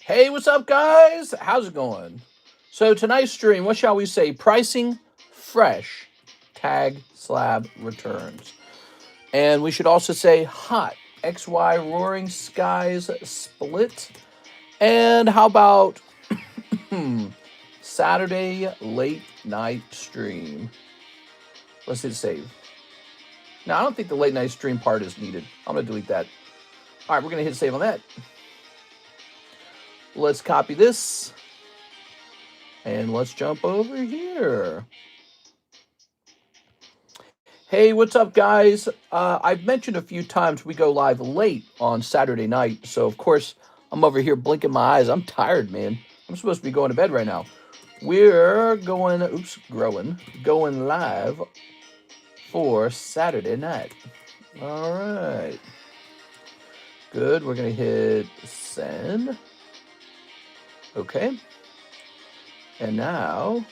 Hey, what's up, guys? How's it going? So tonight's stream, what shall we say? Pricing fresh. Tag slab returns. And we should also say hot. XY Roaring Skies split. And how about Saturday late night stream? Let's hit save. Now, I don't think the late night stream part is needed. I'm going to delete that. All right, we're going to hit save on that. Let's copy this. And let's jump over here. Hey, what's up, guys? I've mentioned a few times we go live late on Saturday night. So, of course, I'm over here blinking my eyes. I'm tired, man. I'm supposed to be going to bed right now. We're going live for Saturday night. All right. Good. We're going to hit send. Okay. And now,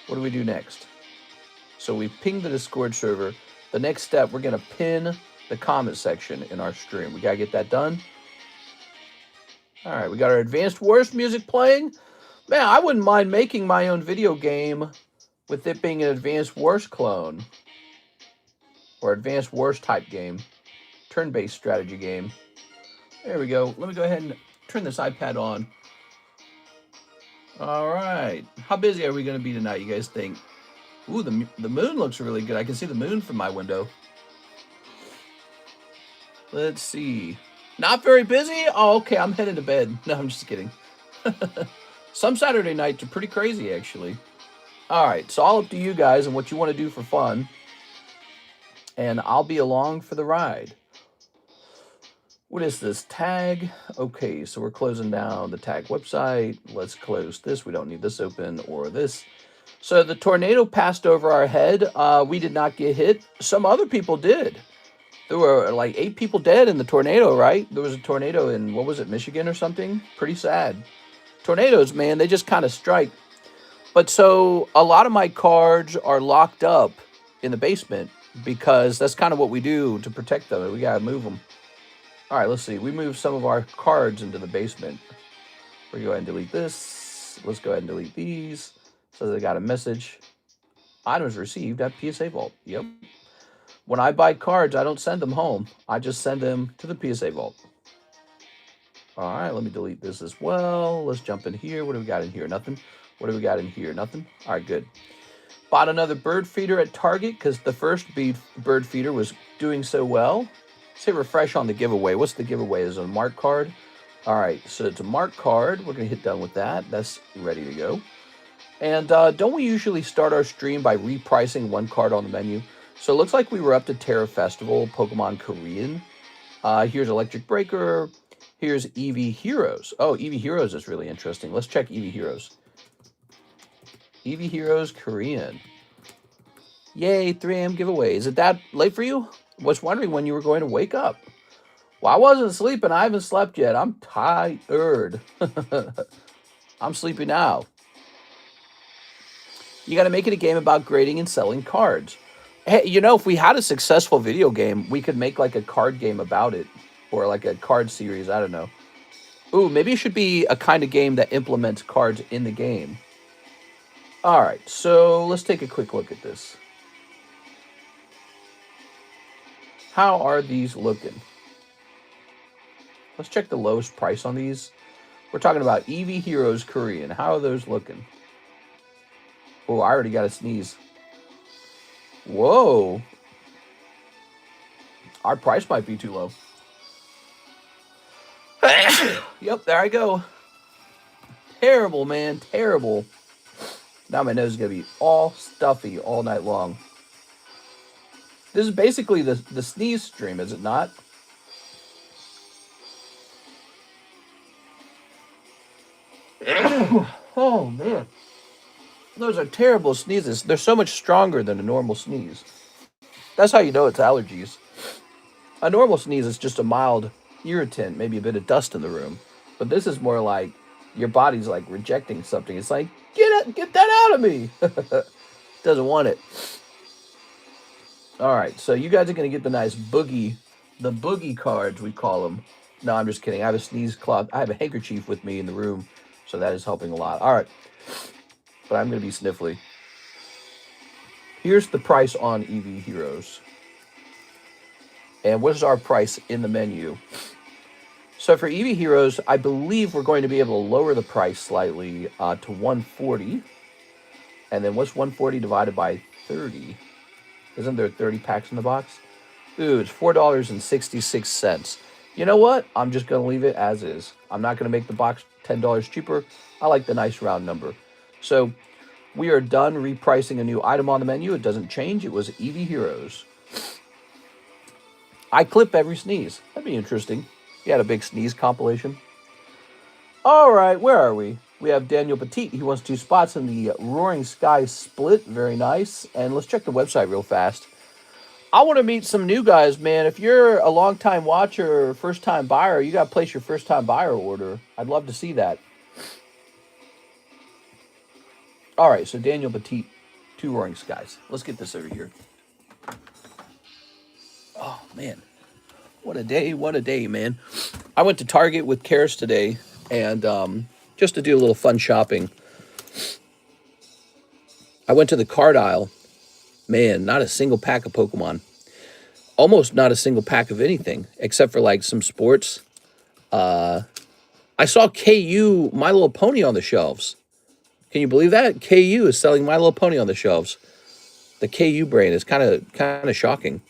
what do we do next? So we ping the Discord server. The next step, we're going to pin the comment section in our stream. We got to get that done. All right, we got our Advanced Wars music playing. Man, I wouldn't mind making my own video game with it being an Advanced Wars clone. Or Advanced Wars type game. Turn-based strategy game. There we go. Let me go ahead and turn this iPad on. All right. How busy are we going to be tonight, you guys think? Ooh, the moon looks really good. I can see the moon from my window. Let's see. Not very busy? Oh, okay. I'm headed to bed. No, I'm just kidding. Some Saturday nights are pretty crazy, actually. All right. So all up to you guys and what you want to do for fun. And I'll be along for the ride. What is this? Tag. Okay, so we're closing down the tag website. Let's close this. We don't need this open or this. So the tornado passed over our head. We did not get hit. Some other people did. There were like 8 people dead in the tornado, right? There was a tornado in, what was it, Michigan or something? Pretty sad. Tornadoes, man, they just kind of strike. But so a lot of my cards are locked up in the basement because that's kind of what we do to protect them. We got to move them. All right, let's see. We moved some of our cards into the basement. We're going to go ahead and delete this. Let's go ahead and delete these. So they got a message. Items received at PSA Vault. Yep. When I buy cards, I don't send them home. I just send them to the PSA Vault. All right, let me delete this as well. Let's jump in here. What do we got in here? Nothing. What do we got in here? Nothing. All right, good. Bought another bird feeder at Target because the first bird feeder was doing so well. Say refresh on the giveaway. What's the giveaway? Is it a mark card? All right, so it's a mark card. We're going to hit done with that. That's ready to go. And don't we usually start our stream by repricing one card on the menu? So it looks like we were up to Terra Festival, Pokemon Korean. Here's Electric Breaker. Here's Eevee Heroes. Oh, Eevee Heroes is really interesting. Let's check Eevee Heroes. Eevee Heroes Korean. Yay, 3 a.m. giveaway. Is it that late for you? Was wondering when you were going to wake up. Well, I wasn't sleeping. I haven't slept yet. I'm tired. I'm sleepy now. You got to make it a game about grading and selling cards. Hey, you know, if we had a successful video game, we could make like a card game about it. Or like a card series. I don't know. Ooh, maybe it should be a kind of game that implements cards in the game. All right, so let's take a quick look at this. How are these looking? Let's check the lowest price on these. We're talking about Eevee Heroes Korean. How are those looking? Oh, I already got a sneeze. Whoa. Our price might be too low. Yep, there I go. Terrible, man. Terrible. Now my nose is going to be all stuffy all night long. This is basically the sneeze stream, is it not? Oh, man. Those are terrible sneezes. They're so much stronger than a normal sneeze. That's how you know it's allergies. A normal sneeze is just a mild irritant, maybe a bit of dust in the room. But this is more like your body's like rejecting something. It's like, get that out of me. Doesn't want it. All right, so you guys are going to get the nice boogie, the boogie cards, we call them. No, I'm just kidding. I have a sneeze cloth. I have a handkerchief with me in the room, so that is helping a lot. All right, but I'm going to be sniffly. Here's the price on EV Heroes. And what is our price in the menu? So for EV Heroes, I believe we're going to be able to lower the price slightly to 140. And then what's 140 divided by 30? Isn't there 30 packs in the box? Ooh, it's $4.66. You know what? I'm just going to leave it as is. I'm not going to make the box $10 cheaper. I like the nice round number. So we are done repricing a new item on the menu. It doesn't change. It was EV Heroes. I clip every sneeze. That'd be interesting. You had a big sneeze compilation. All right, where are we? We have Daniel Petit. He wants 2 spots in the Roaring Skies split. Very nice. And let's check the website real fast. I want to meet some new guys, man. If you're a long-time watcher or first-time buyer, you got to place your first-time buyer order. I'd love to see that. All right, so Daniel Petit, 2 Roaring Skies. Let's get this over here. Oh, man. What a day, man. I went to Target with Karis today, and just to do a little fun shopping. I went to the card aisle. Man, not a single pack of Pokemon. Almost not a single pack of anything, except for like some sports. I saw KU My Little Pony on the shelves. Can you believe that? KU is selling My Little Pony on the shelves. The KU brand is kind of shocking.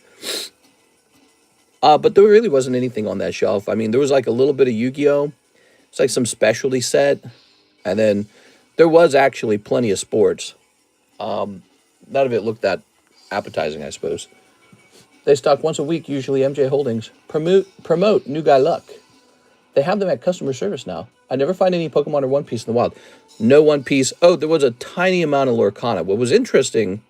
But there really wasn't anything on that shelf. I mean, there was like a little bit of Yu-Gi-Oh! It's like some specialty set. And then there was actually plenty of sports. None of it looked that appetizing, I suppose. They stock once a week, usually MJ Holdings. Promote New Guy Luck. They have them at customer service now. I never find any Pokemon or One Piece in the wild. No One Piece. Oh, there was a tiny amount of Lorcana. What was interesting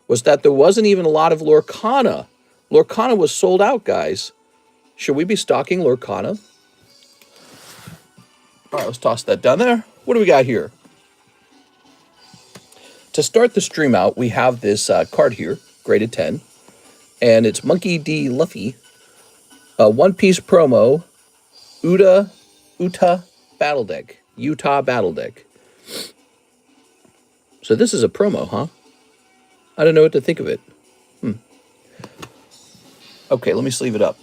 was that there wasn't even a lot of Lorcana. Lorcana was sold out, guys. Should we be stocking Lorcana? All right, let's toss that down there. What do we got here? To start the stream out, we have this card here, graded 10. And it's Monkey D. Luffy. One Piece promo. Utah Battle Deck. Utah Battle Deck. So this is a promo, huh? I don't know what to think of it. Okay, let me sleeve it up.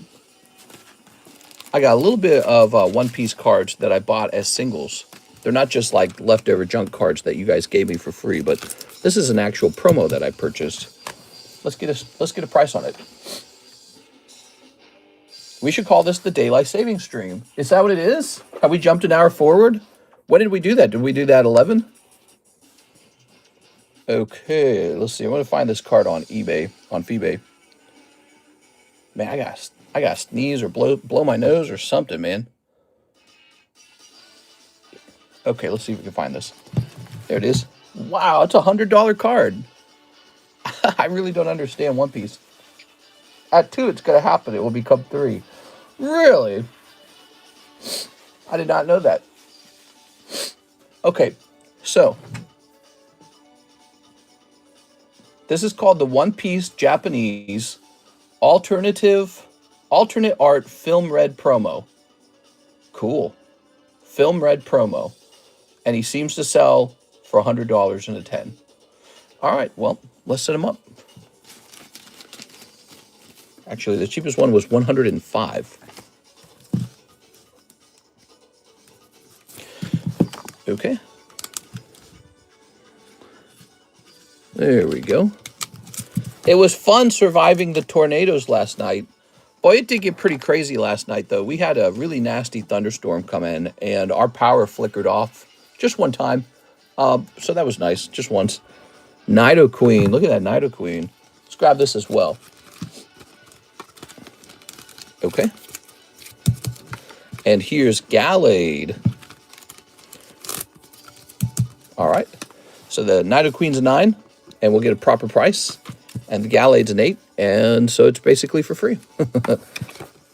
I got a little bit of One Piece cards that I bought as singles. They're not just like leftover junk cards that you guys gave me for free, but this is an actual promo that I purchased. Let's get a price on it. We should call this the Daylight Saving Stream. Is that what it is? Have we jumped an hour forward? When did we do that? Did we do that 11? Okay, let's see. I want to find this card on eBay, on Feebay. Man, I got sneeze or blow my nose or something, man. Okay, let's see if we can find this. There it is. Wow, it's a $100 card. I really don't understand One Piece. At 2, it's going to happen. It will become 3. Really? I did not know that. Okay, so this is called the One Piece Japanese alternate art film red promo. Cool. Film red promo. And he seems to sell for $100 in a 10. All right, well, let's set him up. Actually, the cheapest one was $105. Okay. There we go. It was fun surviving the tornadoes last night. Boy, it did get pretty crazy last night, though. We had a really nasty thunderstorm come in, and our power flickered off just one time. So that was nice, just once. Nidoqueen. Look at that Nidoqueen. Let's grab this as well. Okay. And here's Gallade. All right. So the Nidoqueen's a 9, and we'll get a proper price. And the Gallade's an 8, and so it's basically for free.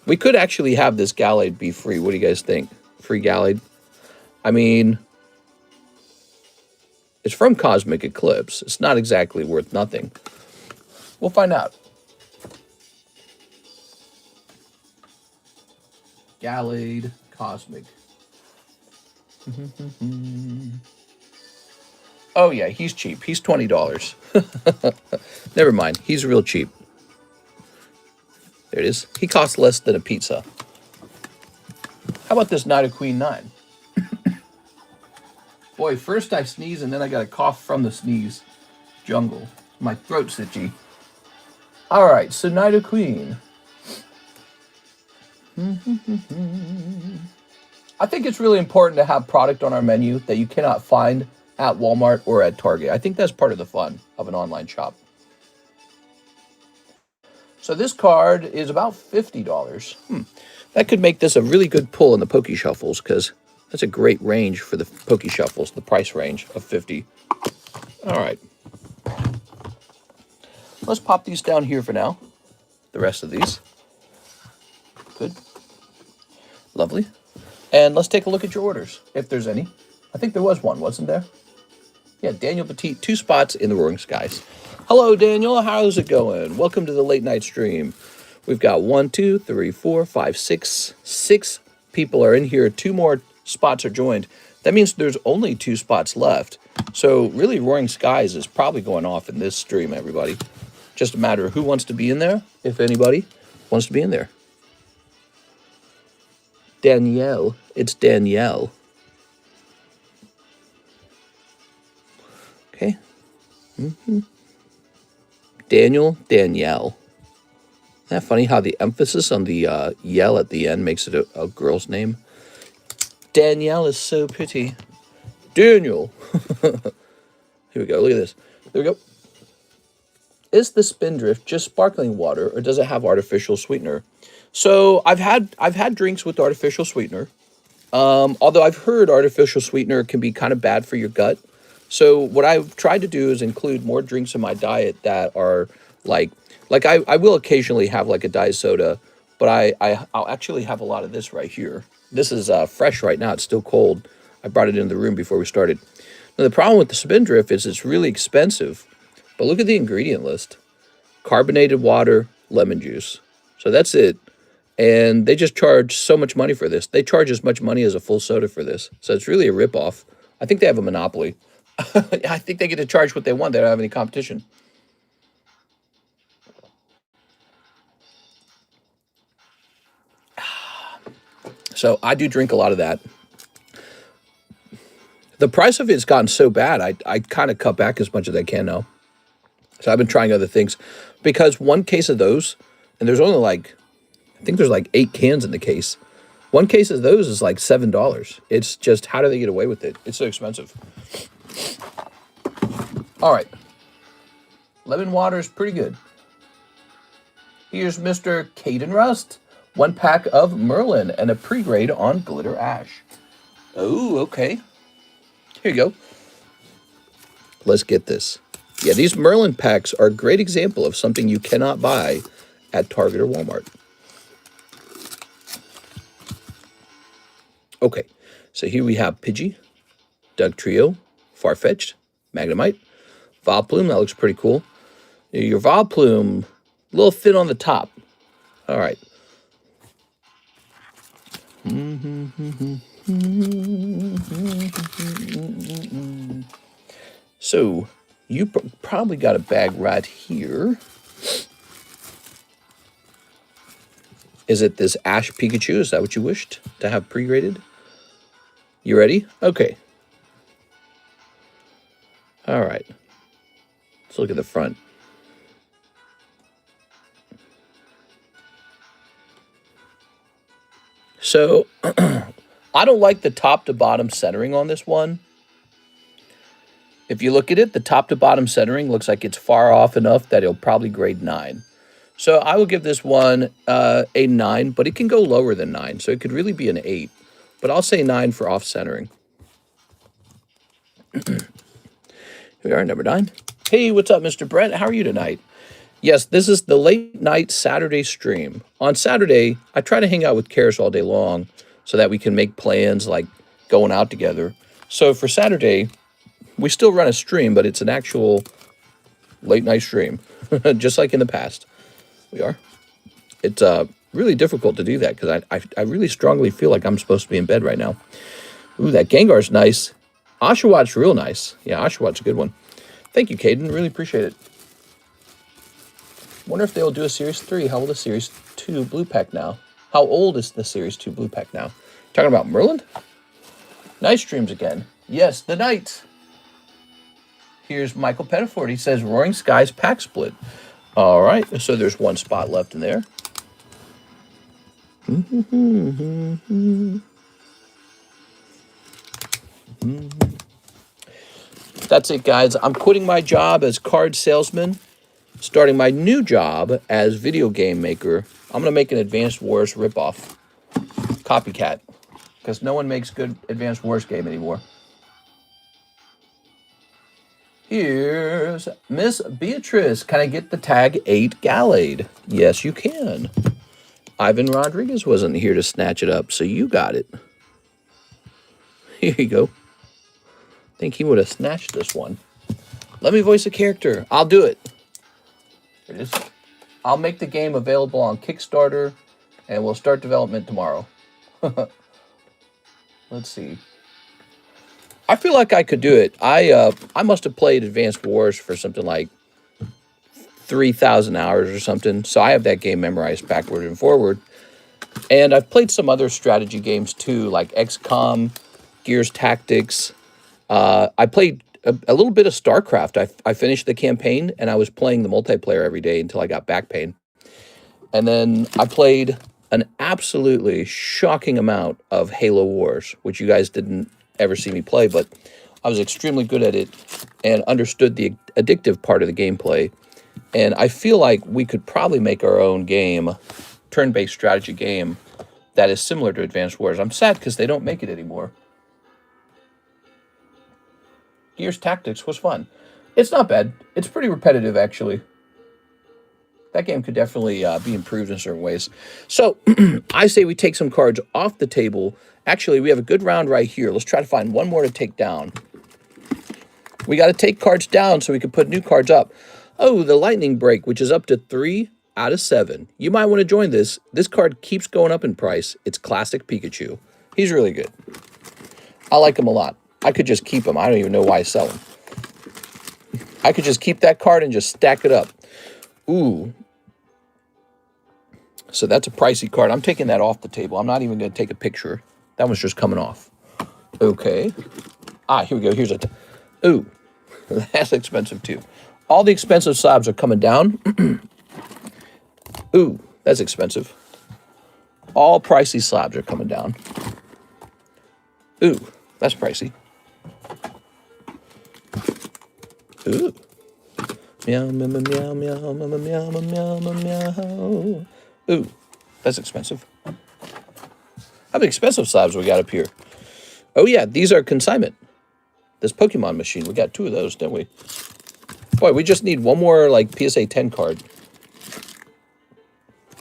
We could actually have this Gallade be free. What do you guys think? Free Gallade? I mean, it's from Cosmic Eclipse. It's not exactly worth nothing. We'll find out. Gallade Cosmic. Oh yeah, he's cheap. He's $20. Never mind. He's real cheap. There it is. He costs less than a pizza. How about this Knight of Queen 9? Boy, first I sneeze and then I got a cough from the sneeze. Jungle. My throat's itchy. All right, so Knight of Queen. I think it's really important to have product on our menu that you cannot find at Walmart or at Target. I think that's part of the fun of an online shop. So this card is about $50. That could make this a really good pull in the Poke Shuffles, because that's a great range for the Poke Shuffles, the price range of 50. All right. Let's pop these down here for now. The rest of these. Good. Lovely. And let's take a look at your orders, if there's any. I think there was one, wasn't there? Yeah, Daniel Petit, 2 spots in the Roaring Skies. Hello, Daniel. How's it going? Welcome to the late night stream. We've got 1, 2, 3, 4, 5, 6. 6 people are in here. 2 more spots are joined. That means there's only 2 spots left. So really, Roaring Skies is probably going off in this stream, everybody. Just a matter of who wants to be in there, if anybody wants to be in there. Danielle. It's Danielle. Okay. Daniel, Danielle. Isn't that funny how the emphasis on the yell at the end makes it a girl's name? Danielle is so pretty. Daniel. Here we go. Look at this. There we go. Is the Spindrift just sparkling water, or does it have artificial sweetener? So I've had drinks with artificial sweetener. Although I've heard artificial sweetener can be kind of bad for your gut. So what I've tried to do is include more drinks in my diet that are like I will occasionally have like a diet soda, but I'll actually have a lot of this right here. This is fresh right now. It's still cold. I brought it in the room before we started. Now the problem with the Spindrift is it's really expensive, but look at the ingredient list. Carbonated water, lemon juice. So that's it. And they just charge so much money for this. They charge as much money as a full soda for this. So it's really a ripoff. I think they have a monopoly. I think they get to charge what they want. They don't have any competition. So I do drink a lot of that. The price of it's gotten so bad, I kind of cut back as much as I can now. So I've been trying other things. Because one case of those, and there's only like, I think there's like 8 cans in the case. One case of those is like $7. It's just, how do they get away with it? It's so expensive. All right. Lemon water is pretty good. Here's Mr. Caden Rust. 1 pack of Merlin and a pre-grade on Glitter Ash. Oh, okay. Here you go. Let's get this. Yeah, these Merlin packs are a great example of something you cannot buy at Target or Walmart. Okay, so here we have Pidgey, Doug Trio, Farfetch'd, Magnemite, Vileplume. That looks pretty cool. Your Vileplume, a little thin on the top. All right. So you probably got a bag right here. Is it this Ash Pikachu? Is that what you wished to have pre-graded? You ready? Okay. All right. Let's look at the front. So I don't like the top to bottom centering on this one. If you look at it, the top to bottom centering looks like it's far off enough that it'll probably grade 9. So I will give this one a 9, but it can go lower than 9. So it could really be an 8. But I'll say 9 for off centering. Here we are, number 9. Hey, what's up, Mr. Brent? How are you tonight? Yes, this is the late night Saturday stream. On Saturday, I try to hang out with Karis all day long so that we can make plans like going out together. So for Saturday, we still run a stream, but it's an actual late night stream, just like in the past. We are. It's really difficult to do that because I really strongly feel like I'm supposed to be in bed right now. Ooh, that Gengar's nice. Oshawott real nice. Yeah, Oshawott's a good one. Thank you, Caden. Really appreciate it. Wonder if they'll do a Series 3. How old is Series 2 Blue Pack now? How old is the Series 2 Blue Pack now? Talking about Merlin? Night streams again. Yes, the night. Here's Michael Pettiford. He says Roaring Skies pack split. All right, so there's one spot left in there. That's it, guys. I'm quitting my job as card salesman, starting my new job as video game maker. I'm going to make an Advanced Wars ripoff. Copycat. Because no one makes good Advanced Wars game anymore. Here's Miss Beatrice. Can I get the tag 8 Gallade? Yes, you can. Ivan Rodriguez wasn't here to snatch it up, so you got it. Here you go. I think he would have snatched this one. Let me voice a character. I'll do it. Here it is. I'll make the game available on Kickstarter, and we'll start development tomorrow. Let's see. I feel like I could do it. I must have played Advanced Wars for something like 3,000 hours or something. So I have that game memorized backward and forward. And I've played some other strategy games too, like XCOM, Gears Tactics. I played a little bit of StarCraft. I finished the campaign and I was playing the multiplayer every day until I got back pain. And then I played an absolutely shocking amount of Halo Wars, which you guys didn't ever see me play, but I was extremely good at it and understood the addictive part of the gameplay. And I feel like we could probably make our own game, turn-based strategy game, that is similar to Advanced Wars. I'm sad because they don't make it anymore. Gears Tactics was fun. It's not bad. It's pretty repetitive, actually. That game could definitely be improved in certain ways. So I say we take some cards off the table. Actually, we have a good round right here. Let's try to find one more to take down. We got to take cards down so we can put new cards up. Oh, the Lightning Break, which is up to 3 out of 7. You might want to join this. This card keeps going up in price. It's Classic Pikachu. He's really good. I like him a lot. I could just keep him. I don't even know why I sell him. I could just keep that card and just stack it up. Ooh. So that's a pricey card. I'm taking that off the table. I'm not even going to take a picture. That one's just coming off. Okay. Here we go. Here's a... Ooh. That's expensive too. All the expensive slabs are coming down. Ooh. That's expensive. All pricey slabs are coming down. Ooh. That's pricey. Ooh. Meow, meow, meow, meow, meow, meow, meow, meow, meow. Ooh, that's expensive. How many expensive slabs we got up here? Oh yeah, these are consignment. This Pokemon machine, we got 2 of those, didn't we? Boy, we just need one more like PSA 10 card.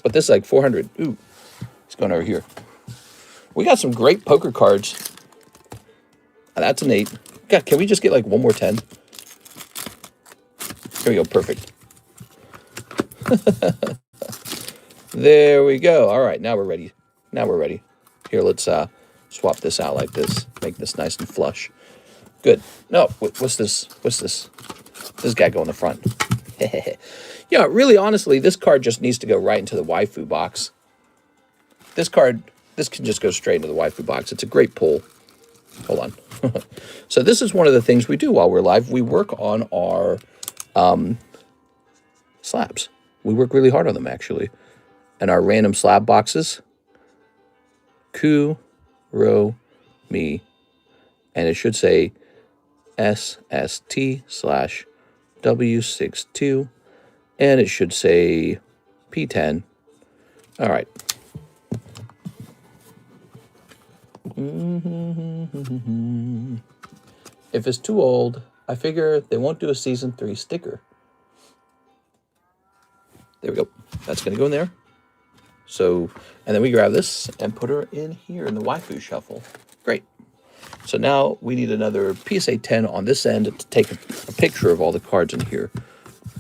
But this is like 400. Ooh, it's going over here. We got some great poker cards. That's an 8. God, can we just get like one more 10? Here we go, perfect. There we go. All right, now we're ready. Now we're ready. Here, let's swap this out like this. Make this nice and flush. Good. No, what's this? What's this? This guy go in the front. Yeah, really, honestly, this card just needs to go right into the waifu box. This card, this can just go straight into the waifu box. It's a great pull. Hold on. So this is one of the things we do while we're live. We work on our slabs. We work really hard on them, actually. And our random slab boxes. Ku-ro-mi. And it should say SST/W62. And it should say P10. All right. If it's too old, I figure they won't do a Season 3 sticker. There we go. That's going to go in there. So, and then we grab this and put her in here in the Waifu Shuffle. Great. So now we need another PSA 10 on this end to take a picture of all the cards in here.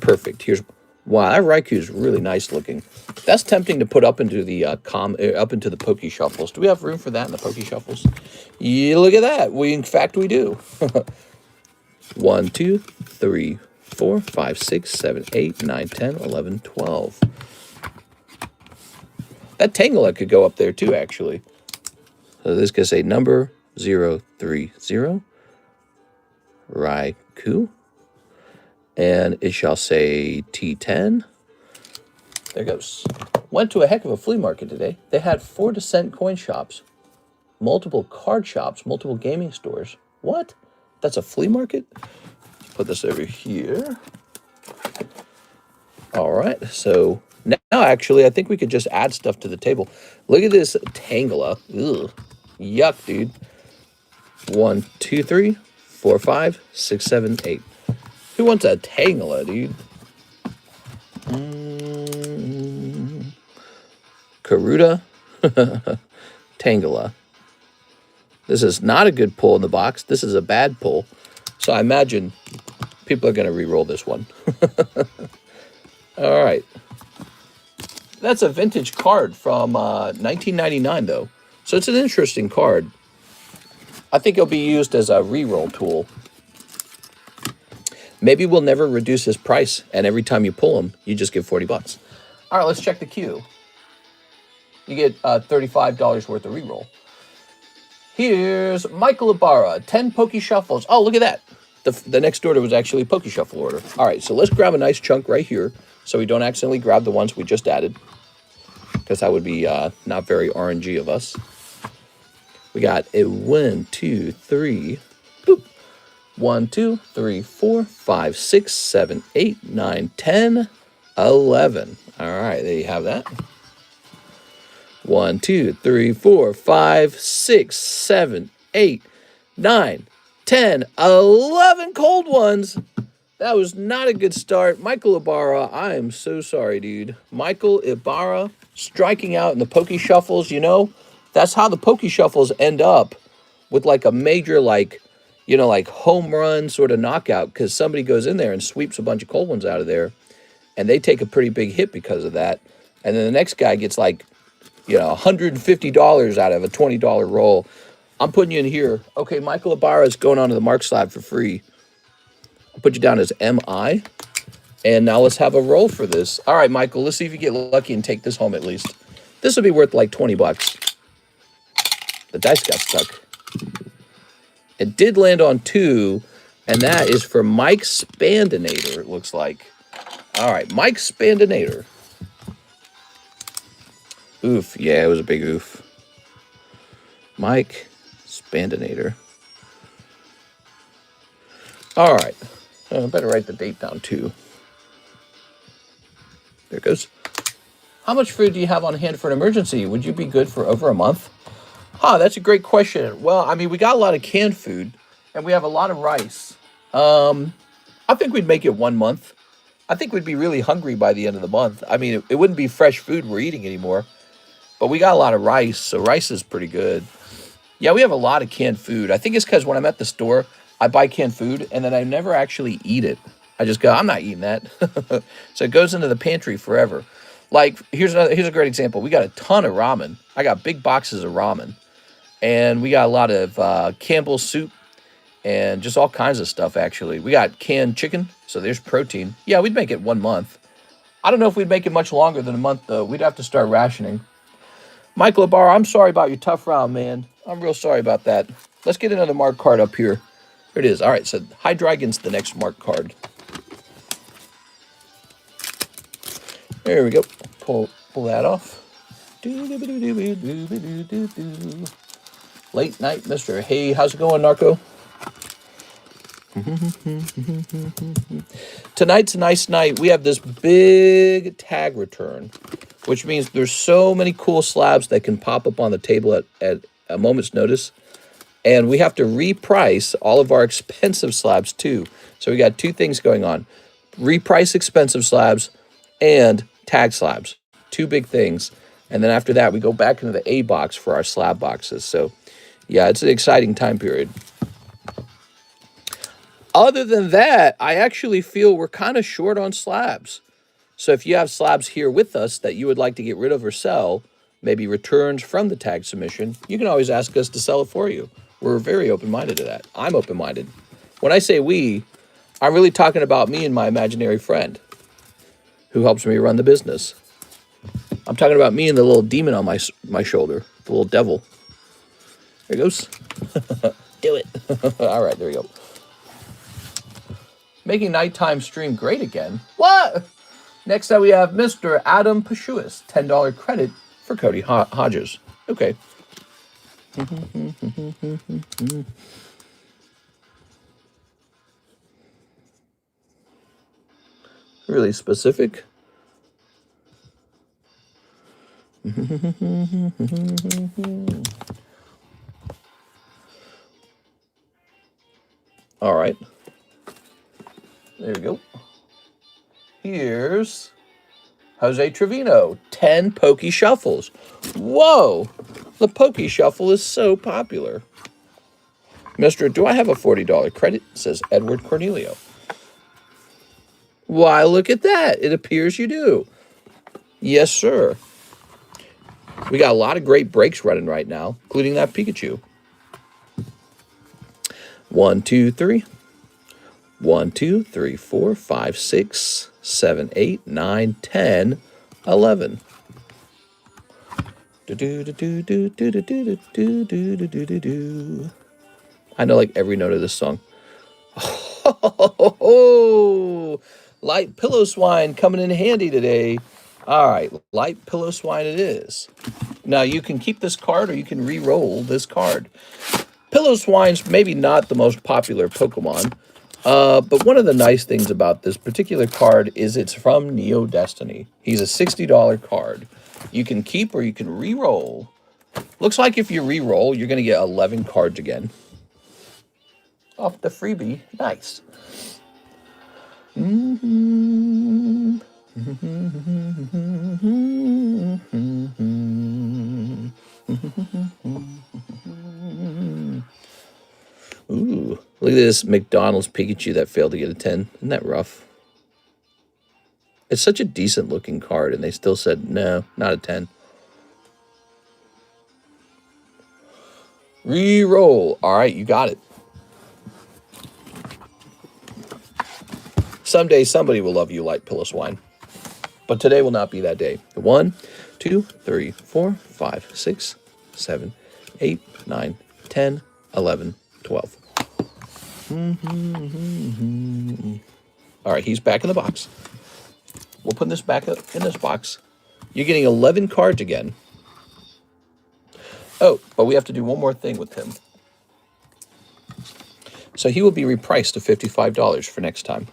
Perfect. Here's Wow, that Raikou is really nice looking. That's tempting to put up into the up into the Poke Shuffles. Do we have room for that in the Poke Shuffles? Yeah, look at that. In fact, we do. 1, 2, 3, 4, 5, 6, 7, 8, 9, 10, 11, 12. That Tangela could go up there too, actually. So this could say number 030, Raikou. And it shall say T10. There goes. Went to a heck of a flea market today. They had 4-cent coin shops, multiple card shops, multiple gaming stores. What? That's a flea market? Put this over here. All right. So now actually, I think we could just add stuff to the table. Look at this Tangela. Ugh. Yuck, dude. 1, 2, 3, 4, 5, 6, 7, 8. Who wants a Tangela, dude? Karuta. Tangela. This is not a good pull in the box. This is a bad pull. So I imagine people are going to re-roll this one. All right. That's a vintage card from 1999, though. So it's an interesting card. I think it'll be used as a re-roll tool. Maybe we'll never reduce his price, and every time you pull him, you just give 40 bucks. All right, let's check the queue. You get $35 worth of re-roll. Here's Michael Ibarra, 10 Poke Shuffles. Oh, look at that. The next order was actually a Poke Shuffle order. All right, so let's grab a nice chunk right here so we don't accidentally grab the ones we just added, because that would be not very RNG of us. We got a 1, 2, 3, boop. 1, 2, 3, 4, 5, 6, 7, 8, 9, 10, 11. All right, there you have that. 1, 2, 3, 4, 5, 6, 7, 8, 9, 10, 11 cold ones. That was not a good start. Michael Ibarra, I am so sorry, dude. Michael Ibarra striking out in the Poke Shuffles. You know, that's how the Poke Shuffles end up with like a major, like, you know, like home run sort of knockout, because somebody goes in there and sweeps a bunch of cold ones out of there, and they take a pretty big hit because of that. And then the next guy gets like, you know, $150 out of a $20 roll. I'm putting you in here. Okay, Michael Ibarra is going on to the Mark Slab for free. I'll put you down as MI. And now let's have a roll for this. All right, Michael, let's see if you get lucky and take this home at least. This will be worth like 20 bucks. The dice got stuck. It did land on 2, and that is for Mike Spandinator, it looks like. All right, Mike Spandinator. Oof, yeah, it was a big oof. Mike Spandinator. All right, I better write the date down too. There it goes. How much food do you have on hand for an emergency? Would you be good for over a month? That's a great question. Well, I mean, we got a lot of canned food, and we have a lot of rice. I think we'd make it 1 month. I think we'd be really hungry by the end of the month. I mean, it wouldn't be fresh food we're eating anymore. But we got a lot of rice, so rice is pretty good. Yeah, we have a lot of canned food. I think it's because when I'm at the store, I buy canned food, and then I never actually eat it. I just go, I'm not eating that. So it goes into the pantry forever. Like, here's a great example. We got a ton of ramen. I got big boxes of ramen. And we got a lot of Campbell's soup and just all kinds of stuff, actually. We got canned chicken, so there's protein. Yeah, we'd make it 1 month. I don't know if we'd make it much longer than a month, though. We'd have to start rationing. Michael Ibarra, I'm sorry about your tough round, man. I'm real sorry about that. Let's get another mark card up here. Here it is. All right, so Hydreigon's the next mark card. There we go. Pull that off. Late night, Mr. Hey, how's it going, Narco? Tonight's a nice night. We have this big tag return, which means there's so many cool slabs that can pop up on the table at a moment's notice. And we have to reprice all of our expensive slabs too. So we got 2 things going on. Reprice expensive slabs and tag slabs. 2 big things. And then after that, we go back into the A box for our slab boxes. So yeah, it's an exciting time period. Other than that, I actually feel we're kind of short on slabs. So if you have slabs here with us that you would like to get rid of or sell, maybe returns from the tag submission, you can always ask us to sell it for you. We're very open-minded to that. I'm open-minded. When I say we, I'm really talking about me and my imaginary friend who helps me run the business. I'm talking about me and the little demon on my shoulder, the little devil. There he goes. Do it. All right, there we go. Making nighttime stream great again. What? Next up, we have Mr. Adam Pashuis, $10 credit for Cody Hodges. Okay. Really specific. All right. There we go. Here's Jose Trevino, 10 Pokey Shuffles. Whoa! The Pokey Shuffle is so popular. Mister, do I have a $40 credit? Says Edward Cornelio. Why, look at that. It appears you do. Yes, sir. We got a lot of great breaks running right now, including that Pikachu. 1, 2, 3. 1, 2, 3, 4, 5, 6, 7, 8, 9, 10, 11. I know like every note of this song. Oh, light pillow swine coming in handy today. All right, light pillow swine it is. Now you can keep this card or you can re-roll this card. Pillow swine's maybe not the most popular Pokemon, but one of the nice things about this particular card is it's from Neo Destiny. He's a $60 card. You can keep or you can re-roll. Looks like if you re-roll, you're going to get 11 cards again. Off the freebie. Nice. Ooh, look at this McDonald's Pikachu that failed to get a 10. Isn't that rough? It's such a decent looking card, and they still said, no, not a 10. Re-roll. All right, you got it. Someday somebody will love you like Pillow Swine. But today will not be that day. 1, 2, 3, 4, 5, 6, 7, 8, 9, 10, 11, 12. All right, he's back in the box. We'll put this back in this box. You're getting 11 cards again. Oh, but we have to do one more thing with him. So he will be repriced to $55 for next time.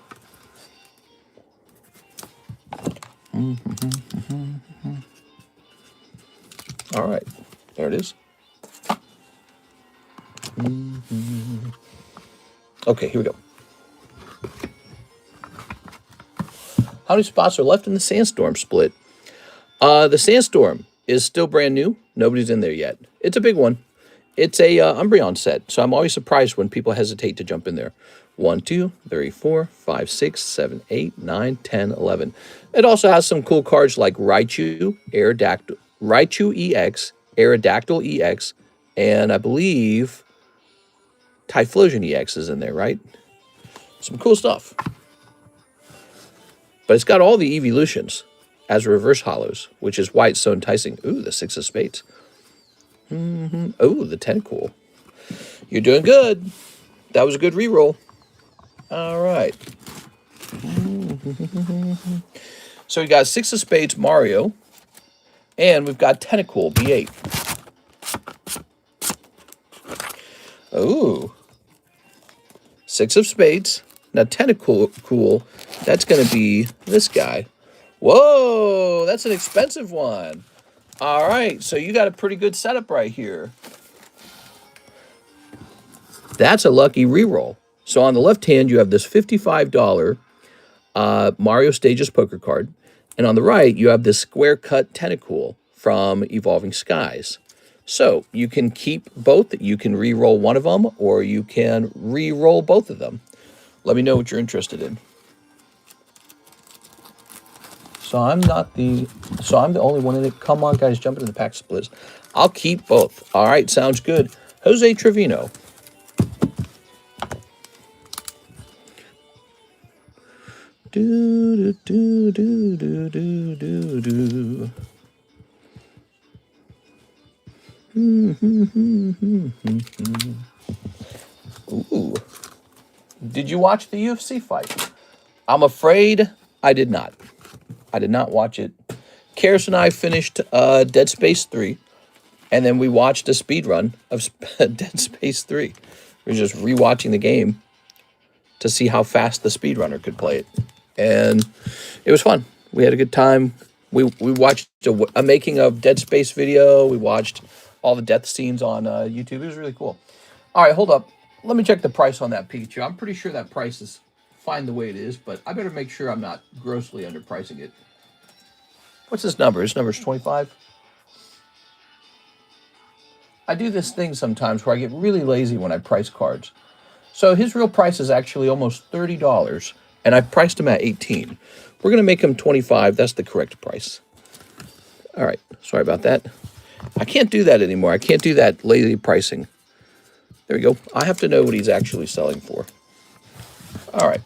All right, there it is. Okay, here we go. How many spots are left in the Sandstorm split? The Sandstorm is still brand new. Nobody's in there yet. It's a big one. It's a Umbreon set, so I'm always surprised when people hesitate to jump in there. 1, 2, 3, 4, 5, 6, 7, 8, 9, 10, 11. It also has some cool cards like Raichu, Raichu EX, Aerodactyl EX, and I believe Typhlosion EX is in there, right? Some cool stuff. But it's got all the evolutions as reverse hollows, which is why it's so enticing. Ooh, the 6 of spades. Oh, the Tentacool. You're doing good. That was a good reroll. All right. So we got 6 of spades, Mario, and we've got Tentacool, B8. Oh. 6 of spades. Now Tentacool, that's going to be this guy. Whoa, that's an expensive one. All right, so you got a pretty good setup right here. That's a lucky reroll. So on the left hand, you have this $55 Mario Stages poker card. And on the right, you have this square cut Tentacool from Evolving Skies. So you can keep both. You can re-roll one of them, or you can re-roll both of them. Let me know what you're interested in. So I'm the only one in it. Come on, guys, jump into the pack splits. I'll keep both. All right, sounds good. Jose Trevino. Do, do, do, do, do, do, do. Ooh. Did you watch the UFC fight? I'm afraid I did not. I did not watch it. Karis and I finished Dead Space 3, and then we watched a speed run of Dead Space 3. We were just rewatching the game to see how fast the speedrunner could play it. And it was fun. We had a good time. We watched a making of Dead Space video. We watched all the death scenes on YouTube. It was really cool. All right, hold up. Let me check the price on that Pikachu. I'm pretty sure that price is fine the way it is, but I better make sure I'm not grossly underpricing it. What's this number? This number is 25. I do this thing sometimes where I get really lazy when I price cards. So his real price is actually almost $30, and I priced him at 18. We're going to make him 25. That's the correct price. All right. Sorry about that. I can't do that anymore. I can't do that lazy pricing. There we go. I have to know what he's actually selling for. All right.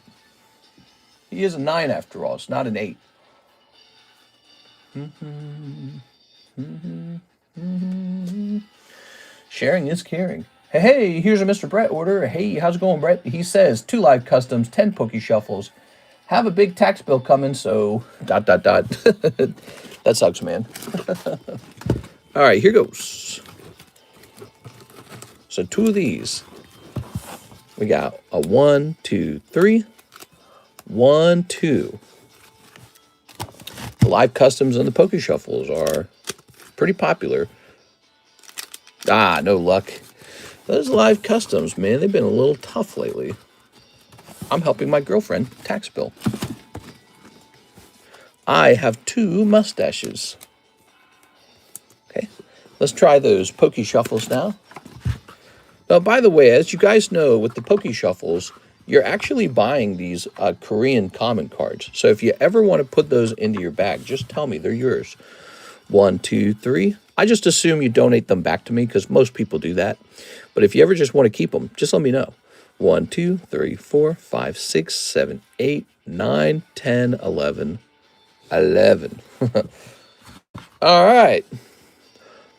He is a 9 after all. It's not an 8. Sharing is caring. Hey, here's a Mr. Brett order. Hey, how's it going, Brett? He says 2 live customs, 10 Poke Shuffles. Have a big tax bill coming, so ... That sucks, man. All right, here goes. So 2 of these. We got a 1, 2, 3. 1, 2. The live customs and the Poke Shuffles are pretty popular. Ah, no luck. Those live customs, man, they've been a little tough lately. I'm helping my girlfriend tax bill. I have 2 mustaches. Okay, let's try those Poke Shuffles now. Now, by the way, as you guys know, with the Poke Shuffles, you're actually buying these Korean common cards. So if you ever want to put those into your bag, just tell me. They're yours. 1, 2, 3. I just assume you donate them back to me because most people do that. But if you ever just want to keep them, just let me know. 1, 2, 3, 4, 5, 6, 7, 8, 9, 10, 11. 11. All right.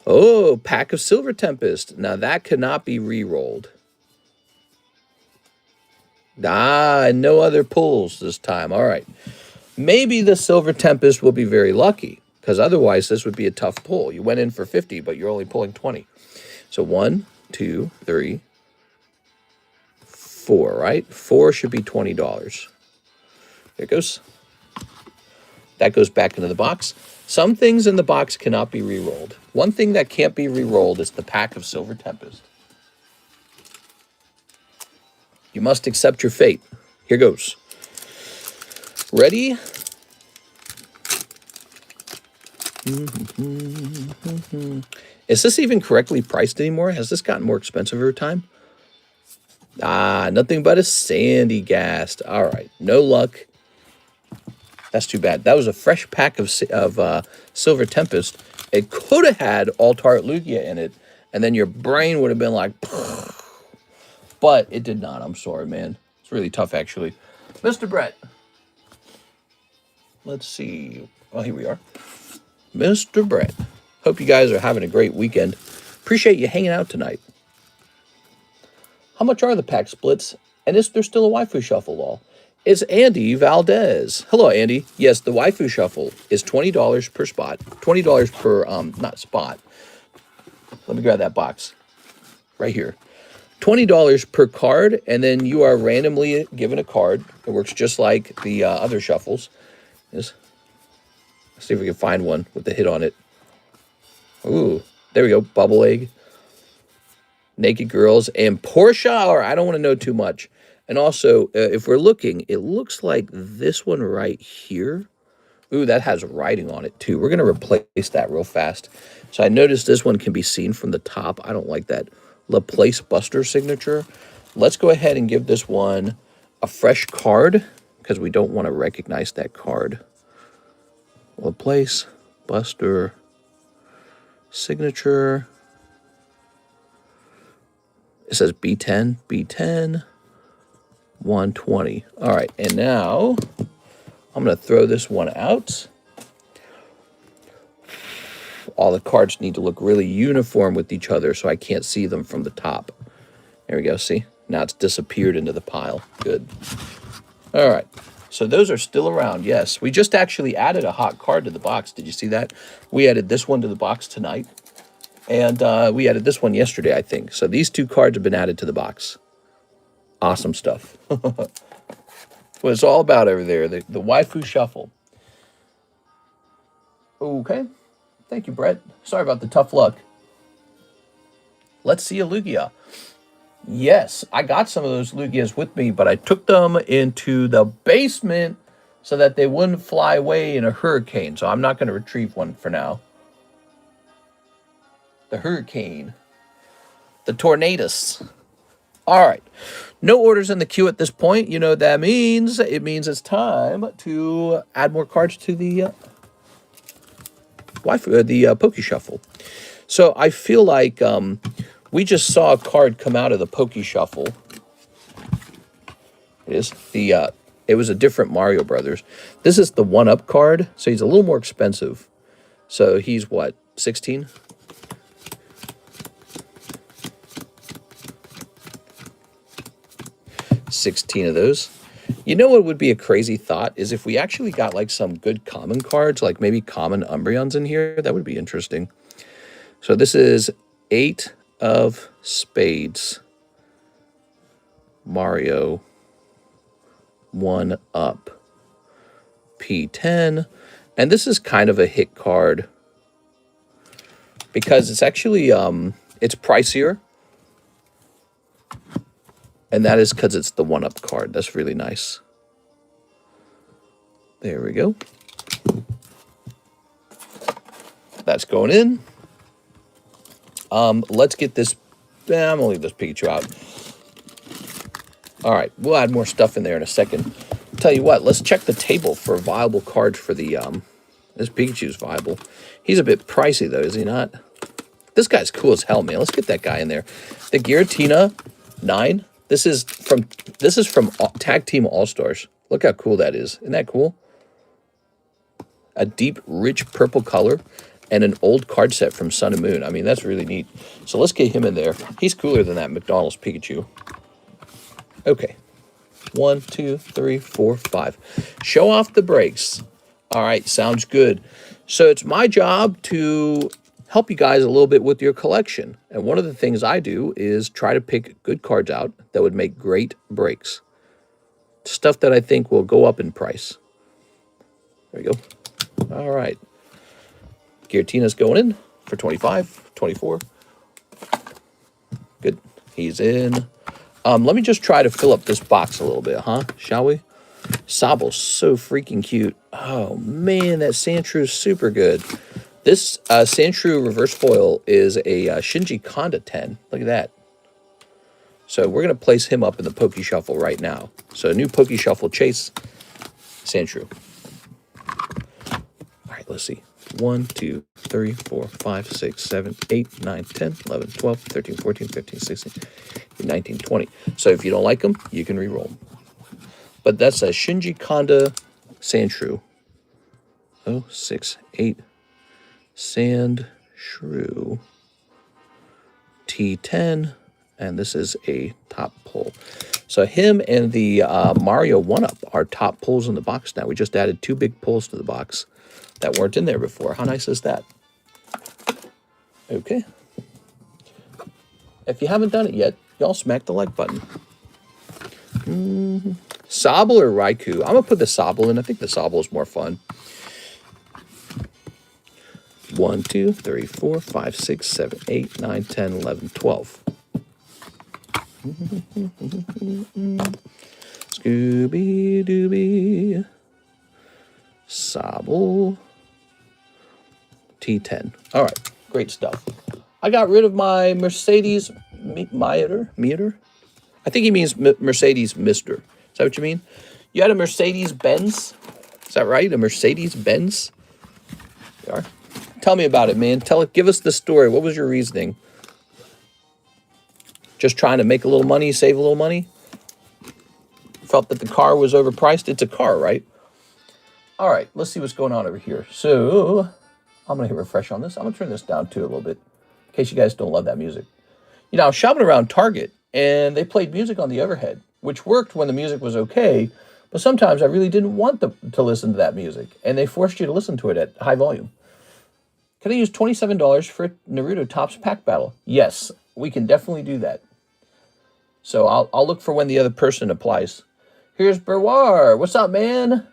Oh, pack of Silver Tempest. Now that cannot be re-rolled. Ah, no other pulls this time. All right. Maybe the Silver Tempest will be very lucky, because otherwise this would be a tough pull. You went in for 50, but you're only pulling 20. So 1, 2, 3, 4, right? 4 should be $20. There it goes. That goes back into the box. Some things in the box cannot be re-rolled. One thing that can't be re-rolled is the pack of Silver Tempest. You must accept your fate. Here goes. Ready? Is this even correctly priced anymore? Has this gotten more expensive over time? Ah, nothing but a Sandy Gast. All right, no luck. That's too bad. That was a fresh pack of Silver Tempest. It could have had Altart Lugia in it, and then your brain would have been like, but it did not. I'm sorry, man. It's really tough, actually. Mr. Brett. Let's see. Oh, here we are. Mr. Brett. Hope you guys are having a great weekend. Appreciate you hanging out tonight. How much are the pack splits? And is there still a Waifu Shuffle all? It's Andy Valdez. Hello, Andy. Yes, the Waifu Shuffle is $20 per spot. $20 per, not spot. Let me grab that box. Right here. $20 per card, and then you are randomly given a card. It works just like the other shuffles. Let's see if we can find one with the hit on it. Ooh, there we go. Bubble Egg. Naked Girls, and Portia, or I don't want to know too much. And also, if we're looking, it looks like this one right here. Ooh, that has writing on it, too. We're going to replace that real fast. So I noticed this one can be seen from the top. I don't like that Laplace Buster signature. Let's go ahead and give this one a fresh card, because we don't want to recognize that card. Laplace, Buster, Signature. It says B10, B10, 120. All right, and now I'm going to throw this one out. All the cards need to look really uniform with each other so I can't see them from the top. There we go, see? Now it's disappeared into the pile. Good. All right, so those are still around, yes. We just actually added a hot card to the box. Did you see that? We added this one to the box tonight. And we added this one yesterday, I think. So these two cards have been added to the box. Awesome stuff. What it's all about over there, the Waifu Shuffle. Okay. Thank you, Brett. Sorry about the tough luck. Let's see a Lugia. Yes, I got some of those Lugias with me, but I took them into the basement so that they wouldn't fly away in a hurricane. So I'm not going to retrieve one for now. The hurricane. The tornadoes. All right. No orders in the queue at this point. You know what that means. It means it's time to add more cards to the Poke Shuffle. So I feel like we just saw a card come out of the Poke Shuffle. It was a different Mario Brothers. This is the 1-Up card, so he's a little more expensive. So he's what, 16? $16 of those. You know what would be a crazy thought is if we actually got like some good common cards, like maybe common Umbreons in here. That would be interesting. So this is 8 of Spades. Mario. 1-Up. P10. And this is kind of a hit card because it's actually it's pricier. And that is because it's the 1-Up card. That's really nice. There we go. That's going in. Let's get this. I'm going to leave this Pikachu out. All right. We'll add more stuff in there in a second. Tell you what. Let's check the table for viable cards for the... this Pikachu's viable. He's a bit pricey, though, is he not? This guy's cool as hell, man. Let's get that guy in there. The Giratina 9... This is from Tag Team All-Stars. Look how cool that is. Isn't that cool? A deep, rich purple color and an old card set from Sun and Moon. I mean, that's really neat. So let's get him in there. He's cooler than that McDonald's Pikachu. Okay. 1, 2, 3, 4, 5. Show off the breaks. All right, sounds good. So it's my job to help you guys a little bit with your collection. And one of the things I do is try to pick good cards out that would make great breaks. Stuff that I think will go up in price. There we go. All right. Giratina's going in for 25, 24. Good. He's in. Let me just try to fill up this box a little bit, huh? Shall we? Sabble's so freaking cute. Oh, man, that Sandshrew is super good. This Sandshrew reverse foil is a Shinji Kanda 10. Look at that. So we're going to place him up in the Poke Shuffle right now. So a new Poke Shuffle Chase Sandshrew. All right, let's see. 1, 2, 3, 4, 5, 6, 7, 8, 9, 10, 11, 12, 13, 14, 15, 16, 19, 20. So if you don't like them, you can re-roll them. But that's a Shinji Kanda Sandshrew. 0, 6, 8. Sandshrew. T10. And this is a top pull. So him and the Mario 1-Up are top pulls in the box now. We just added 2 big pulls to the box that weren't in there before. How nice is that? Okay. If you haven't done it yet, y'all smack the like button. Sobble or Raikou? I'm going to put the Sobble in. I think the Sobble is more fun. 1, 2, 3, 4, 5, 6, 7, 8, 9, 10, 11, 12. Scooby-Dooby. Sobble. T10. All right, great stuff. I got rid of my Mercedes meter. I think he means Mercedes Mister. Is that what you mean? You had a Mercedes Benz? Is that right? A Mercedes Benz? you are. Tell me about it, man. Give us the story. What was your reasoning? Just trying to make a little money, save a little money? Felt that the car was overpriced? It's a car, right? All right, let's see what's going on over here. So I'm going to hit refresh on this. I'm going to turn this down too a little bit in case you guys don't love that music. You know, I was shopping around Target and they played music on the overhead, which worked when the music was okay, but sometimes I really didn't want to listen to that music, and they forced you to listen to it at high volume. Can I use $27 for a Naruto Tops pack battle? Yes, we can definitely do that. So I'll look for when the other person applies. Here's Berwar. What's up, man?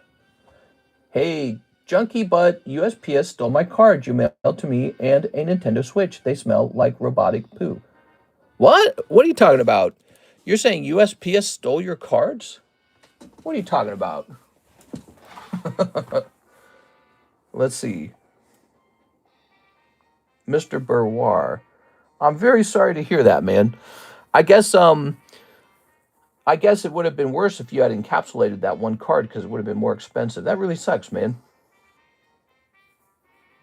Hey, Junkie Butt USPS stole my cards you mailed to me and a Nintendo Switch. They smell like robotic poo. What? What are you talking about? You're saying USPS stole your cards? What are you talking about? Let's see. Mr. Berwar. I'm very sorry to hear that, man. I guess it would have been worse if you had encapsulated that one card because it would have been more expensive. That really sucks, man.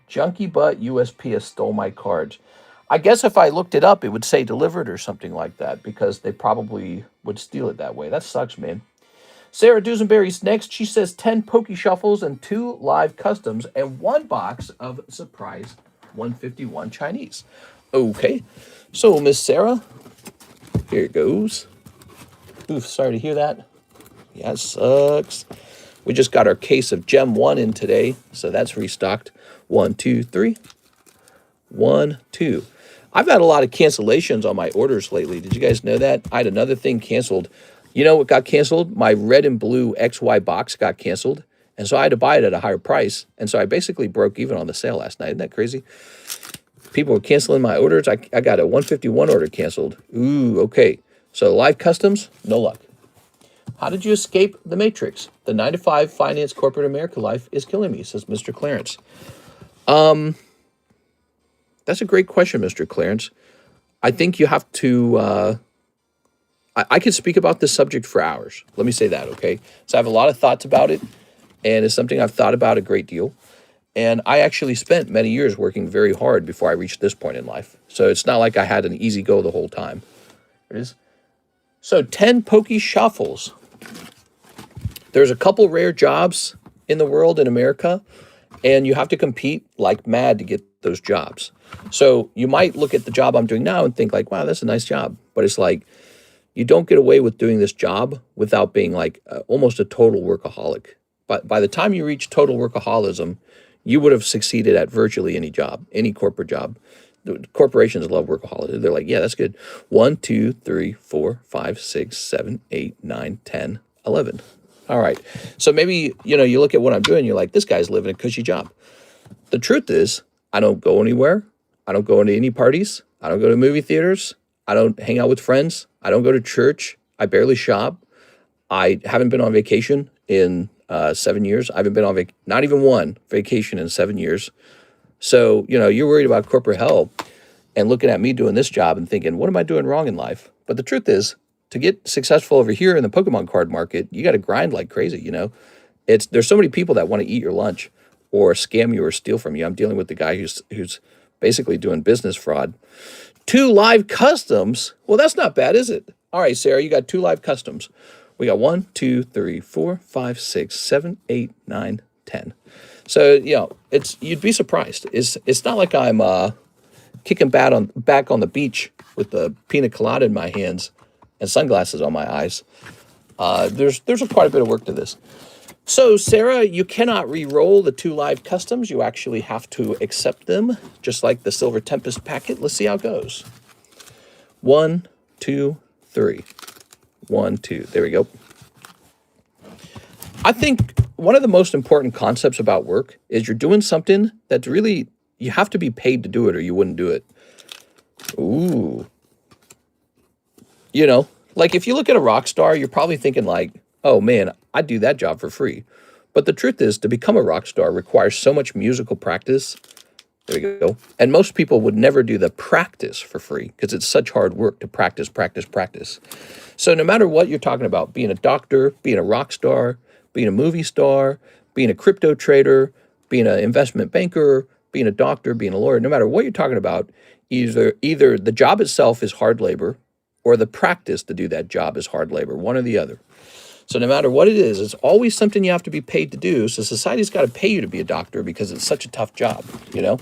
Junkie Butt USPS stole my cards. I guess if I looked it up, it would say delivered or something like that because they probably would steal it that way. That sucks, man. Sarah Dusenberry's next. She says 10 Poke Shuffles and 2 live customs and 1 box of surprise 151 Chinese. Okay. So, Miss Sarah, here it goes. Oof, sorry to hear that. Yeah, it sucks. We just got our case of Gem 1 in today, so that's restocked. 1, 2, 3. 1, 2. I've had a lot of cancellations on my orders lately. Did you guys know that? I had another thing canceled. You know what got canceled? My red and blue XY box got canceled, and so I had to buy it at a higher price, and so I basically broke even on the sale last night. Isn't that crazy? People were canceling my orders. I got a 151 order canceled. Ooh, okay. So live customs, no luck. How did you escape the matrix? The 9-to-5 finance corporate America life is killing me, says Mr. Clarence. That's a great question, Mr. Clarence. I think you have to, I could speak about this subject for hours. Let me say that, okay? So I have a lot of thoughts about it, and it's something I've thought about a great deal. And I actually spent many years working very hard before I reached this point in life. So it's not like I had an easy go the whole time. It is. So 10 Poke Shuffles. There's a couple rare jobs in the world in America, and you have to compete like mad to get those jobs. So you might look at the job I'm doing now and think like, wow, that's a nice job. But it's like, you don't get away with doing this job without being like almost a total workaholic. But by the time you reach total workaholism, you would have succeeded at virtually any job, any corporate job. The corporations love workaholics. They're like, yeah, that's good. 1, 2, 3, 4, 5, 6, 7, 8, 9, 10, 11. All right. So maybe, you look at what I'm doing, you're like, this guy's living a cushy job. The truth is, I don't go anywhere. I don't go into any parties. I don't go to movie theaters. I don't hang out with friends. I don't go to church. I barely shop. I haven't been on vacation in 7 years. I haven't been on not even one vacation in 7 years. So, you're worried about corporate hell and looking at me doing this job and thinking, what am I doing wrong in life? But the truth is, to get successful over here in the Pokemon card market, you got to grind like crazy, There's so many people that want to eat your lunch or scam you or steal from you. I'm dealing with the guy who's basically doing business fraud. 2 live customs. Well, that's not bad, is it? All right, Sarah, you got 2 live customs. We got 1, 2, 3, 4, 5, 6, 7, 8, 9, 10. So, you'd be surprised. It's not like I'm kicking back on the beach with the pina colada in my hands and sunglasses on my eyes. There's quite a bit of work to this. So, Sarah, you cannot re-roll the 2 live customs. You actually have to accept them, just like the Silver Tempest packet. Let's see how it goes. 1, 2, 3. 1, 2. There we go. I think one of the most important concepts about work is you're doing something that's really, you have to be paid to do it or you wouldn't do it. Ooh. Like if you look at a rock star, you're probably thinking like, oh man, I'd do that job for free. But the truth is, to become a rock star requires so much musical practice. There we go. And most people would never do the practice for free because it's such hard work to practice. So no matter what you're talking about, being a doctor, being a rock star, being a movie star, being a crypto trader, being an investment banker, being a doctor, being a lawyer, no matter what you're talking about, either the job itself is hard labor or the practice to do that job is hard labor, one or the other. So no matter what it is, it's always something you have to be paid to do. So society's got to pay you to be a doctor because it's such a tough job, you know?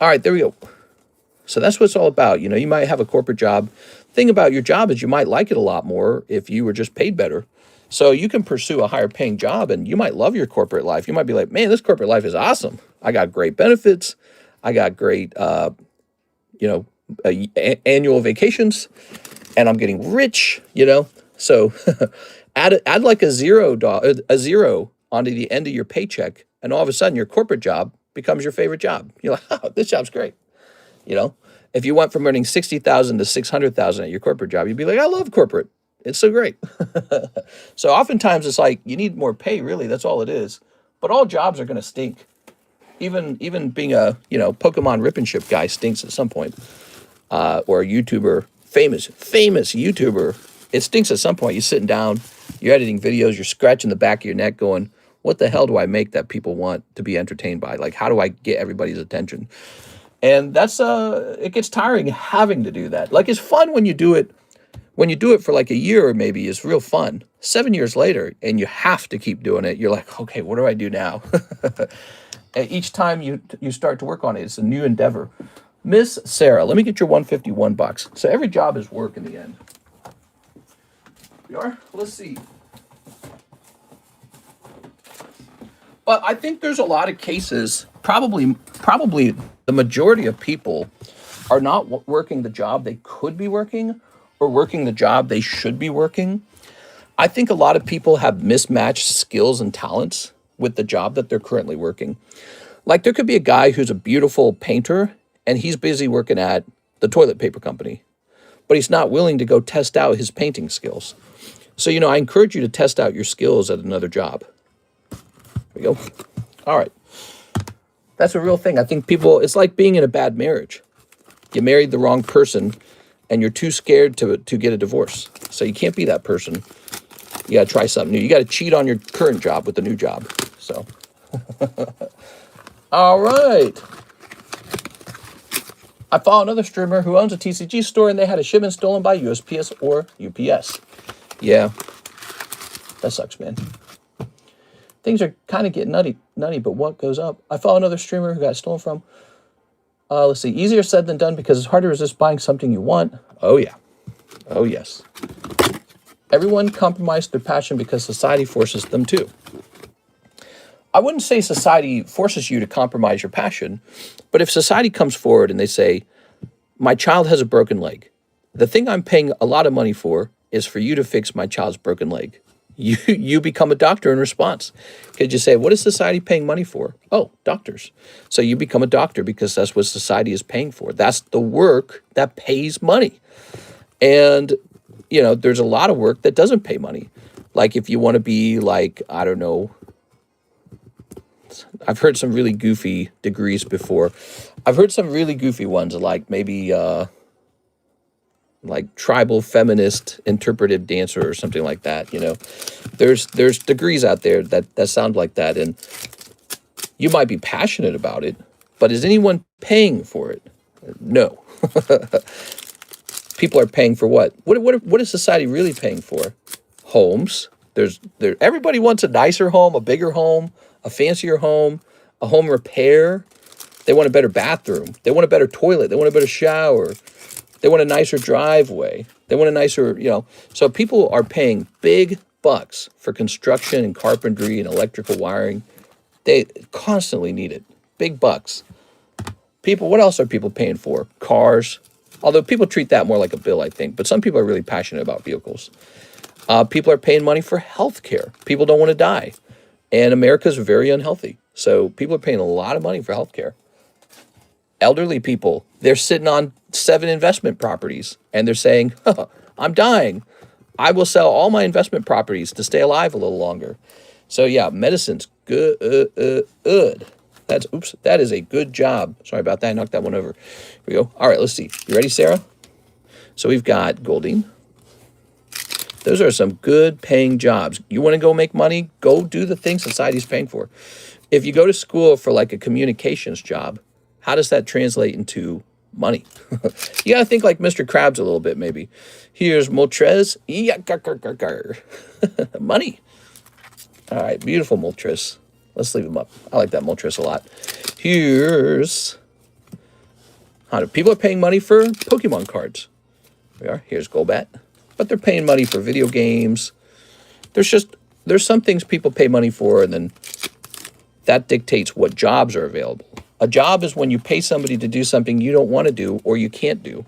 All right, there we go. So that's what it's all about. You know, you might have a corporate job. Thing about your job is you might like it a lot more if you were just paid better. So you can pursue a higher paying job and you might love your corporate life. You might be like, man, this corporate life is awesome. I got great benefits. I got great, annual vacations, and I'm getting rich, you know? So add like a zero onto the end of your paycheck, and all of a sudden your corporate job becomes your favorite job. You're like, oh, this job's great. You know, if you went from earning 60,000 to 600,000 at your corporate job, you'd be like, I love corporate. It's so great. So oftentimes it's like you need more pay, really. That's all it is. But all jobs are going to stink. Even being a, Pokemon rip and ship guy stinks at some point. Or a YouTuber, famous YouTuber. It stinks at some point. You're sitting down, you're editing videos, you're scratching the back of your neck going, what the hell do I make that people want to be entertained by? Like, how do I get everybody's attention? And that's, it gets tiring having to do that. Like, it's fun when you do it. When you do it for like a year or maybe, it's real fun. 7 years later, and you have to keep doing it, you're like, okay, what do I do now? And each time you start to work on it, it's a new endeavor. Miss Sarah, let me get your 151 bucks. So every job is work in the end. We are? Let's see. But I think there's a lot of cases, probably the majority of people are not working the job they could be working or working the job they should be working. I think a lot of people have mismatched skills and talents with the job that they're currently working. Like, there could be a guy who's a beautiful painter and he's busy working at the toilet paper company, but he's not willing to go test out his painting skills. So, I encourage you to test out your skills at another job. There we go. All right. That's a real thing. I think it's like being in a bad marriage. You married the wrong person and you're too scared to get a divorce. So you can't be that person. You got to try something new. You got to cheat on your current job with the new job. So, all right. I follow another streamer who owns a TCG store and they had a shipment stolen by USPS or UPS. Yeah, that sucks, man. Things are kind of getting nutty, but what goes up? I follow another streamer who got stolen from. Let's see. Easier said than done because it's hard to resist buying something you want. Oh, yeah. Oh, yes. Everyone compromised their passion because society forces them to. I wouldn't say society forces you to compromise your passion, but if society comes forward and they say, my child has a broken leg, the thing I'm paying a lot of money for is for you to fix my child's broken leg. You become a doctor in response. Because you say, what is society paying money for? Oh, doctors. So you become a doctor because that's what society is paying for. That's the work that pays money. And, there's a lot of work that doesn't pay money. Like if you want to be like, I don't know, I've heard some really goofy degrees before. I've heard some really goofy ones like maybe like tribal feminist interpretive dancer or something like that. There's degrees out there that sound like that, and you might be passionate about it, but is anyone paying for it? No. People are paying for what? What is society really paying for? Homes. Everybody wants a nicer home, a bigger home, a fancier home, a home repair. They want a better bathroom. They want a better toilet. They want a better shower. They want a nicer driveway. They want a nicer, So people are paying big bucks for construction and carpentry and electrical wiring. They constantly need it. Big bucks. What else are people paying for? Cars. Although people treat that more like a bill, I think. But some people are really passionate about vehicles. People are paying money for health care. People don't want to die. And America's very unhealthy. So people are paying a lot of money for health care. Elderly people, they're sitting on 7 investment properties. And they're saying, I'm dying. I will sell all my investment properties to stay alive a little longer. So yeah, medicine's good. That is a good job. Sorry about that. I knocked that one over. Here we go. All right, let's see. You ready, Sarah? So we've got Goldine. Those are some good paying jobs. You want to go make money? Go do the thing society's paying for. if you go to school for like a communications job, how does that translate into money? You got to think like Mr. Krabs a little bit, maybe. Here's Moltres. Yeah, money. All right, beautiful Moltres. Let's leave them up. I like that Moltres a lot. Here's... people are paying money for Pokemon cards. There we are. Here's Golbat. But they're paying money for video games. There's some things people pay money for, and then that dictates what jobs are available. A job is when you pay somebody to do something you don't want to do or you can't do.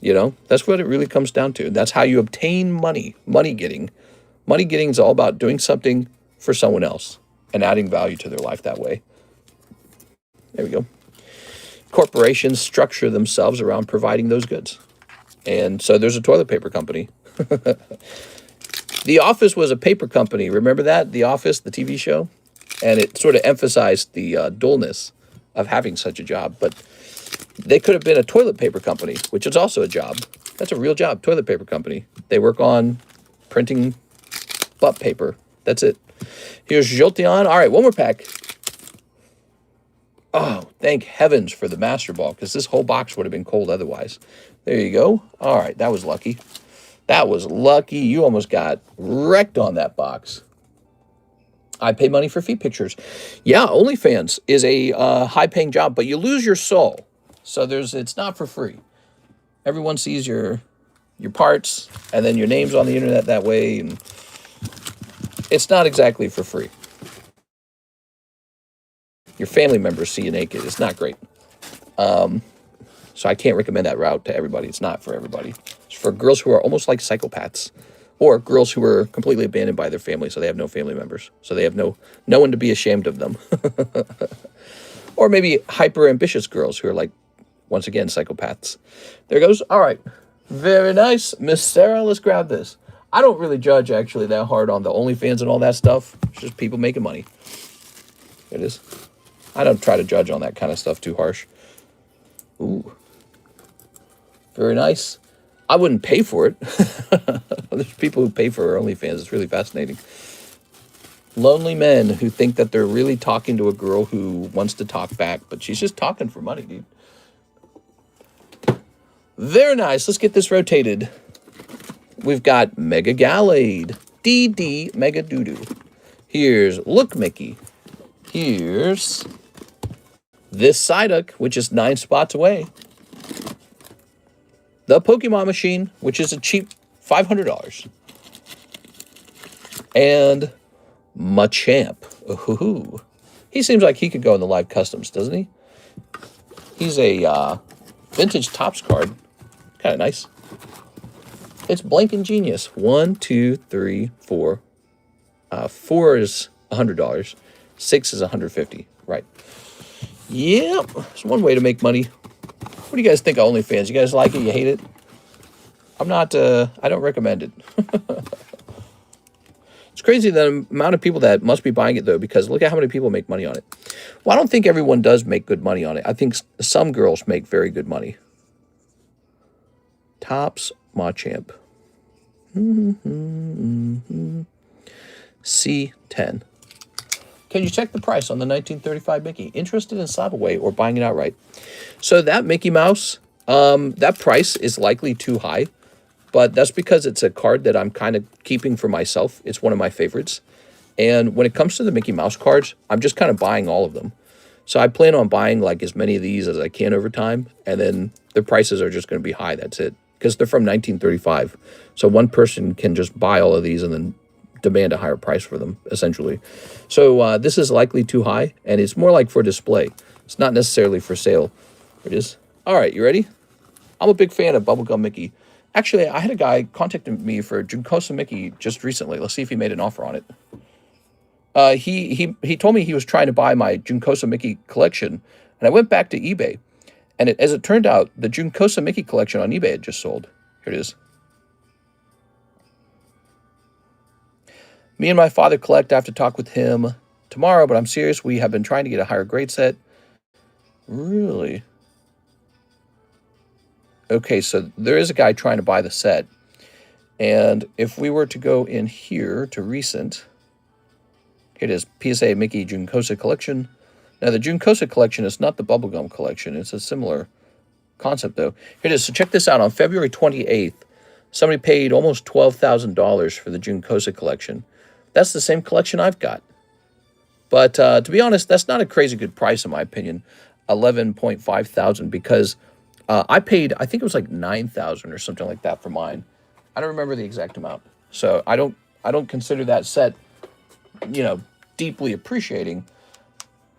You know, that's what it really comes down to. That's how you obtain money. Money getting. Money getting is all about doing something for someone else and adding value to their life that way. There we go. Corporations structure themselves around providing those goods. And so there's a toilet paper company. The Office was a paper company. Remember that? The Office, the TV show? And it sort of emphasized the dullness of having such a job. But they could have been a toilet paper company, which is also a job. That's a real job, toilet paper company. They work on printing butt paper. That's it. Here's Jolteon. All right, one more pack. Oh, thank heavens for the Master Ball, because this whole box would have been cold otherwise. There you go. All right, that was lucky. That was lucky. You almost got wrecked on that box. I pay money for feet pictures. Yeah, OnlyFans is a high-paying job, but you lose your soul. So it's not for free. Everyone sees your parts, and then your name's on the internet that way, and it's not exactly for free. Your family members see you naked. It's not great. So I can't recommend that route to everybody. It's not for everybody. It's for girls who are almost like psychopaths, or girls who are completely abandoned by their family, so they have no family members. So they have no one to be ashamed of them. Or maybe hyper-ambitious girls who are like, once again, psychopaths. There goes. All right. Very nice. Miss Sarah, let's grab this. I don't really judge, actually, that hard on the OnlyFans and all that stuff. It's just people making money. There it is. I don't try to judge on that kind of stuff too harsh. Ooh. Very nice. I wouldn't pay for it. There's people who pay for OnlyFans. It's really fascinating. Lonely men who think that they're really talking to a girl who wants to talk back, but she's just talking for money, dude. Very nice. Let's get this rotated. We've got Mega Gallade. DD Mega Doodoo. Here's Look Mickey. Here's this Psyduck, which is 9 spots away. The Pokemon Machine, which is a cheap $500. And Machamp. Ooh. He seems like he could go in the live customs, doesn't he? He's a vintage Topps card. Kind of nice. It's Blanking Genius. 1, 2, 3, 4. 4 is $100. 6 is $150. Right. Yep. It's one way to make money. What do you guys think of OnlyFans? You guys like it? You hate it? I'm not, I don't recommend it. It's crazy the amount of people that must be buying it, though, because look at how many people make money on it. Well, I don't think everyone does make good money on it. I think some girls make very good money. Topps Machamp. C10. Can you check the price on the 1935 Mickey? Interested in slab away or buying it outright? So that Mickey Mouse, that price is likely too high, but that's because it's a card that I'm kind of keeping for myself. It's one of my favorites. And when it comes to the Mickey Mouse cards, I'm just kind of buying all of them. So I plan on buying like as many of these as I can over time, and then the prices are just going to be high. That's it. Because they're from 1935. So one person can just buy all of these and then demand a higher price for them, essentially. So this is likely too high, and it's more like for display. It's not necessarily for sale. There it is. All right, you ready? I'm a big fan of Bubblegum Mickey. Actually, I had a guy contacting me for Junkosa Mickey just recently. Let's see if he made an offer on it. He told me he was trying to buy my Junkosa Mickey collection, and I went back to eBay. And as it turned out, the Junkosa Mickey collection on eBay had just sold. Here it is. Me and my father collect. I have to talk with him tomorrow, but I'm serious. We have been trying to get a higher grade set. Really? Okay, so there is a guy trying to buy the set. And if we were to go in here to recent, Here it is, PSA Mickey Junkosa Collection. Now, the Junkosa Collection is not the Bubblegum Collection. It's a similar concept, though. Here it is. So check this out. On February 28th, somebody paid almost $12,000 for the Junkosa Collection. That's the same collection I've got. But to be honest, that's not a crazy good price, in my opinion, 11.5 thousand, because I paid, I think it was like 9,000 or something like that for mine. I don't remember the exact amount. So I don't consider that set, you know, deeply appreciating.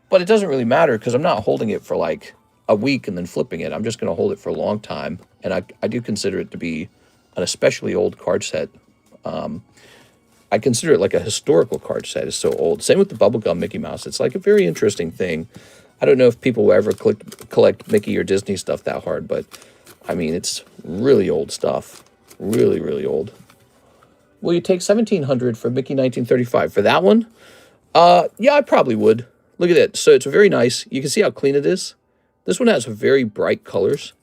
But it doesn't really matter because I'm not holding it for like a week and then flipping it. I'm just going to hold it for a long time. And I do consider it to be an especially old card set. I consider it like a historical card set. It's so old. Same with the Bubblegum Mickey Mouse. It's like a very interesting thing. I don't know if people will ever collect Mickey or Disney stuff that hard, but I mean, it's really old stuff. Really, really old. Will you take $1,700 for Mickey 1935? For that one? Yeah, I probably would. Look at it. So it's very nice. You can see how clean it is. This one has very bright colors.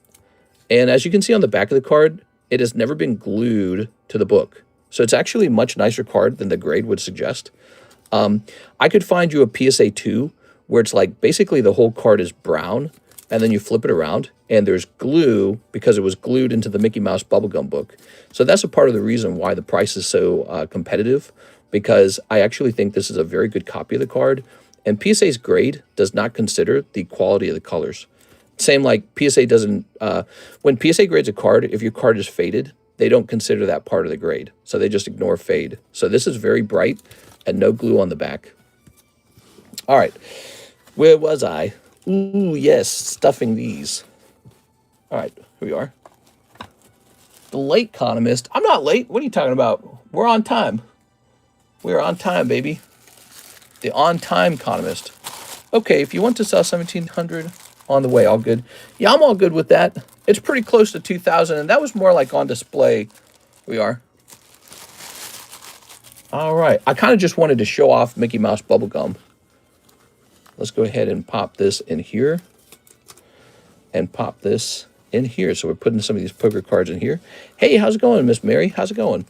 And as you can see on the back of the card, it has never been glued to the book. So it's actually a much nicer card than the grade would suggest. I could find you a PSA 2 where it's like basically the whole card is brown and then you flip it around and there's glue because it was glued into the Mickey Mouse Bubblegum book. So that's a part of the reason why the price is so competitive, because I actually think this is a very good copy of the card. And PSA's grade does not consider the quality of the colors. Same like PSA doesn't, when PSA grades a card, if your card is faded, they don't consider that part of the grade. So they just ignore fade. So this is very bright and no glue on the back. All right. Where was I? Ooh, yes, stuffing these. All right, here we are. The Late Economist. I'm not late. What are you talking about? We're on time. We're on time, baby. The on-time economist. Okay, if you want to sell 1,700 on the way, all good. Yeah, I'm all good with that. It's pretty close to 2,000, and that was more like on display. We are. All right. I kind of just wanted to show off Mickey Mouse Bubblegum. Let's go ahead and pop this in here. And pop this in here. So we're putting some of these poker cards in here. Hey, how's it going, Miss Mary? How's it going?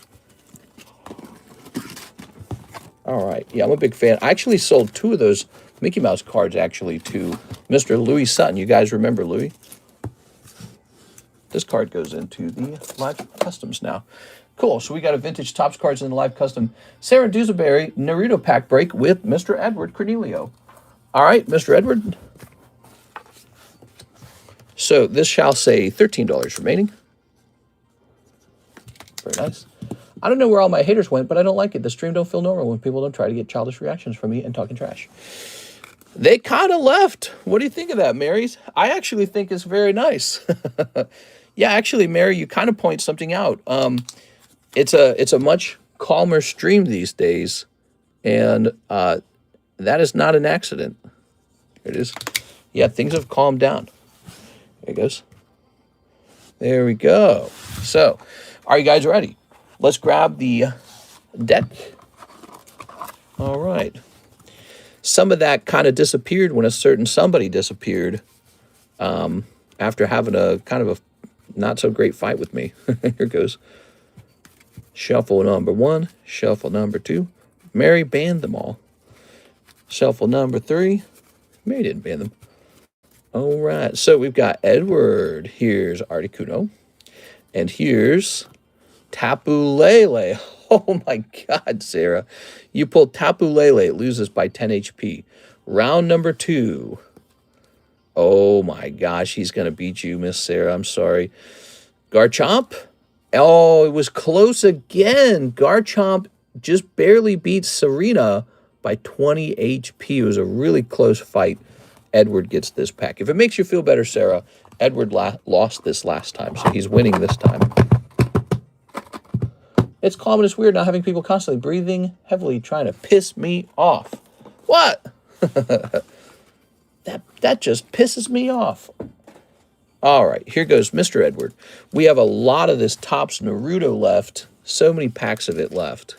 All right. Yeah, I'm a big fan. I actually sold 2 of those Mickey Mouse cards, actually, to Mr. Louis Sutton. You guys remember Louis? This card goes into the live customs now. Cool. So we got a vintage Topps cards in the live custom. Sarah Dewsbury Naruto pack break with Mr. Edward Cornelio. All right, Mr. Edward. So this shall say $13 remaining. Very nice. I don't know where all my haters went, but I don't like it. The stream don't feel normal when people don't try to get childish reactions from me and talking trash. They kind of left. What do you think of that, Marys? I actually think it's very nice. Yeah, actually, Mary, you kind of point something out. It's a much calmer stream these days, and that is not an accident. Here it is. Yeah, things have calmed down. There it goes. There we go. So, are you guys ready? Let's grab the deck. All right. Some of that kind of disappeared when a certain somebody disappeared after having a kind of a not so great fight with me. Here goes. Shuffle number 1. Shuffle number 2. Mary banned them all. Shuffle number 3. Mary didn't ban them. All right. So we've got Edward. Here's Articuno. And here's Tapu Lele. Oh my God, Sarah. You pulled Tapu Lele. It loses by 10 HP. Round number 2. Oh my gosh, he's going to beat you, Miss Sarah. I'm sorry. Garchomp. Oh, it was close again. Garchomp just barely beat Serena by 20 HP. It was a really close fight. Edward gets this pack. If it makes you feel better, Sarah, Edward lost this last time, so he's winning this time. It's calm and it's weird not having people constantly breathing heavily trying to piss me off. What? That just pisses me off. All right, here goes Mr. Edward. We have a lot of this Topps Naruto left. So many packs of it left.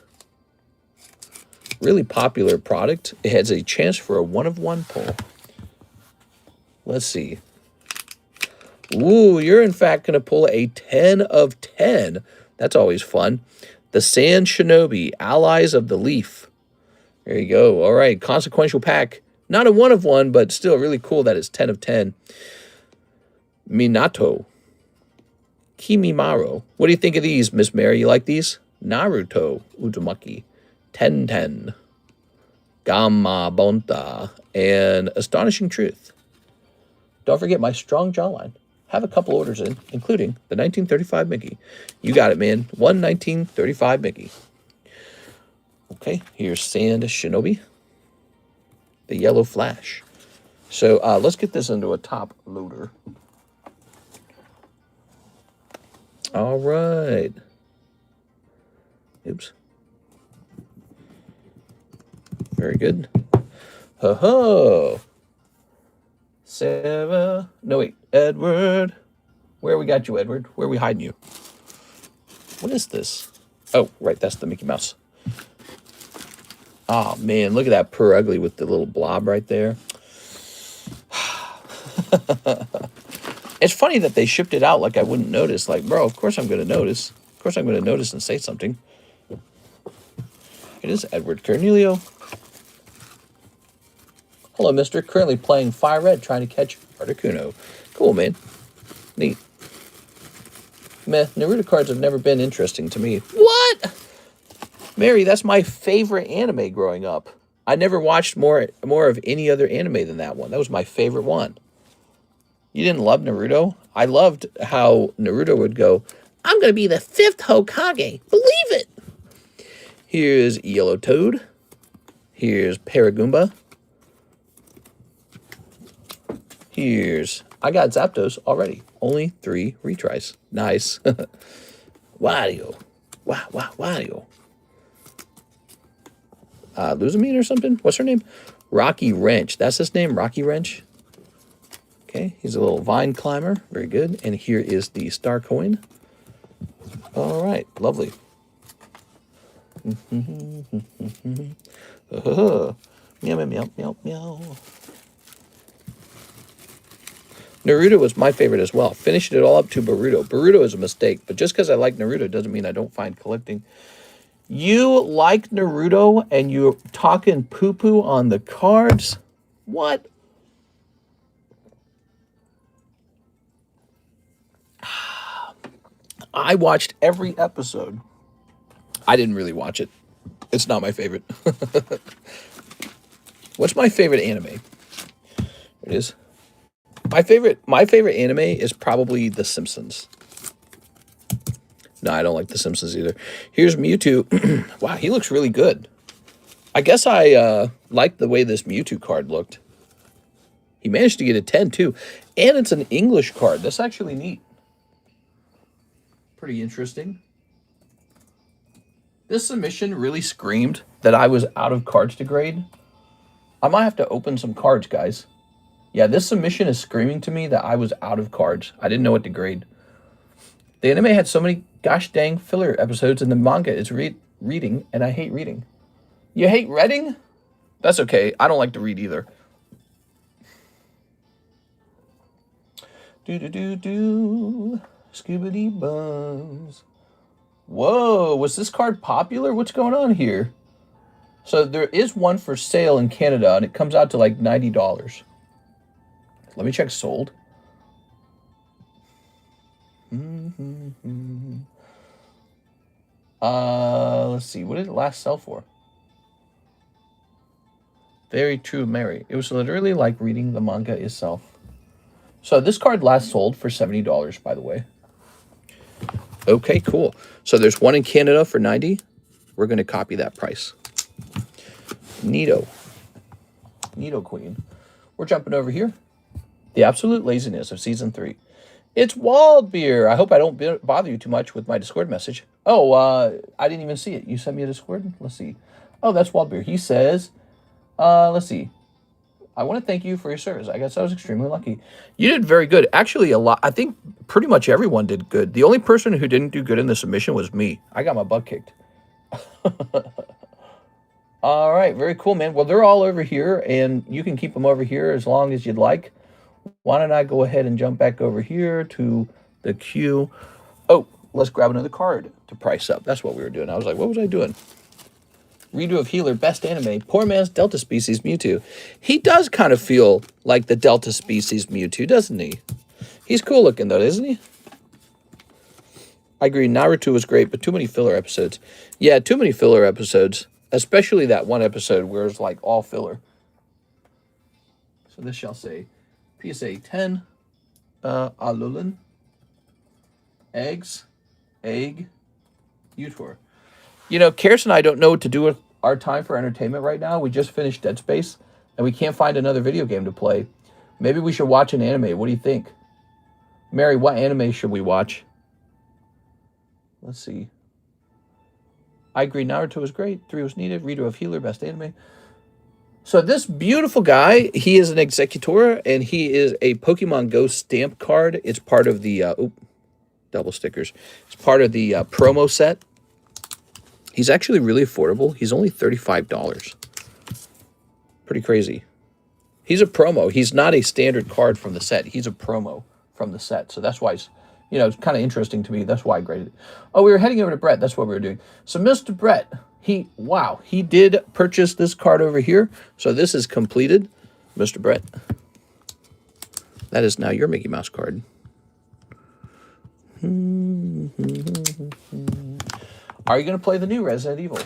Really popular product. It has a chance for a 1-of-1 pull. Let's see. Ooh, you're in fact going to pull a 10 of 10. That's always fun. The Sand Shinobi, Allies of the Leaf. There you go. All right, consequential pack. Not a 1 of 1, but still really cool that it's 10 of 10. Minato. Kimimaro. What do you think of these, Miss Mary? You like these? Naruto Uzumaki. Ten. Gamma Bonta. And Astonishing Truth. Don't forget my strong jawline. Have a couple orders in, including the 1935 Mickey. You got it, man. 1935 Mickey. Okay, here's Sand Shinobi. The Yellow Flash. So let's get this into a top loader. All right. Oops. Very good. Ho-ho. Sarah. No, wait. Edward. Where we got you, Edward? Where are we hiding you? What is this? Oh, right. That's the Mickey Mouse. Oh, man. Look at that purr ugly with the little blob right there. It's funny that they shipped it out like I wouldn't notice. Like, bro, of course I'm going to notice. Of course I'm going to notice and say something. It is Edward Cornelio. Hello, mister. Currently playing Fire Red, trying to catch Articuno. Cool, man. Neat. Meh, Naruto cards have never been interesting to me. What? Mary, that's my favorite anime growing up. I never watched more of any other anime than that one. That was my favorite one. You didn't love Naruto? I loved how Naruto would go, I'm going to be the 5th Hokage. Believe it. Here's Yellow Toad. Here's Paragoomba. I got Zapdos already. Only 3 retries. Nice. Wario. Wario. Luzamine or something? What's her name? Rocky Wrench. That's his name? Rocky Wrench? Okay, he's a little vine climber. Very good. And here is the star coin. All right, lovely. Meow, meow, meow, meow. Naruto was my favorite as well. Finished it all up to Boruto. Boruto is a mistake, but just because I like Naruto doesn't mean I don't find collecting. You like Naruto and you're talking poo-poo on the cards? What? I watched every episode. I didn't really watch it. It's not my favorite. What's my favorite anime? There it is. My favorite anime is probably The Simpsons. No, I don't like The Simpsons either. Here's Mewtwo. Wow, he looks really good. I guess I liked the way this Mewtwo card looked. He managed to get a 10 too. And it's an English card. That's actually neat. Pretty interesting. This submission really screamed that I was out of cards to grade. I might have to open some cards, guys. Yeah, this submission is screaming to me that I was out of cards. I didn't know what to grade. The anime had so many gosh dang filler episodes, and the manga is reading, and I hate reading. You hate reading? That's okay. I don't like to read either. Do. Scoobity buns. Whoa, was this card popular? What's going on here? So there is one for sale in Canada, and it comes out to like $90. Let me check sold. Let's see. What did it last sell for? Very true, Mary. It was literally like reading the manga itself. So this card last sold for $70, by the way. Okay, cool. So there's one in Canada for $90. We're going to copy that price. Neato Queen. We're jumping over here. The absolute laziness of season 3. It's Wild Beer. I hope I don't bother you too much with my Discord message. Oh, I didn't even see it. You sent me a Discord? Let's see. Oh, that's Wild Beer. He says, let's see. I want to thank you for your service. I guess I was extremely lucky. You did very good. Actually, a lot. I think pretty much everyone did good. The only person who didn't do good in the submission was me. I got my butt kicked. All right. Very cool, man. Well, they're all over here, and you can keep them over here as long as you'd like. Why don't I go ahead and jump back over here to the queue? Oh, let's grab another card to price up. That's what we were doing. I was like, what was I doing? Redo of Healer, best anime. Poor man's Delta Species Mewtwo. He does kind of feel like the Delta Species Mewtwo, doesn't he? He's cool looking, though, isn't he? I agree, Naruto was great, but too many filler episodes. Yeah, too many filler episodes. Especially that one episode where it's like all filler. So this shall say PSA 10, Alolan, Eggs, Egg, Utor. You know, Karis and I don't know what to do with our time for entertainment right now. We just finished Dead Space, and we can't find another video game to play. Maybe we should watch an anime. What do you think? Mary, what anime should we watch? Let's see. I agree, Naruto was great. 3 was needed. Redo of Healer, best anime. So this beautiful guy, he is an executor, and he is a Pokemon Go stamp card. It's part of the, double stickers. It's part of the promo set. He's actually really affordable. He's only $35. Pretty crazy. He's a promo. He's not a standard card from the set. He's a promo from the set. So that's why it's, you know, it's kind of interesting to me. That's why I graded it. Oh, we were heading over to Brett. That's what we were doing. So Mr. Brett, he did purchase this card over here. So this is completed. Mr. Brett, that is now your Mickey Mouse card. Are you going to play the new Resident Evil?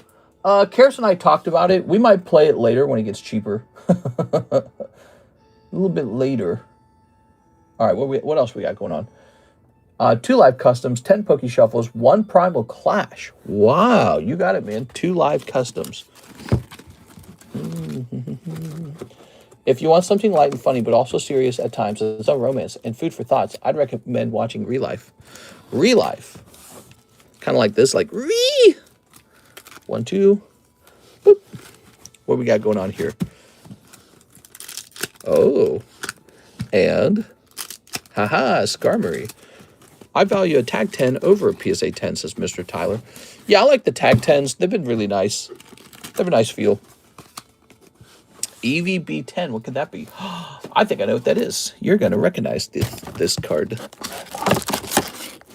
Karis and I talked about it. We might play it later when it gets cheaper. A little bit later. All right, what else we got going on? 2 live customs, 10 Poke Shuffles, 1 Primal Clash. Wow, you got it, man. 2 live customs. If you want something light and funny, but also serious at times, and some romance and food for thoughts, I'd recommend watching Relife. Relife. Kind of like this, like re. 1, 2. Boop. What we got going on here? Oh. And. Haha, Skarmory. I value a tag 10 over a PSA 10, says Mr. Tyler. Yeah, I like the tag 10s. They've been really nice. They have a nice feel. EVB10, what could that be? I think I know what that is. You're going to recognize this card.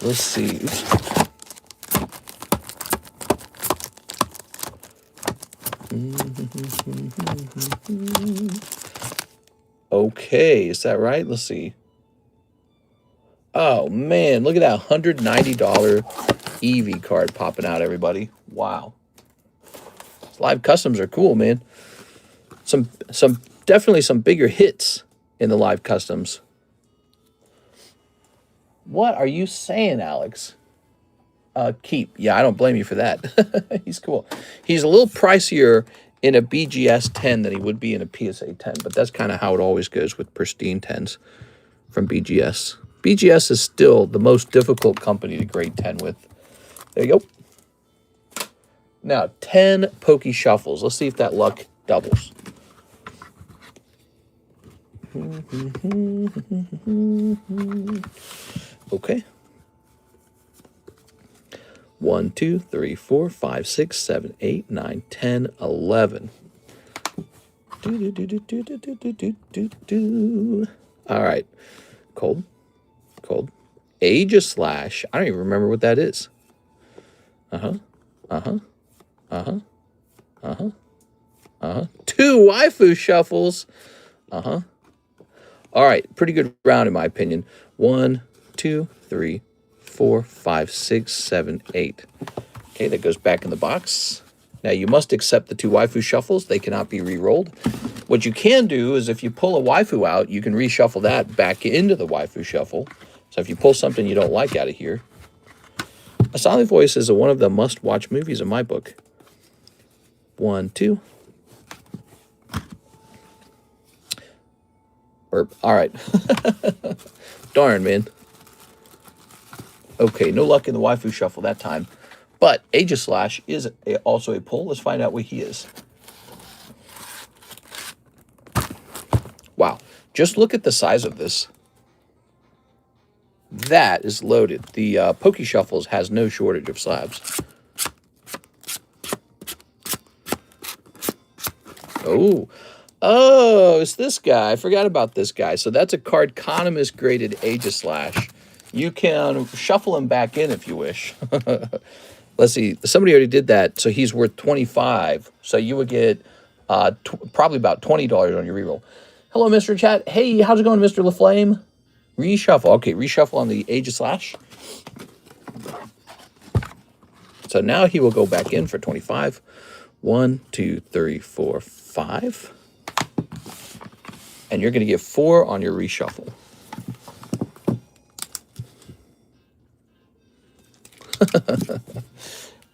Let's see. Oops. Okay, is that right? Let's see. Oh, man, look at that $190 EV card popping out, everybody. Wow. Live customs are cool, man. Definitely some bigger hits in the live customs. What are you saying, Alex? Keep. Yeah, I don't blame you for that. He's cool. He's a little pricier in a BGS 10 than he would be in a PSA 10, but that's kind of how it always goes with pristine 10s from BGS. BGS is still the most difficult company to grade 10 with. There you go. Now, 10 Poke Shuffles. Let's see if that luck doubles. Okay. 1, 2, 3, 4, 5, 6, 7, 8, 9, 10, 11. All right. Cold. Cold. Slash. I don't even remember what that is. Uh-huh. Uh-huh. Uh-huh. Uh-huh. Uh-huh. 2 Waifu Shuffles. Uh-huh. All right. Pretty good round, in my opinion. 1, 2, 3, 4, 5, 6, 7, 8. Okay, that goes back in the box. Now, you must accept the 2 Waifu Shuffles. They cannot be re-rolled. What you can do is if you pull a Waifu out, you can reshuffle that back into the Waifu Shuffle. So if you pull something you don't like out of here. A Silent Voice is one of the must-watch movies in my book. 1, 2. All right. Darn, man. Okay, no luck in the Waifu Shuffle that time. But Slash is also a pull. Let's find out what he is. Wow. Just look at the size of this. That is loaded. The Poke Shuffles has no shortage of slabs. Oh, it's this guy. I forgot about this guy. So that's a Cardconomist graded Slash. You can shuffle him back in if you wish. Let's let's see. Somebody already did that, so he's worth 25. So you would get probably about $20 on your reroll. Hello, Mr. Chat. Hey, how's it going, Mr. LaFlame? Reshuffle. Okay, reshuffle on the Age of Slash. So now he will go back in for 25. 1, 2, 3, 4, 5. And you're going to get 4 on your reshuffle.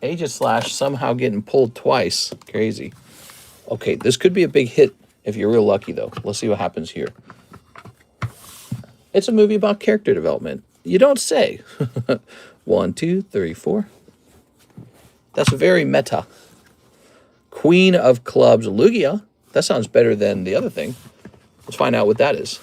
Age of Slash somehow getting pulled twice. Crazy. Okay, this could be a big hit if you're real lucky, though. Let's see what happens here. It's a movie about character development. You don't say. 1, 2, 3, 4. That's very meta. Queen of Clubs, Lugia. That sounds better than the other thing. Let's find out what that is.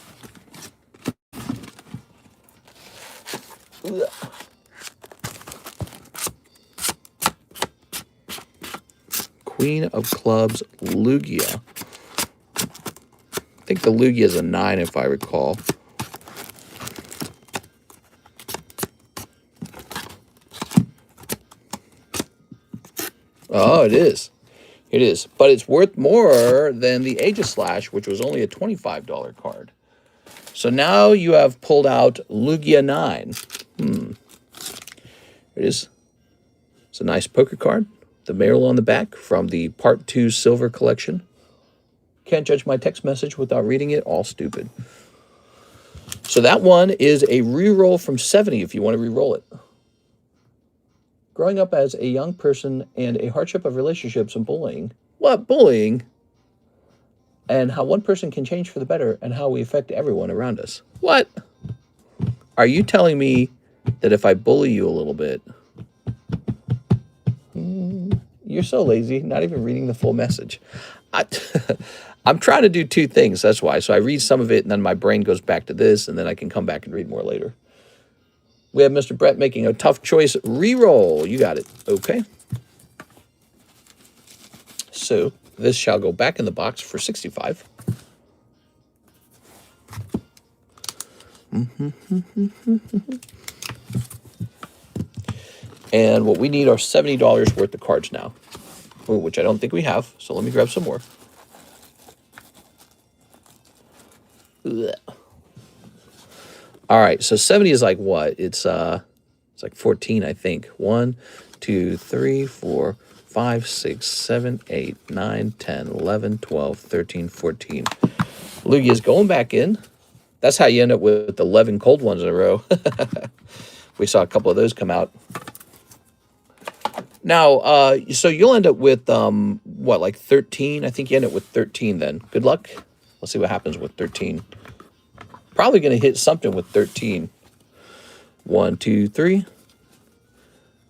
Queen of Clubs, Lugia. I think the Lugia is a 9, if I recall. Oh, it is. It is. But it's worth more than the Age of Slash, which was only a $25 card. So now you have pulled out Lugia 9. It is. It's a nice poker card. The barrel on the back from the Part 2 Silver Collection. Can't judge my text message without reading it. All stupid. So that one is a reroll from 70 if you want to reroll it. Growing up as a young person and a hardship of relationships and bullying. What? Bullying? And how one person can change for the better and how we affect everyone around us. What? Are you telling me that if I bully you a little bit... You're so lazy, not even reading the full message. I'm trying to do two things, that's why. So I read some of it, and then my brain goes back to this, and then I can come back and read more later. We have Mr. Brett making a tough choice reroll. You got it. Okay. So this shall go back in the box for 65. And what we need are $70 worth of cards now. Ooh, which I don't think we have. So let me grab some more. Ugh. All right, so 70 is like what? It's like 14, I think. 1, 2, 3, 4, 5, 6, 7, 8, 9, 10, 11, 12, 13, 14. Lugia's going back in. That's how you end up with 11 cold ones in a row. We saw a couple of those come out. Now, so you'll end up with, what, like 13? I think you end up with 13 then. Good luck. Let's see what happens with 13. Probably going to hit something with 13. 1, 2, 3.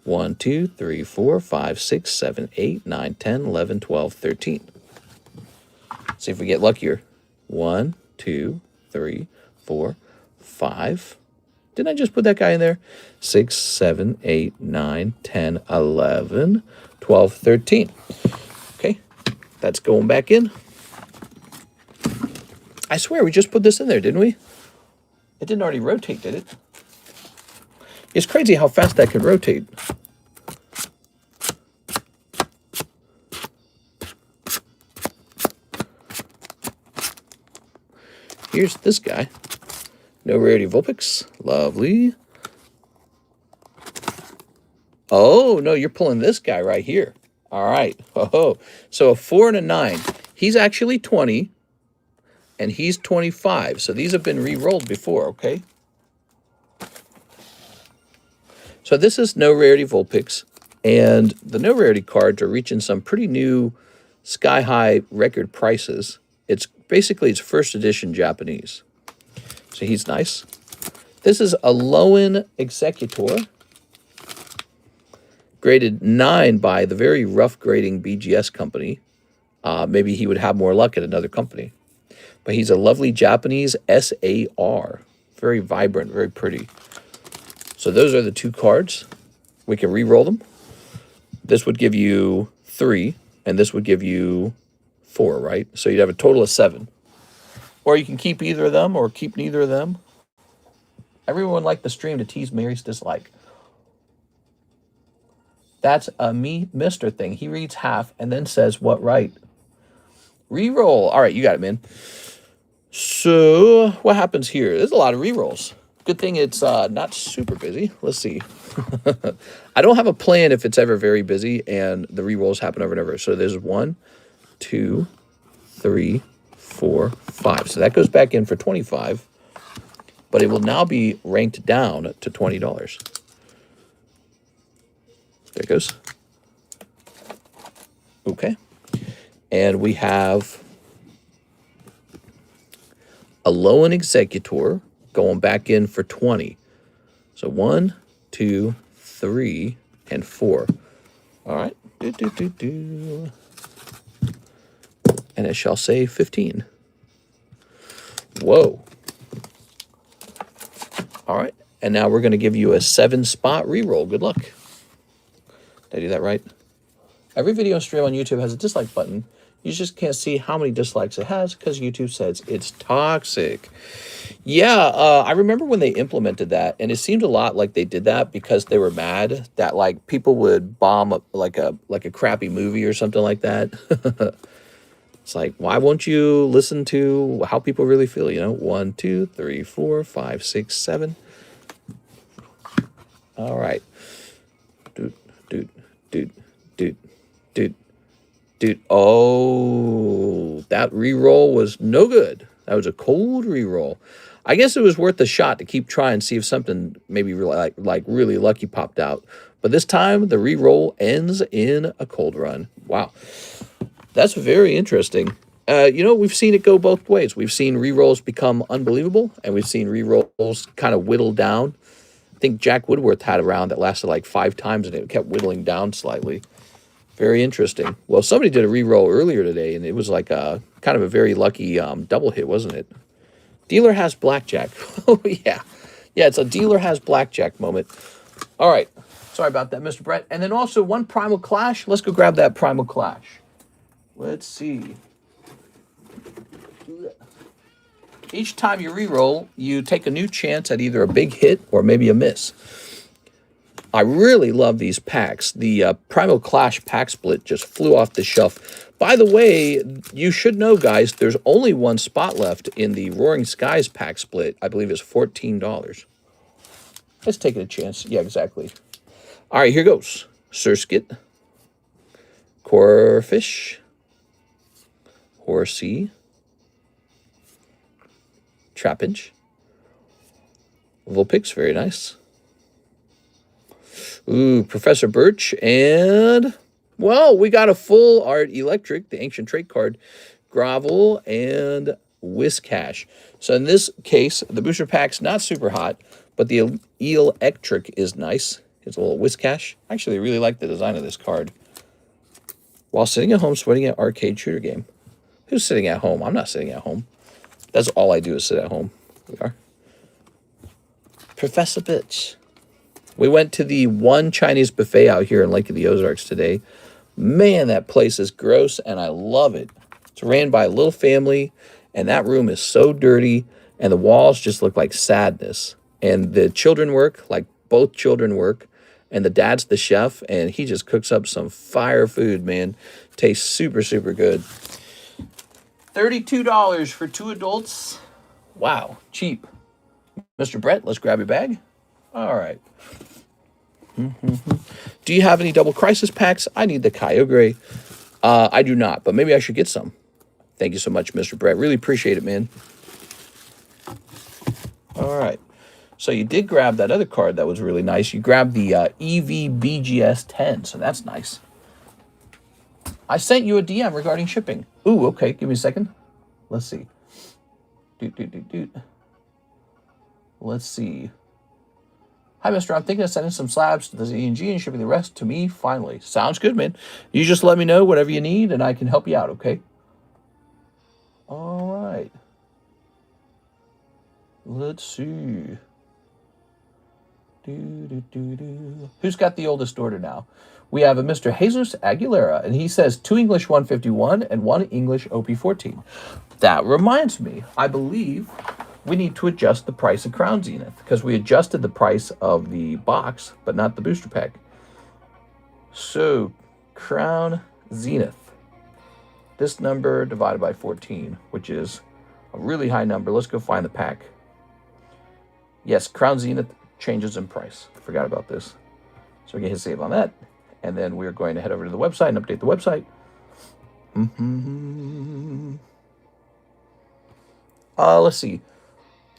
1, 2, 3, 4, 5, 6, 7, 8, 9, 10, 11, 12, 13. See if we get luckier. 1, 2, 3, 4, 5. Didn't I just put that guy in there? 6, 7, 8, 9, 10, 11, 12, 13. Okay, that's going back in. I swear we just put this in there, didn't we? It didn't already rotate, did it? It's crazy how fast that can rotate. Here's this guy. No rarity Vulpix. Lovely. Oh, no, you're pulling this guy right here. All right. Oh, so a 4 and a 9. He's actually 20. And he's 25. So these have been re-rolled before, okay? So this is no rarity Vulpix. And the no rarity cards are reaching some pretty new sky-high record prices. It's basically it's first edition Japanese. So he's nice. This is a Lowen Executor. Graded 9 by the very rough grading BGS company. Maybe he would have more luck at another company. But he's a lovely Japanese SAR. Very vibrant, very pretty. So those are the two cards. We can re-roll them. This would give you 3, and this would give you 4, right? So you'd have a total of 7. Or you can keep either of them, or keep neither of them. Everyone liked the stream to tease Mary's dislike. That's a me mister thing. He reads half and then says what right. Reroll. All right, you got it, man. So what happens here? There's a lot of rerolls. Good thing it's not super busy. Let's see. I don't have a plan if it's ever very busy and the rerolls happen over and over. So there's 1, 2, 3, 4, 5. So that goes back in for 25. But it will now be ranked down to $20. There it goes. Okay. And we have a loan executor going back in for 20. So 1, 2, 3, and 4. All right. And it shall say 15. Whoa. All right. And now we're going to give you a 7-spot reroll. Good luck. Did I do that right? Every video stream on YouTube has a dislike button. You just can't see how many dislikes it has because YouTube says it's toxic. Yeah, I remember when they implemented that, and it seemed a lot like they did that because they were mad that like people would bomb like a crappy movie or something like that. It's like, why won't you listen to how people really feel? You know, 1, 2, 3, 4, 5, 6, 7. All right. Dude. Oh, that reroll was no good. That was a cold reroll. I guess it was worth a shot to keep trying, see if something maybe really, like really lucky popped out. But this time, the reroll ends in a cold run. Wow. That's very interesting. You know, we've seen it go both ways. We've seen rerolls become unbelievable, and we've seen rerolls kind of whittle down. I think Jack Woodworth had a round that lasted like 5 times, and it kept whittling down slightly. Very interesting. Well, somebody did a reroll earlier today, and it was like a kind of a very lucky double hit, wasn't it? Dealer has blackjack. Oh, yeah. Yeah, it's a dealer has blackjack moment. All right. Sorry about that, Mr. Brett. And then also one Primal Clash. Let's go grab that Primal Clash. Let's see. Each time you reroll, you take a new chance at either a big hit or maybe a miss. I really love these packs. The Primal Clash pack split just flew off the shelf. By the way, you should know, guys, there's only 1 spot left in the Roaring Skies pack split. I believe it's $14. Let's take it a chance. Yeah, exactly. All right, here goes. Surskit, Corfish, Horsey, Trapinch, Vulpix, very nice. Ooh, Professor Birch, and, well, we got a full art electric, the ancient trait card, Gravel, and Whiscash. So in this case, the booster pack's not super hot, but the electric is nice. It's a little Whiscash. Actually, I really like the design of this card. While sitting at home sweating at arcade shooter game. Who's sitting at home? I'm not sitting at home. That's all I do is sit at home. We are. Professor Bitch. We went to the one Chinese buffet out here in Lake of the Ozarks today. Man, that place is gross, and I love it. It's ran by a little family, and that room is so dirty, and the walls just look like sadness. And the children work, like both children work, and the dad's the chef, and he just cooks up some fire food, man. Tastes super, super good. $32 for 2 adults. Wow, cheap. Mr. Brett, let's grab your bag. All right. Do you have any double crisis packs? I need the Kyogre. I do not, but maybe I should get some. Thank you so much, Mr. Brett. Really appreciate it, man. All right. So you did grab that other card that was really nice. You grabbed the EV 10, so that's nice. I sent you a DM regarding shipping. Ooh, okay. Give me a second. Let's see. Let's see. Hi, Mister. I'm thinking of sending some slabs to the ZEG and shipping the rest to me finally. Sounds good, man. You just let me know whatever you need, and I can help you out, okay? All right. Let's see. Who's got the oldest order now? We have a Mr. Jesus Aguilera, and he says 2 English 151 and 1 English OP14. That reminds me, I believe we need to adjust the price of Crown Zenith because we adjusted the price of the box, but not the booster pack. So, Crown Zenith. This number divided by 14, which is a really high number. Let's go find the pack. Yes, Crown Zenith changes in price. Forgot about this. So we can hit save on that. And then we're going to head over to the website and update the website. Let's see.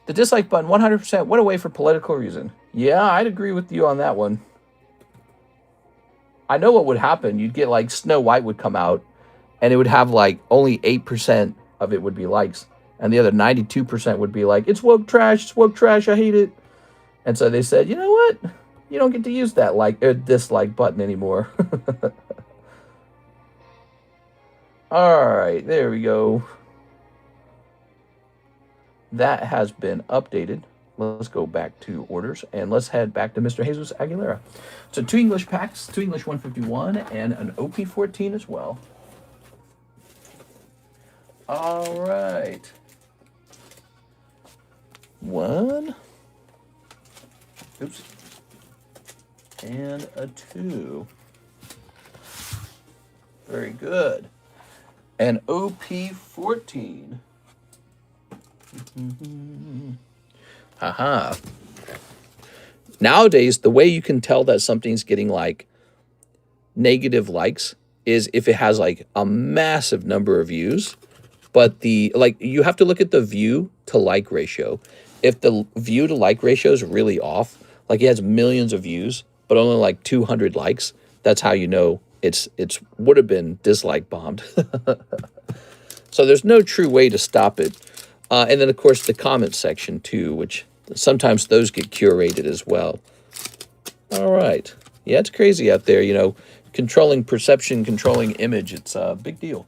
The dislike button, 100% went away for political reason. Yeah, I'd agree with you on that one. I know what would happen. You'd get like Snow White would come out, and it would have like only 8% of it would be likes. And the other 92% would be like, it's woke trash, I hate it. And so they said, you know what? You don't get to use that like or dislike button anymore. All right, there we go. That has been updated. Let's go back to orders and let's head back to Mr. Jesus Aguilera. So 2 English packs, 2 English 151, and an OP14 as well. All right. 1. Oops. And a 2. Very good. And OP14. Haha. Nowadays, the way you can tell that something's getting like negative likes is if it has like a massive number of views, but you have to look at the view to like ratio. If the view to like ratio is really off, like it has millions of views, but only like 200 likes, that's how you know it's would have been dislike bombed. So there's no true way to stop it. And then, of course, the comment section, too, which sometimes those get curated as well. All right. Yeah, it's crazy out there, you know, controlling perception, controlling image. It's a big deal.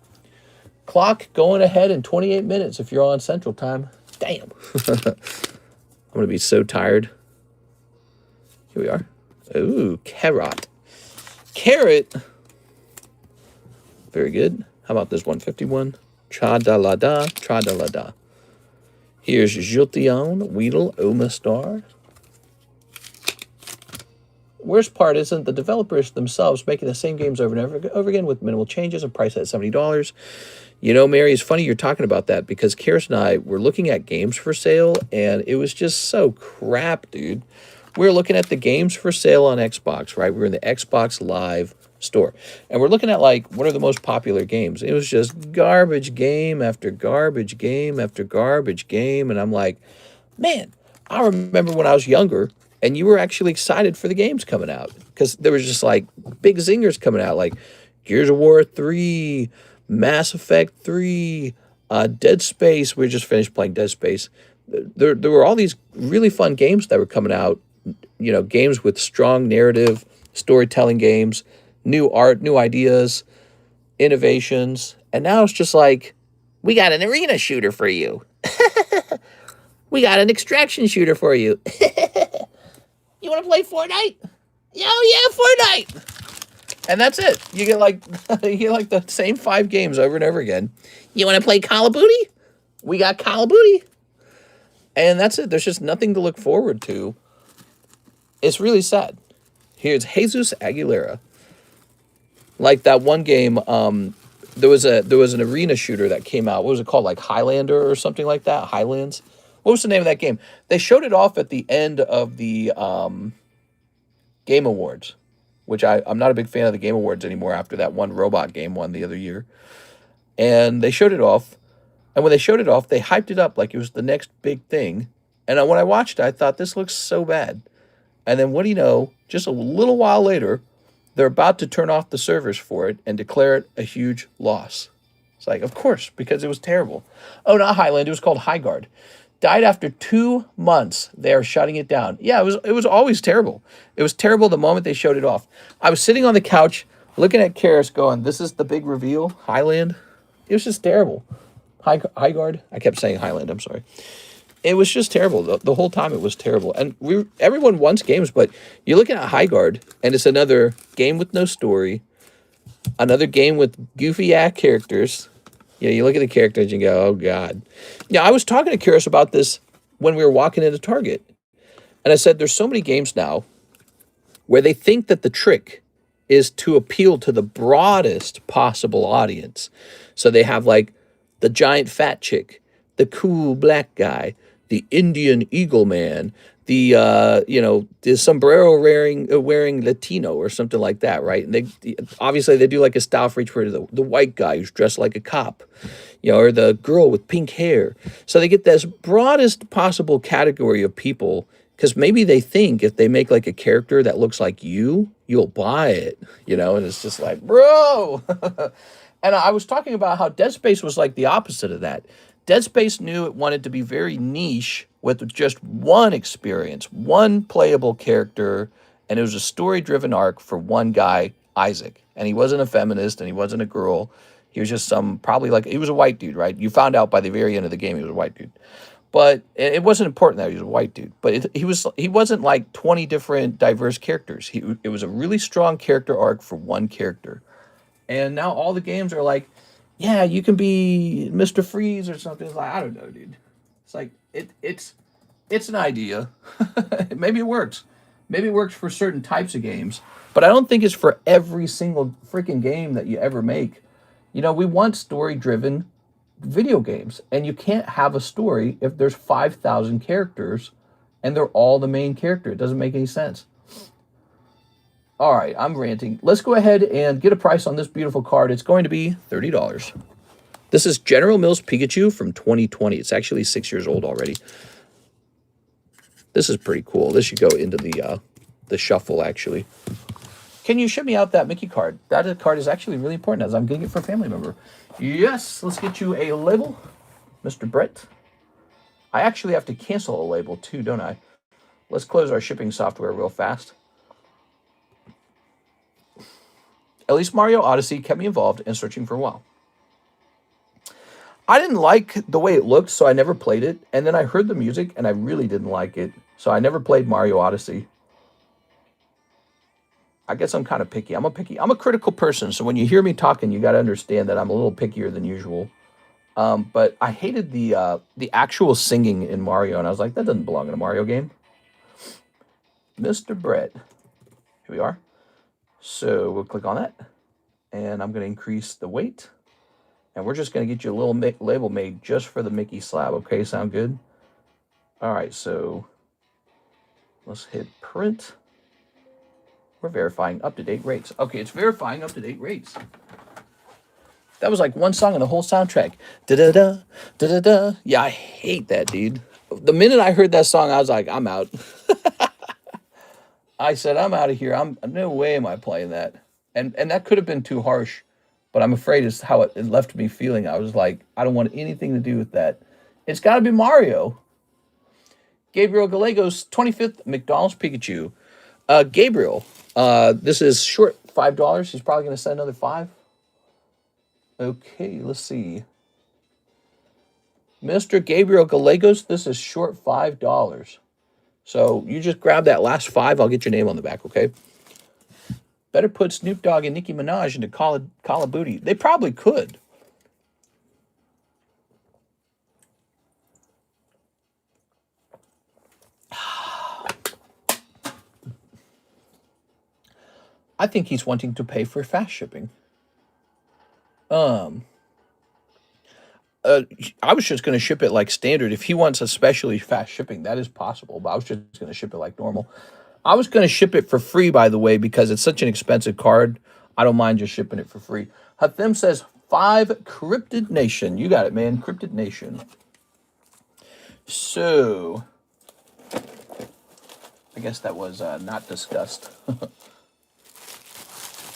Clock going ahead in 28 minutes if you're on Central Time. Damn. I'm going to be so tired. Here we are. Ooh, carrot. Carrot. Very good. How about this 151? Tra-da-la-da, tra-da-la-da. Here's Jolteon, Weedle, Omastar. Worst part isn't the developers themselves making the same games over and over again with minimal changes and price at $70. You know, Mary, it's funny you're talking about that because Karis and I were looking at games for sale, and it was just so crap, dude. We were looking at the games for sale on Xbox, right? We were in the Xbox Live store, and we're looking at like what are the most popular games. It was just garbage game after garbage game after garbage game, and I'm like, man, I remember when I was younger and you were actually excited for the games coming out because there was just like big zingers coming out, like Gears of War 3, Mass Effect 3, Dead Space. We just finished playing Dead Space. There were all these really fun games that were coming out, you know, games with strong narrative, storytelling games, new art, new ideas, innovations. And now it's just like, we got an arena shooter for you. We got an extraction shooter for you. You want to play Fortnite? Oh, yeah, Fortnite. And that's it. You get like the same 5 games over and over again. You want to play Call of Duty? We got Call of Duty. And that's it. There's just nothing to look forward to. It's really sad. Here's Jesus Aguilera. Like that one game, there was an arena shooter that came out. What was it called? Like Highlander or something like that? Highlands? What was the name of that game? They showed it off at the end of the Game Awards, which I'm not a big fan of the Game Awards anymore after that one robot game won the other year. And they showed it off. And when they showed it off, they hyped it up like it was the next big thing. And when I watched it, I thought, this looks so bad. And then what do you know, just a little while later, they're about to turn off the servers for it and declare it a huge loss. It's like, of course, because it was terrible. Oh, not Highland. It was called Highguard. Died after 2 months. They're shutting it down. Yeah, it was always terrible. It was terrible the moment they showed it off. I was sitting on the couch looking at Karis going, this is the big reveal, Highland. It was just terrible. Highguard. I kept saying Highland. I'm sorry. It was just terrible. The whole time it was terrible. And everyone wants games, but you're looking at Highguard, and it's another game with no story, another game with goofy-ass characters. You know, you look at the characters and you go, oh, God. Yeah, I was talking to Karis about this when we were walking into Target. And I said, there's so many games now where they think that the trick is to appeal to the broadest possible audience. So they have like the giant fat chick, the cool black guy, the Indian eagle man, the the sombrero wearing Latino or something like that, right? And they obviously they do like a style for each for the white guy who's dressed like a cop, or the girl with pink hair. So they get this broadest possible category of people because maybe they think if they make like a character that looks like you'll buy it, and it's just like, bro. And I was talking about how Dead Space was like the opposite of that. Dead Space knew it wanted to be very niche with just one experience, one playable character, and it was a story-driven arc for one guy, Isaac. And he wasn't a feminist, and he wasn't a girl. He was just he was a white dude, right? You found out by the very end of the game he was a white dude. But it wasn't important that he was a white dude. But he wasn't like 20 different diverse characters. It was a really strong character arc for one character. And now all the games are like, yeah, you can be Mr. Freeze or something. It's like, I don't know, dude. It's like it's an idea. Maybe it works. Maybe it works for certain types of games, but I don't think it's for every single freaking game that you ever make. We want story-driven video games, and you can't have a story if there's 5,000 characters and they're all the main character. It doesn't make any sense. All right, I'm ranting. Let's go ahead and get a price on this beautiful card. It's going to be $30. This is General Mills Pikachu from 2020. It's actually 6 years old already. This is pretty cool. This should go into the shuffle, actually. Can you ship me out that Mickey card? That card is actually really important as I'm getting it for a family member. Yes, let's get you a label, Mr. Brett. I actually have to cancel a label too, don't I? Let's close our shipping software real fast. At least Mario Odyssey kept me involved and searching for a while. I didn't like the way it looked, so I never played it. And then I heard the music, and I really didn't like it. So I never played Mario Odyssey. I guess I'm kind of picky. I'm a critical person. So when you hear me talking, you got to understand that I'm a little pickier than usual. But I hated the actual singing in Mario, and I was like, that doesn't belong in a Mario game. Mr. Brett. Here we are. So we'll click on that, and I'm going to increase the weight, and we're just going to get you a little label made just for the Mickey slab. Okay, sound good? All right, so let's hit print. We're verifying up-to-date rates. Okay, it's verifying up-to-date rates. That was like one song in the whole soundtrack. Da-da-da, da-da-da. Yeah, I hate that, dude. The minute I heard that song, I was like, I'm out. I said, I'm out of here. No way am I playing that. And that could have been too harsh, but I'm afraid it's how it left me feeling. I was like, I don't want anything to do with that. It's got to be Mario. Gabriel Gallegos, 25th McDonald's Pikachu. Gabriel, this is short $5. He's probably going to send another $5. Okay, let's see. Mr. Gabriel Gallegos, this is short $5. So you just grab that last $5. I'll get your name on the back, okay? Better put Snoop Dogg and Nicki Minaj into Call of Booty. They probably could. I think he's wanting to pay for fast shipping. I was just going to ship it like standard. If he wants especially fast shipping, that is possible. But I was just going to ship it like normal. I was going to ship it for free, by the way, because it's such an expensive card. I don't mind just shipping it for free. Hathim says 5 Cryptid Nation. You got it, man. Cryptid Nation. So, I guess that was not discussed.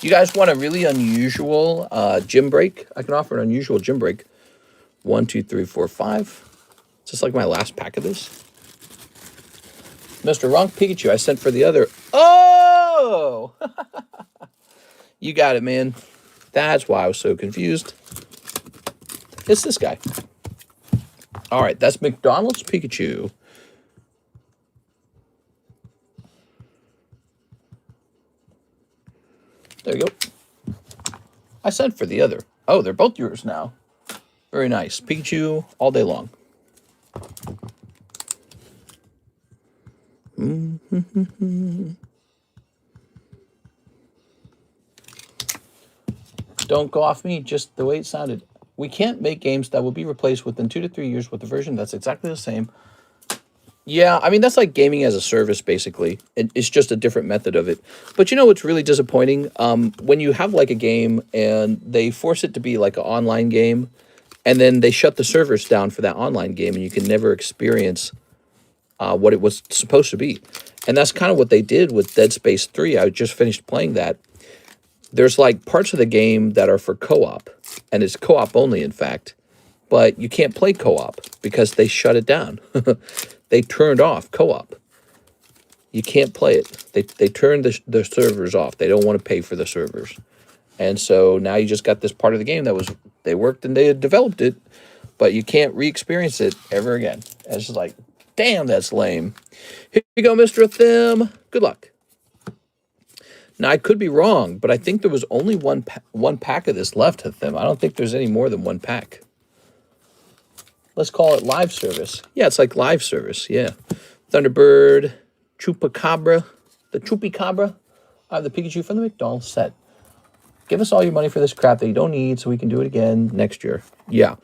You guys want a really unusual gym break? I can offer an unusual gym break. 1, 2, 3, 4, 5. Just like my last pack of this. Mr. Wrong Pikachu, I sent for the other. Oh! You got it, man. That's why I was so confused. It's this guy. All right, that's McDonald's Pikachu. There you go. I sent for the other. Oh, they're both yours now. Very nice. Pikachu all day long. Don't go off me, just the way it sounded. We can't make games that will be replaced within 2 to 3 years with a version that's exactly the same. Yeah, I mean, that's like gaming as a service, basically. It's just a different method of it. But you know what's really disappointing? When you have like a game and they force it to be like an online game, and then they shut the servers down for that online game, and you can never experience what it was supposed to be. And that's kind of what they did with Dead Space 3. I just finished playing that. There's like parts of the game that are for co-op, and it's co-op only, in fact. But you can't play co-op because they shut it down. They turned off co-op. You can't play it. They turned the servers off. They don't want to pay for the servers. And so now you just got this part of the game that was, they worked and they had developed it, but you can't re-experience it ever again. And it's just like, damn, that's lame. Here you go, Mr. Thim. Good luck. Now, I could be wrong, but I think there was only one pack of this left of them. I don't think there's any more than one pack. Let's call it live service. Yeah, it's like live service, yeah. Thunderbird, Chupacabra, the Chupacabra. I have the Pikachu from the McDonald's set. Give us all your money for this crap that you don't need so we can do it again next year. Yeah.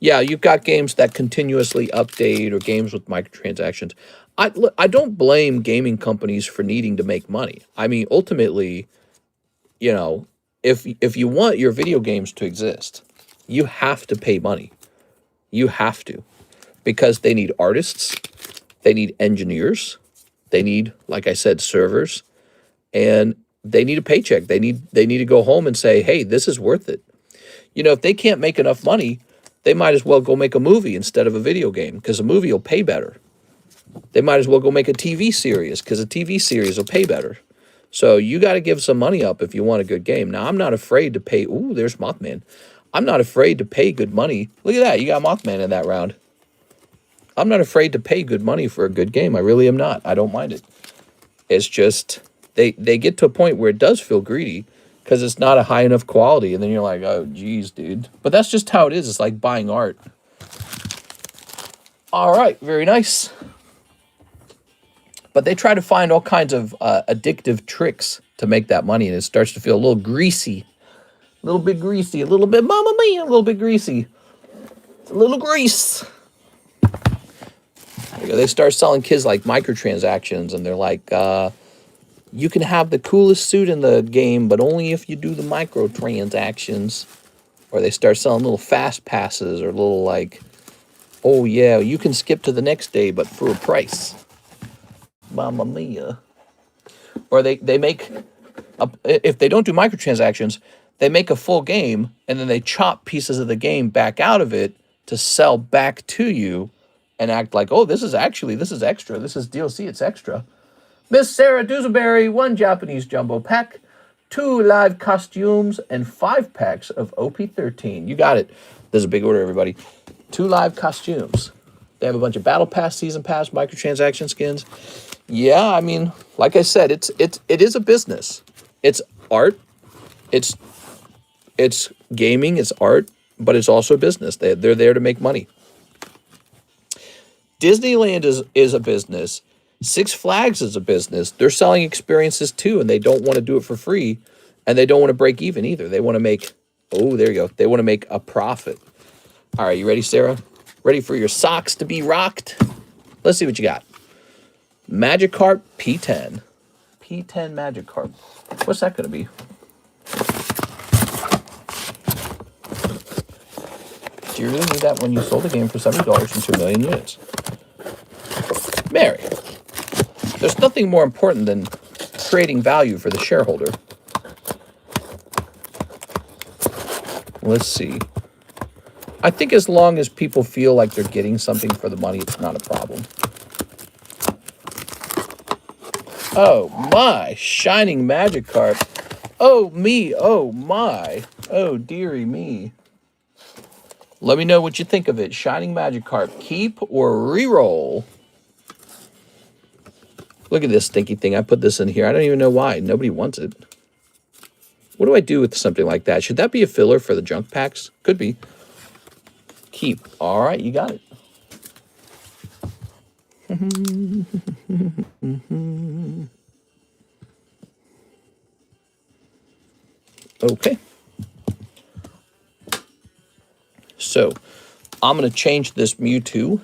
Yeah, you've got games that continuously update or games with microtransactions. I don't blame gaming companies for needing to make money. I mean, ultimately, you know, if you want your video games to exist, you have to pay money. You have to, because they need artists, they need engineers, they need, like I said, servers, and they need a paycheck. They need to go home and say, hey, this is worth it. You know, if they can't make enough money, they might as well go make a movie instead of a video game, because a movie will pay better. They might as well go make a TV series, because a TV series will pay better. So you got to give some money up if you want a good game. Now, I'm not afraid to pay. Ooh, there's Mothman. I'm not afraid to pay good money. Look at that. You got Mothman in that round. I'm not afraid to pay good money for a good game. I really am not. I don't mind it. It's just they get to a point where it does feel greedy because it's not a high enough quality. And then you're like, oh, geez, dude. But that's just how it is. It's like buying art. All right. Very nice. But they try to find all kinds of addictive tricks to make that money. And it starts to feel a little greasy. A little bit greasy, a little bit, mamma mia, a little bit greasy. It's a little grease. They start selling kids like microtransactions, and they're like, you can have the coolest suit in the game, but only if you do the microtransactions. Or they start selling little fast passes, or little like, oh yeah, you can skip to the next day, but for a price. Mamma mia. Or they make, if they don't do microtransactions, they make a full game, and then they chop pieces of the game back out of it to sell back to you and act like, oh, this is extra. This is DLC, it's extra. Miss Sarah Dooseberry, 1 Japanese jumbo pack, 2 live costumes, and 5 packs of OP13. You got it. There's a big order, everybody. 2 live costumes. They have a bunch of Battle Pass, Season Pass, microtransaction skins. Yeah, I mean, like I said, it is a business. It's art. It's gaming, it's art, but it's also business. They're there to make money. Disneyland is a business. Six Flags is a business. They're selling experiences too, and they don't want to do it for free, and they don't want to break even either. They want to make, oh, there you go. They want to make a profit. All right, you ready, Sarah? Ready for your socks to be rocked? Let's see what you got. Magikarp P10. P10 Magikarp. What's that going to be? Do you really need that when you sold the game for $70 and 2 million units? Mary, there's nothing more important than creating value for the shareholder. Let's see. I think as long as people feel like they're getting something for the money, it's not a problem. Oh my, Shining Magikarp. Oh me, oh my. Oh dearie me. Let me know what you think of it. Shining Magikarp, keep or reroll? Look at this stinky thing. I put this in here. I don't even know why. Nobody wants it. What do I do with something like that? Should that be a filler for the junk packs? Could be. Keep. All right, you got it. Okay. So I'm going to change this Mewtwo.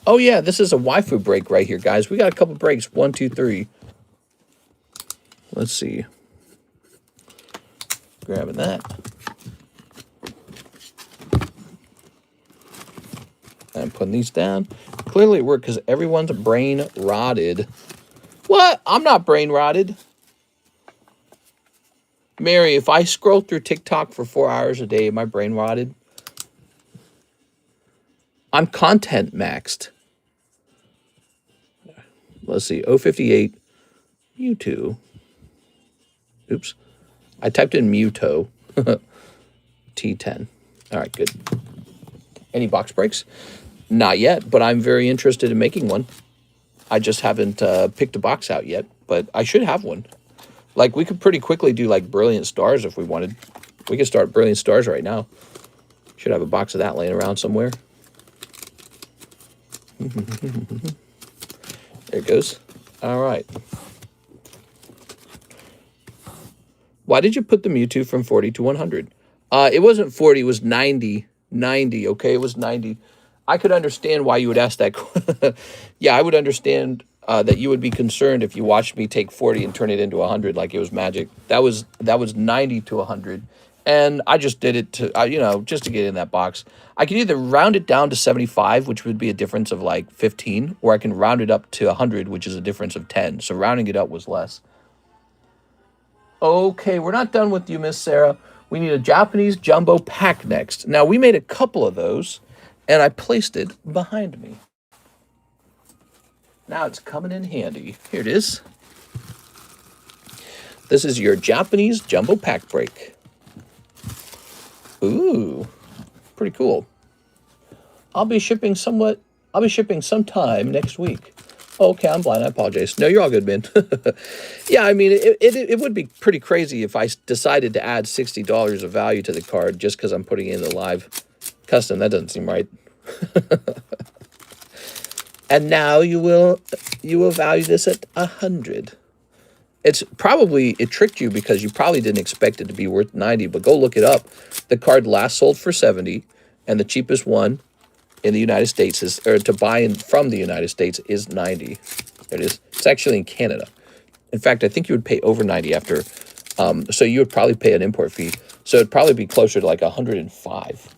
Oh, yeah, this is a waifu break right here, guys. We got a couple breaks. 1, 2, 3. Let's see. Grabbing that. And putting these down. Clearly it worked because everyone's brain rotted. What? I'm not brain rotted. Mary, if I scroll through TikTok for 4 hours a day, am I brain rotted? I'm content maxed. Let's see. 058. Mewtwo. Oops. I typed in Mewtwo. T10. All right, good. Any box breaks? Not yet, but I'm very interested in making one. I just haven't picked a box out yet, but I should have one. Like, we could pretty quickly do, like, Brilliant Stars if we wanted. We could start Brilliant Stars right now. Should have a box of that laying around somewhere. There it goes. All right. Why did you put the Mewtwo from 40 to 100? It wasn't 40, it was 90. 90, okay? It was 90. I could understand why you would ask that. Yeah, I would understand that you would be concerned if you watched me take 40 and turn it into 100 like it was magic. That was 90 to 100. And I just did it to, you know, just to get in that box. I could either round it down to 75, which would be a difference of like 15, or I can round it up to 100, which is a difference of 10. So rounding it up was less. Okay, we're not done with you, Miss Sarah. We need a Japanese jumbo pack next. Now, we made a couple of those, and I placed it behind me. Now it's coming in handy. Here it is. This is your Japanese jumbo pack break. Ooh, pretty cool. I'll be shipping sometime next week. Okay, I'm blind. I apologize. No, you're all good, man. Yeah, I mean, it would be pretty crazy if I decided to add $60 of value to the card just because I'm putting in the live custom. That doesn't seem right. And now you will value this at 100. It's probably, it tricked you because you probably didn't expect it to be worth 90, but go look it up. The card last sold for 70, and the cheapest one in the United States is, or to buy in from the United States, is 90. There it is. It's actually in Canada. In fact, I think you would pay over 90 after, so you would probably pay an import fee. So it'd probably be closer to like 105.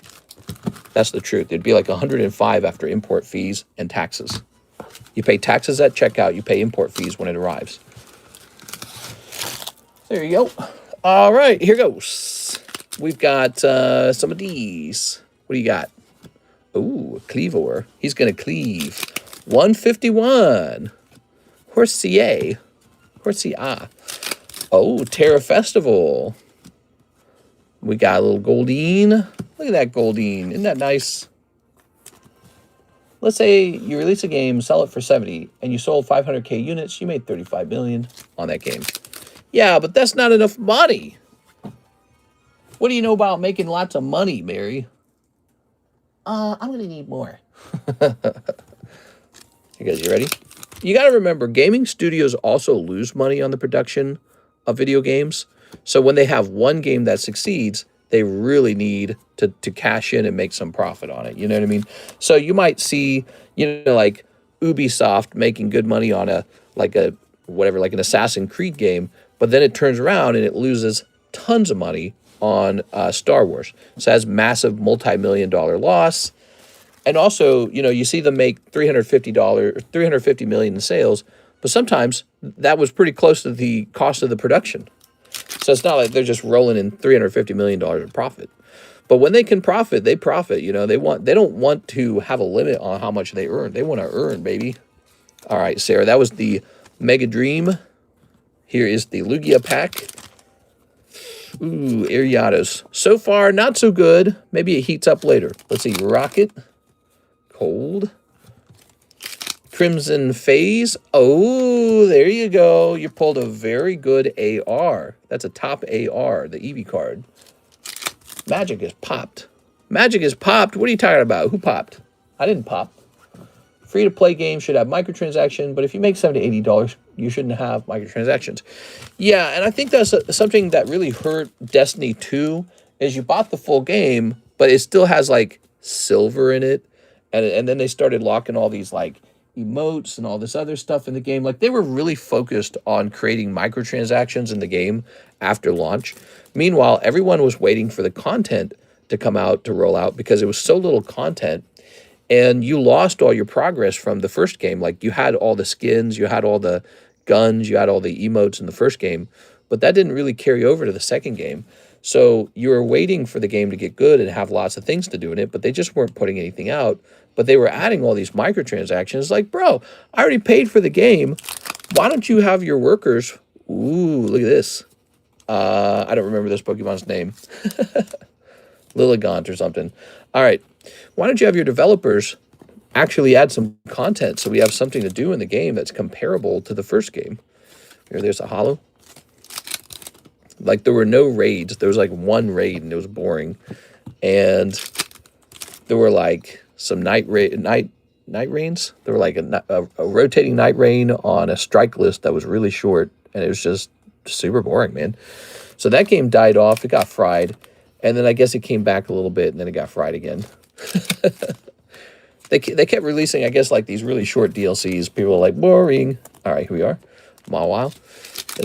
That's the truth. It'd be like 105 after import fees and taxes. You pay taxes at checkout, you pay import fees when it arrives. There you go. All right, here goes. We've got some of these. What do you got? Ooh, Cleavor. He's going to cleave. 151. Horsia. Horsia. Oh, Terra Festival. We got a little Goldeen. Look at that Goldeen. Isn't that nice? Let's say you release a game, sell it for 70, and you sold 500K units. You made 35 million on that game. Yeah, but that's not enough money. What do you know about making lots of money, Mary? I'm going to need more. You guys, you ready? You got to remember, gaming studios also lose money on the production of video games. So when they have one game that succeeds, they really need to cash in and make some profit on it. You know what I mean? So you might see, you know, like Ubisoft making good money on like an Assassin's Creed game, but then it turns around and it loses tons of money on Star Wars. So it has massive multi-million-dollar loss. And also, you know, you see them make $350 million in sales, but sometimes that was pretty close to the cost of the production. So it's not like they're just rolling in $350 million in profit. But when they can profit, they profit. You know, they don't want to have a limit on how much they earn. They want to earn, baby. All right, Sarah, that was the Mega Dream. Here is the Lugia pack. Ooh, Ariados. So far, not so good. Maybe it heats up later. Let's see. Rocket. Cold. Crimson Phase. Oh, there you go. You pulled a very good AR. That's a top AR, the Eevee card. Magic is popped. Magic is popped? What are you talking about? Who popped? I didn't pop. Free-to-play games should have microtransactions, but if you make $70 to $80, you shouldn't have microtransactions. Yeah, and I think that's something that really hurt Destiny 2, is you bought the full game, but it still has, like, silver in it, and then they started locking all these, like, emotes and all this other stuff in the game. Like, they were really focused on creating microtransactions in the game after launch. Meanwhile, everyone was waiting for the content to come out, to roll out, because it was so little content. And you lost all your progress from the first game. Like, you had all the skins, you had all the guns, you had all the emotes in the first game, but that didn't really carry over to the second game. So you were waiting for the game to get good and have lots of things to do in it, but they just weren't putting anything out. But they were adding all these microtransactions. Like, bro, I already paid for the game. Why don't you have your workers? Ooh, look at this. I don't remember this Pokemon's name. Lilligant or something. All right. Why don't you have your developers actually add some content so we have something to do in the game that's comparable to the first game? Here, there's a holo. Like, there were no raids. There was like one raid and it was boring. And there were like some night rains. There were like a rotating night rain on a strike list that was really short, and it was just super boring, man. So that game died off. It got fried. And then I guess it came back a little bit, and then it got fried again. They kept releasing, I guess, like these really short DLCs. People were like, boring. All right, here we are. Mawile.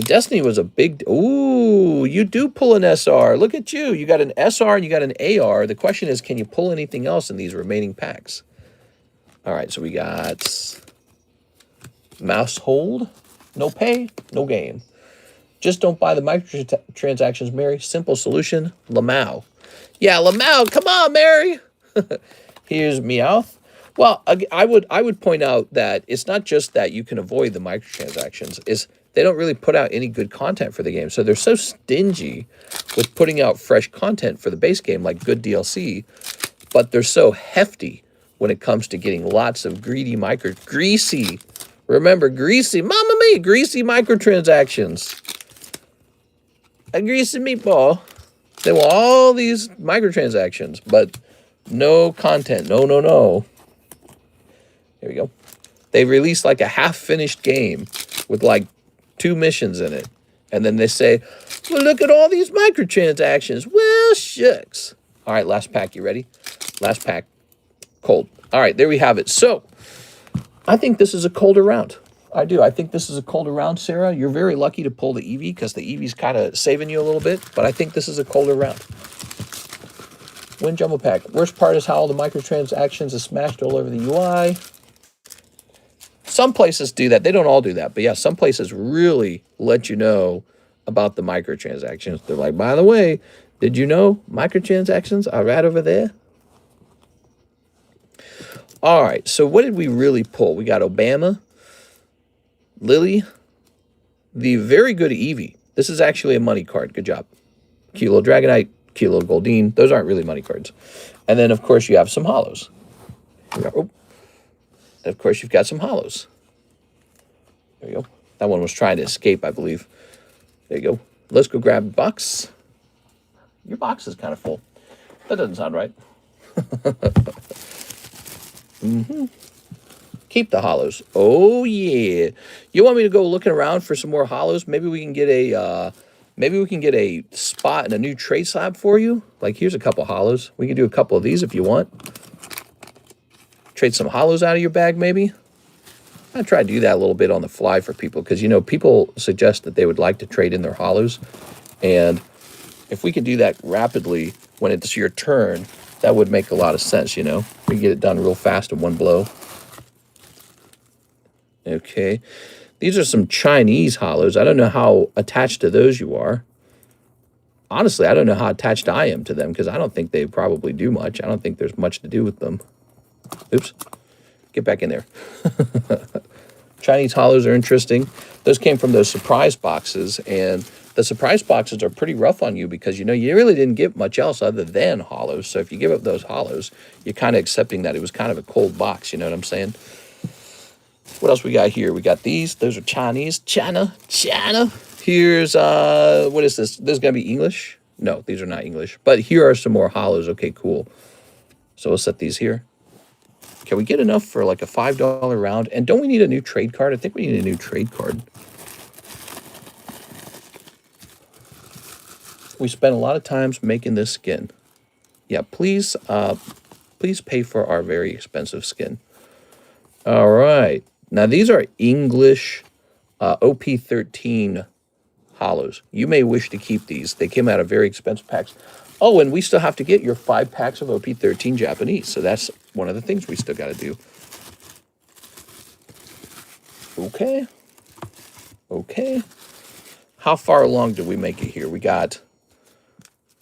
Destiny was a big... Ooh, you do pull an SR. Look at you. You got an SR and you got an AR. The question is, can you pull anything else in these remaining packs? All right, so we got... Mouse hold. No pay, no game. Just don't buy the microtransactions, Mary. Simple solution, Lamau. Yeah, Lamau, come on, Mary. Here's Meowth. Well, I would point out that it's not just that you can avoid the microtransactions. Is they don't really put out any good content for the game. So they're so stingy with putting out fresh content for the base game, like good DLC, but they're so hefty when it comes to getting lots of greasy. Remember, greasy, mama mia, greasy microtransactions. A greasy meatball. They want all these microtransactions, but no content. No. Here we go. They release like a half-finished game with like 2 missions in it. And then they say, well, look at all these microtransactions. Well, shucks. All right, last pack. You ready? Last pack. Cold. All right, there we have it. So, I think this is a colder round. I do. I think this is a colder round, Sarah. You're very lucky to pull the Eevee because the Eevee's kind of saving you a little bit. But I think this is a colder round. Win Jumbo Pack. Worst part is how all the microtransactions are smashed all over the UI. Some places do that. They don't all do that. But yeah, some places really let you know about the microtransactions. They're like, by the way, did you know microtransactions are right over there? All right. So what did we really pull? We got Obama, Lily, the very good Eevee. This is actually a money card. Good job. Kilo Dragonite, Kilo Goldeen. Those aren't really money cards. And then, of course, you have some holos. Oh. And of course, you've got some holos. There you go. That one was trying to escape, I believe. There you go. Let's go grab a box. Your box is kind of full. That doesn't sound right. Keep the holos. Oh, yeah. You want me to go looking around for some more holos? Maybe we can get a spot in a new trade slab for you. Like, here's a couple holos. We can do a couple of these if you want. Trade some holos out of your bag, maybe. I try to do that a little bit on the fly for people because, you know, people suggest that they would like to trade in their holos. And if we can do that rapidly when it's your turn, that would make a lot of sense, you know. We can get it done real fast in one blow. Okay. These are some Chinese holos. I don't know how attached to those you are. Honestly, I don't know how attached I am to them because I don't think they probably do much. I don't think there's much to do with them. Oops. Get back in there. Chinese holos are interesting. Those came from those surprise boxes, and the surprise boxes are pretty rough on you because, you know, you really didn't get much else other than holos. So if you give up those holos, you're kind of accepting that it was kind of a cold box. You know what I'm saying? What else we got here? We got these. Those are Chinese. China. Here's, what is this? This is going to be English? No, these are not English. But here are some more holos. Okay, cool. So we'll set these here. Can we get enough for like a $5 round? And don't we need a new trade card? I think we need a new trade card. We spent a lot of times making this skin. Yeah, please pay for our very expensive skin. All right. Now, these are English OP13 hollows. You may wish to keep these. They came out of very expensive packs. Oh, and we still have to get your 5 packs of OP13 Japanese. So that's one of the things we still got to do. Okay. Okay. How far along did we make it here? We got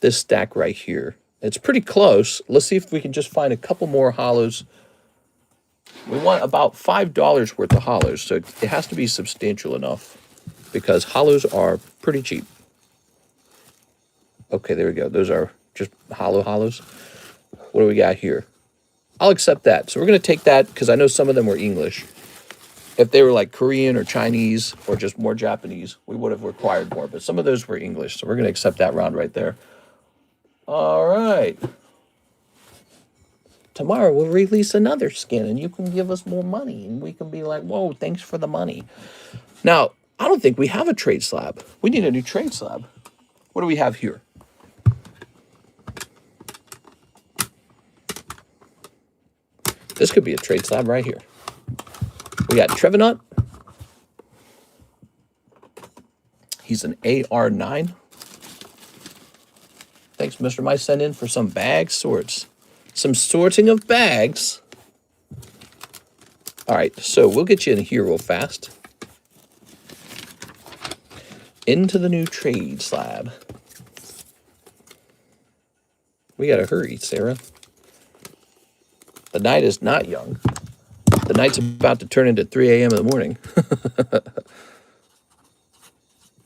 this stack right here. It's pretty close. Let's see if we can just find a couple more hollows. We want about $5 worth of hollows, so it has to be substantial enough because hollows are pretty cheap. Okay, there we go. Those are just hollows. What do we got here? I'll accept that. So we're going to take that because I know some of them were English. If they were like Korean or Chinese or just more Japanese, we would have required more. But some of those were English, so we're going to accept that round right there. All right. Tomorrow we'll release another skin and you can give us more money and we can be like, whoa, thanks for the money. Now, I don't think we have a trade slab. We need a new trade slab. What do we have here? This could be a trade slab right here. We got Trevenant. He's an AR9. Thanks, Mr. Mice, sent in for some bag sorts. Some sorting of bags. All right, so we'll get you in here real fast. Into the new trade slab. We gotta hurry, Sarah. The night is not young. The night's about to turn into 3 a.m. in the morning.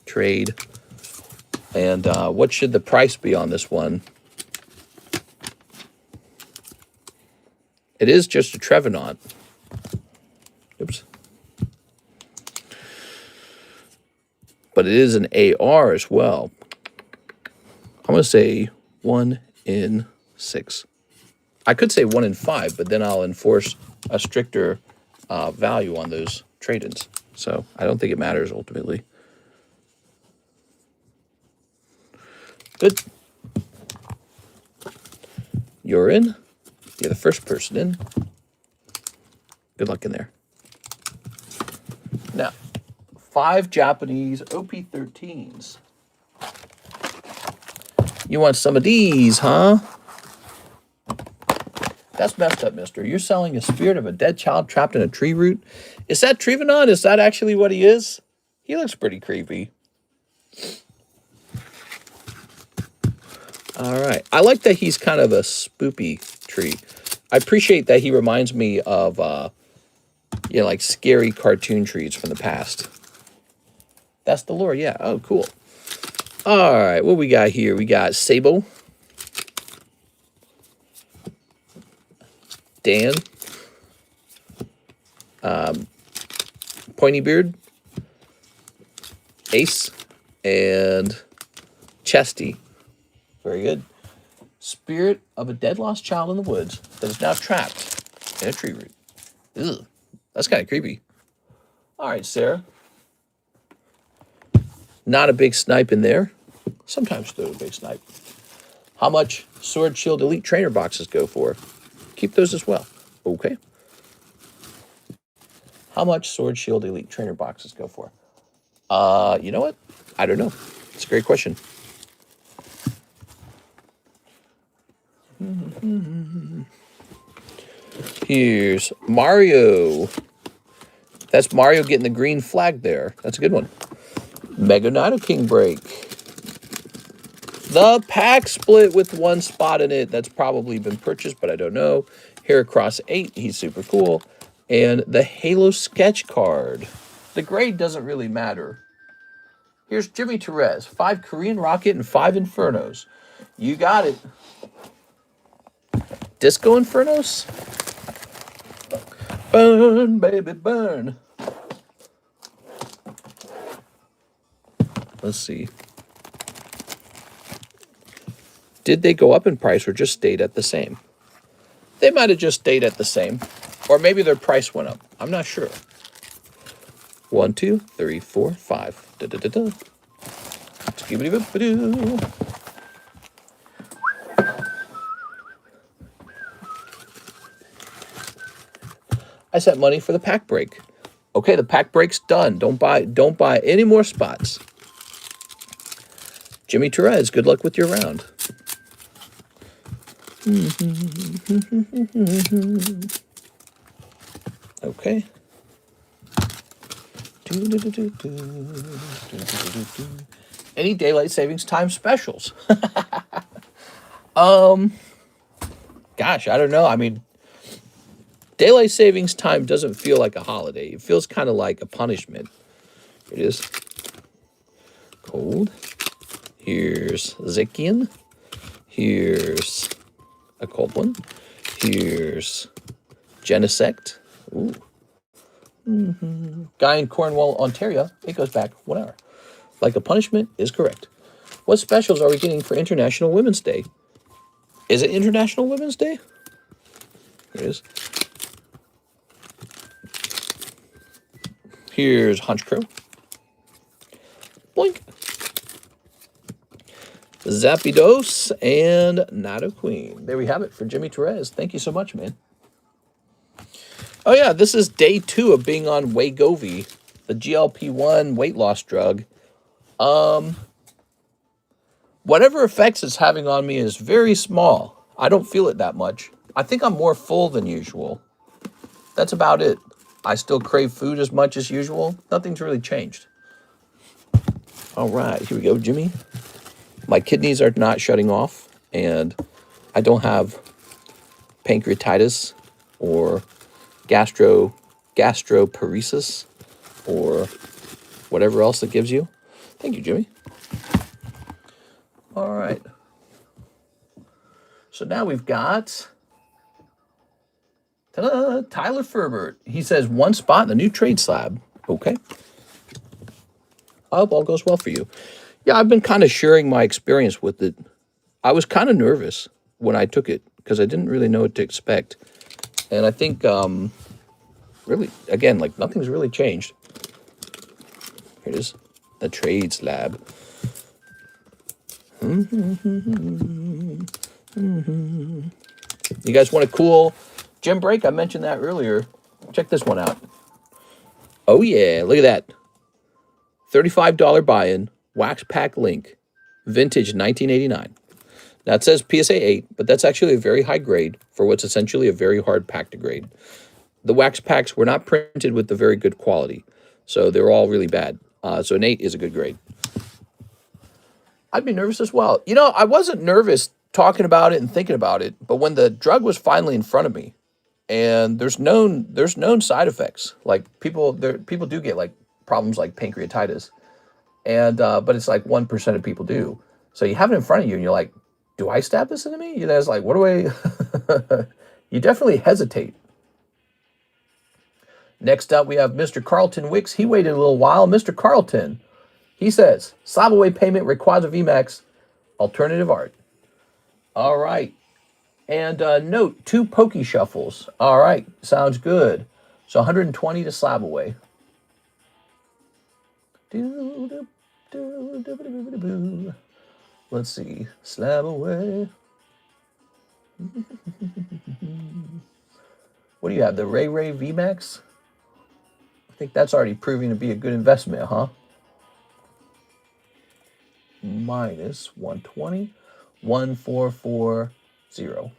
Trade. And what should the price be on this one? It is just a Trevenant. Oops. But it is an AR as well. I'm going to say 1 in 6. I could say 1 in 5, but then I'll enforce a stricter value on those trade-ins. So I don't think it matters ultimately. Good. You're in. You're the first person in. Good luck in there. Now, 5 Japanese OP13s. You want some of these, huh? That's messed up, mister. You're selling a spirit of a dead child trapped in a tree root? Is that Trevenant? Is that actually what he is? He looks pretty creepy. All right. I like that he's kind of a spoopy tree. I appreciate that he reminds me of, you know, like scary cartoon trees from the past. That's the lore, yeah. Oh, cool. All right. What we got here? We got Sabo. Dan. Pointy Beard. Ace. And Chesty. Very good. Spirit of a dead lost child in the woods that is now trapped in a tree root. Ugh, that's kind of creepy. All right, Sarah. Not a big snipe in there. Sometimes throw a big snipe. How much Sword Shield Elite Trainer boxes go for? Keep those as well. Okay. How much Sword Shield Elite Trainer boxes go for? You know what? I don't know. It's a great question. Here's Mario. That's Mario getting the green flag there. That's a good one. Mega Nido King break. The pack split with 1 spot in it. That's probably been purchased, but I don't know. Heracross 8. He's super cool. And the Halo sketch card. The grade doesn't really matter. Here's Jimmy Therese. 5 Korean Rocket and 5 Infernos. You got it. Disco Infernos? Burn, baby, burn. Let's see. Did they go up in price or just stayed at the same? They might have just stayed at the same. Or maybe their price went up. I'm not sure. 1, 2, 3, 4, 5. Da da da da. Skibidi-bop-a-doo. I set money for the pack break. Okay, the pack break's done. Don't buy any more spots. Jimmy Therese, good luck with your round. Okay. Any daylight savings time specials? Gosh, I don't know. I mean, daylight savings time doesn't feel like a holiday. It feels kind of like a punishment. It is cold. Here's Zikian. Here's a cold one. Here's Genesect. Ooh. Guy in Cornwall, Ontario. It goes back 1 hour. Like a punishment is correct. What specials are we getting for International Women's Day? Is it International Women's Day? Here it is. Here's Hunchcrow. Boink. Zapdos and Nato Queen. There we have it for Jimmy Therese. Thank you so much, man. Oh, yeah, this is day 2 of being on Wegovy, the GLP-1 weight loss drug. Whatever effects it's having on me is very small. I don't feel it that much. I think I'm more full than usual. That's about it. I still crave food as much as usual. Nothing's really changed. All right, here we go, Jimmy. My kidneys are not shutting off, and I don't have pancreatitis or gastroparesis or whatever else it gives you. Thank you, Jimmy. All right. So now we've got Tyler Ferbert. He says 1 spot in the new trade slab. Okay. I hope all goes well for you. Yeah, I've been kind of sharing my experience with it. I was kind of nervous when I took it because I didn't really know what to expect. And I think, really, again, like nothing's really changed. Here it is, the trade slab. You guys want a cool gym break? I mentioned that earlier. Check this one out. Oh, yeah, look at that. $35 buy-in. Wax Pack Link, vintage 1989. Now it says PSA 8, but that's actually a very high grade for what's essentially a very hard pack to grade. The wax packs were not printed with the very good quality, so they're all really bad. So an 8 is a good grade. I'd be nervous as well. You know, I wasn't nervous talking about it and thinking about it, but when the drug was finally in front of me, and there's known side effects, like people do get like problems like pancreatitis. And, but it's like 1% of people do. So you have it in front of you and you're like, do I stab this into me? You know, it's like, what do I, you definitely hesitate. Next up, we have Mr. Carlton Wicks. He waited a little while. Mr. Carlton, he says, slab away payment, Rayquaza VMAX, alternative art. All right. And note, 2 Poke Shuffles. All right. Sounds good. So 120 to slab away. Let's see. Slab away. What do you have? The Ray VMAX? I think that's already proving to be a good investment, huh? Minus 120. 1440.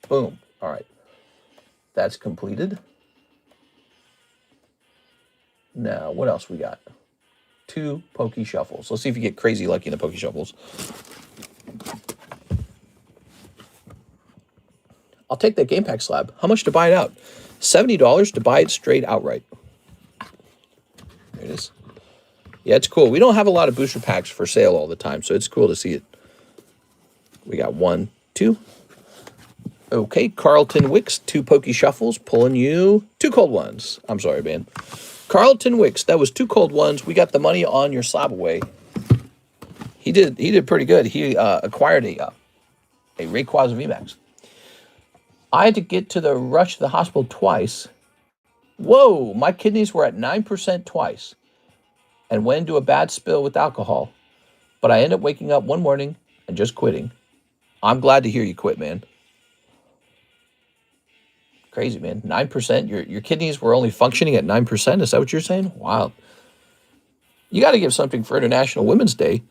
Boom. All right. That's completed. Now, what else we got? 2 Poke Shuffles. Let's see if you get crazy lucky in the Poke Shuffles. I'll take that game pack slab. How much to buy it out? $70 to buy it straight outright. There it is. Yeah, it's cool. We don't have a lot of booster packs for sale all the time, so it's cool to see it. We got 1, 2. Okay, Carlton Wicks, 2 Poke Shuffles, pulling you 2 cold ones. I'm sorry, man. Carlton Wicks, that was 2 cold ones. We got the money on your slab away. He did pretty good. He acquired a Rayquaza VMAX. I had to get to the rush to the hospital twice. Whoa, my kidneys were at 9% twice and went into a bad spill with alcohol. But I ended up waking up one morning and just quitting. I'm glad to hear you quit, man. Crazy, man. 9%? Your kidneys were only functioning at 9%? Is that what you're saying? Wow. You got to give something for International Women's Day.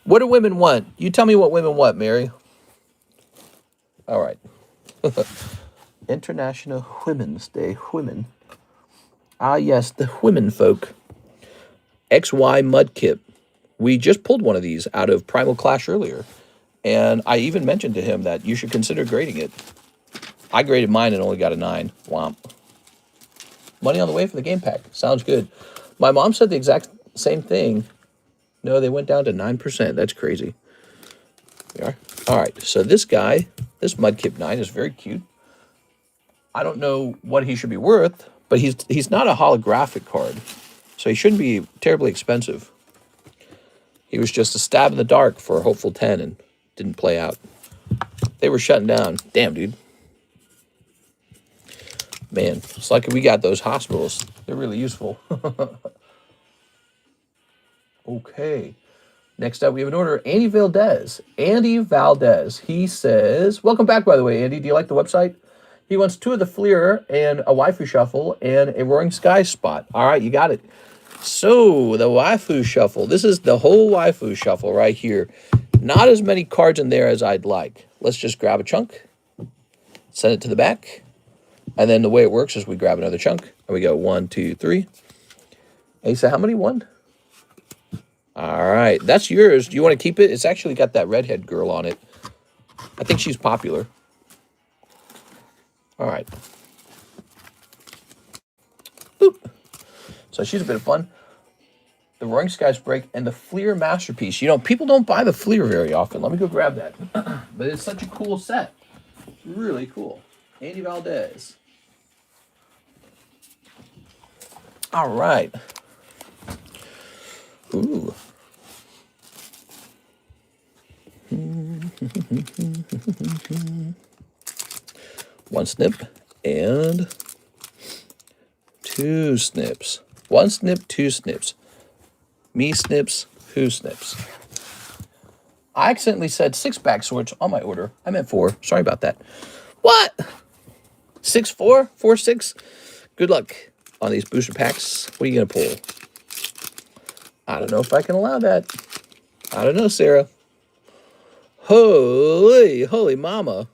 What do women want? You tell me what women want, Mary. All right. International Women's Day. Women. Ah, yes, the women folk. XY Mudkip. We just pulled one of these out of Primal Clash earlier. And I even mentioned to him that you should consider grading it. I graded mine and only got a 9. Womp. Money on the way for the game pack. Sounds good. My mom said the exact same thing. No, they went down to 9%. That's crazy. We are. All right, so this guy, this Mudkip 9 is very cute. I don't know what he should be worth, but he's not a holographic card, so he shouldn't be terribly expensive. He was just a stab in the dark for a hopeful 10 and didn't play out. They were shutting down. Damn, dude. Man, it's like we got those hospitals. They're really useful. Okay. Next up, we have an order. Andy Valdez. Andy Valdez. He says, welcome back, by the way, Andy. Do you like the website? He wants 2 of the Fleer and a Waifu Shuffle and a Roaring Sky spot. All right, you got it. So, the Waifu Shuffle. This is the whole Waifu Shuffle right here. Not as many cards in there as I'd like. Let's just grab a chunk, send it to the back, and then the way it works is we grab another chunk, and we go 1, 2, 3. And you say, how many? 1? All right, that's yours. Do you want to keep it? It's actually got that redhead girl on it. I think she's popular. All right. Boop. So she's a bit of fun. The Roaring Skies Break and the Fleer Masterpiece. You know, people don't buy the Fleer very often. Let me go grab that. But it's such a cool set. It's really cool. Andy Valdez. All right. Ooh. One snip and 2 snips. 1 snip, 2 snips. Me snips, who snips. I accidentally said 6 back swords on my order. I meant 4. Sorry about that. What? 6, 4? 4, 6? Good luck on these booster packs. What are you going to pull? I don't know if I can allow that. I don't know, Sarah. Holy mama.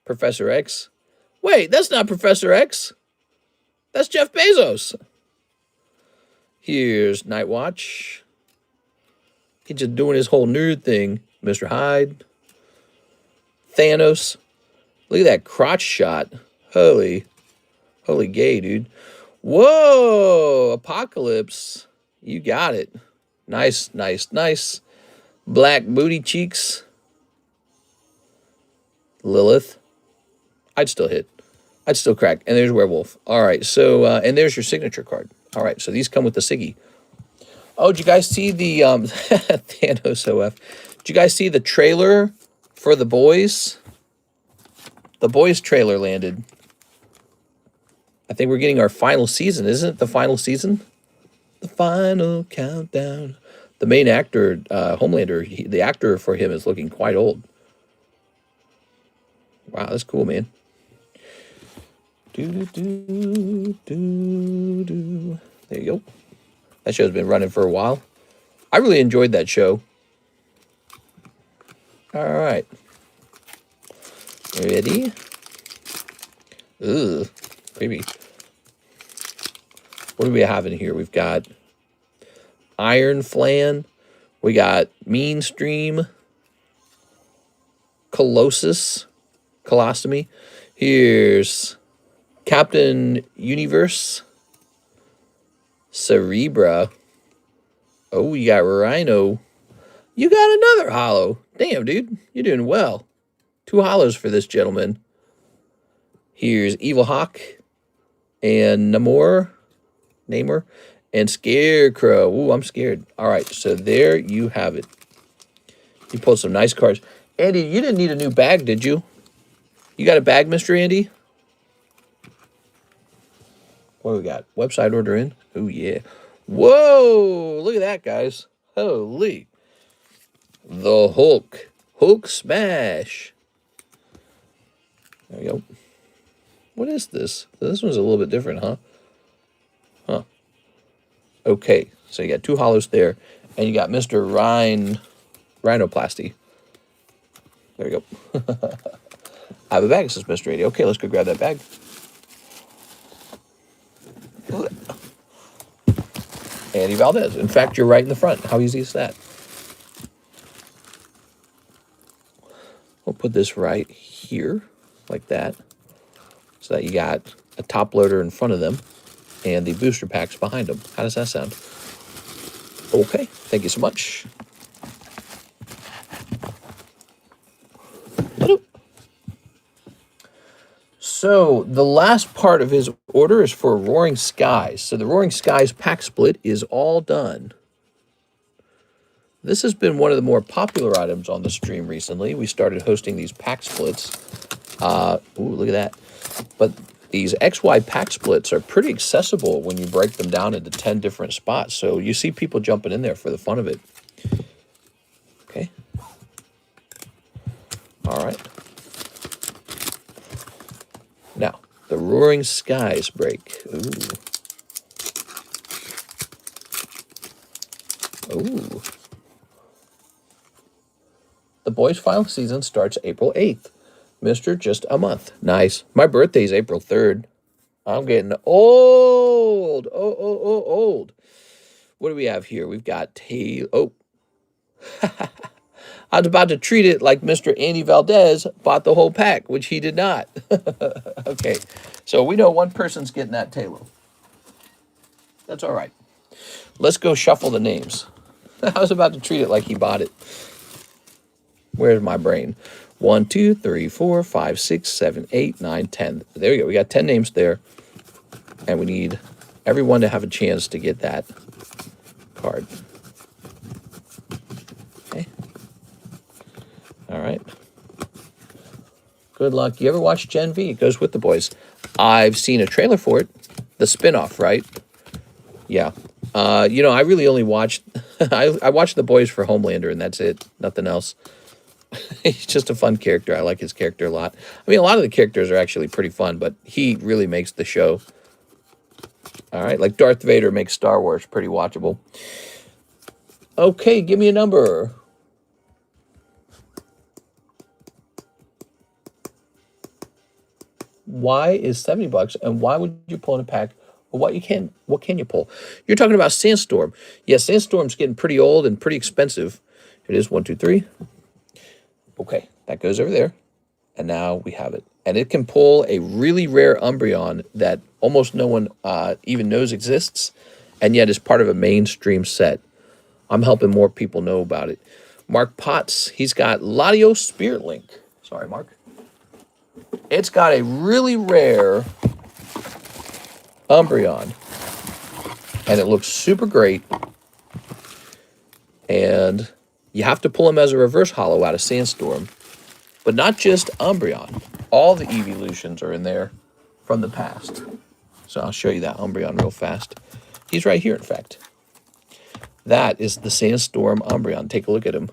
Professor X. Wait, that's not Professor X. That's Jeff Bezos. Here's Night Watch. He's just doing his whole nerd thing. Mr. Hyde. Thanos. Look at that crotch shot. Holy gay, dude. Whoa, Apocalypse. You got it. Nice, nice, nice. Black booty cheeks. Lilith. I'd still hit. I'd still crack. And there's Werewolf. All right, so, and there's your signature card. All right, so these come with the Siggy. Oh, did you guys see the, Thanos OF. Did you guys see the trailer for The Boys? The Boys trailer landed. I think we're getting our final season. Isn't it the final season? The final countdown. The main actor, Homelander, the actor for him is looking quite old. Wow, that's cool, man. There you go. That show's been running for a while. I really enjoyed that show. All right. Ready? Ugh, creepy. What do we have in here? We've got Iron Flan. We got Mean Stream. Colossus. Colostomy. Here's Captain Universe. Cerebra. Oh, you got Rhino. You got another holo. Damn, dude. You're doing well. 2 holos for this gentleman. Here's Evil Hawk. And Namor. And Scarecrow. Ooh, I'm scared. All right, so there you have it. You pulled some nice cards. Andy, you didn't need a new bag, did you? You got a bag, Mr. Andy? What do we got? Website order in? Oh, yeah. Whoa! Look at that, guys. Holy. The Hulk. Hulk smash. There we go. What is this? This one's a little bit different, huh? Huh. Okay. So you got 2 hollows there. And you got Mr. Rhinoplasty. There we go. I have a bag, says Mr. 80. Okay, let's go grab that bag. Andy Valdez. In fact, you're right in the front. How easy is that? We'll put this right here, like that, so that you got a top loader in front of them and the booster packs behind them. How does that sound? Okay, thank you so much. So the last part of his order is for Roaring Skies. So the Roaring Skies pack split is all done. This has been one of the more popular items on the stream recently. We started hosting these pack splits. Ooh, look at that. But these XY pack splits are pretty accessible when you break them down into 10 different spots. So you see people jumping in there for the fun of it. Okay. All right. Now, the Roaring Skies break. Ooh. Ooh. The boys' final season starts April 8th. Mr. Just a month. Nice. My birthday's April 3rd. I'm getting old. Old. What do we have here? We've got oh. I was about to treat it like Mr. Andy Valdez bought the whole pack, which he did not. Okay. So we know one person's getting that Taylor. That's all right. Let's go shuffle the names. I was about to treat it like he bought it. Where's my brain? 1, 2, 3, 4, 5, 6, 7, 8, 9, 10. There we go. We got 10 names there. And we need everyone to have a chance to get that card. Okay. All right. Good luck. You ever watch Gen V? It goes with the boys. I've seen a trailer for it. The spinoff, right? Yeah. You know, I really only watched... I watched the boys for Homelander, and that's it. Nothing else. He's just a fun character. I like his character a lot. I mean, a lot of the characters are actually pretty fun, but he really makes the show. All right, like Darth Vader makes Star Wars pretty watchable. Okay, give me a number. Why is $70, and why would you pull in a pack? Well, what can you pull? You're talking about Sandstorm. Yes, Sandstorm's getting pretty old and pretty expensive. It is 1, 2, 3. Okay, that goes over there. And now we have it. And it can pull a really rare Umbreon that almost no one even knows exists, and yet is part of a mainstream set. I'm helping more people know about it. Mark Potts, he's got Latios Spirit Link. Sorry, Mark. It's got a really rare Umbreon, and it looks super great. And you have to pull him as a reverse holo out of Sandstorm. But not just Umbreon. All the evolutions are in there from the past. So I'll show you that Umbreon real fast. He's right here, in fact. That is the Sandstorm Umbreon. Take a look at him.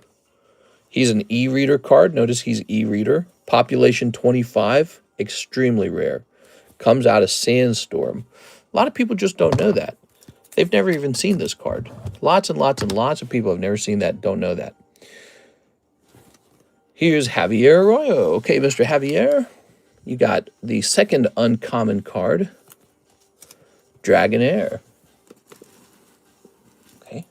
He's an e-reader card. Notice he's e-reader. Population 25. Extremely rare. Comes out of Sandstorm. A lot of people just don't know that. They've never even seen this card. Lots and lots and lots of people have never seen that, don't know that. Here's Javier Arroyo. Okay, Mr. Javier, you got the second uncommon card, Dragonair. Okay.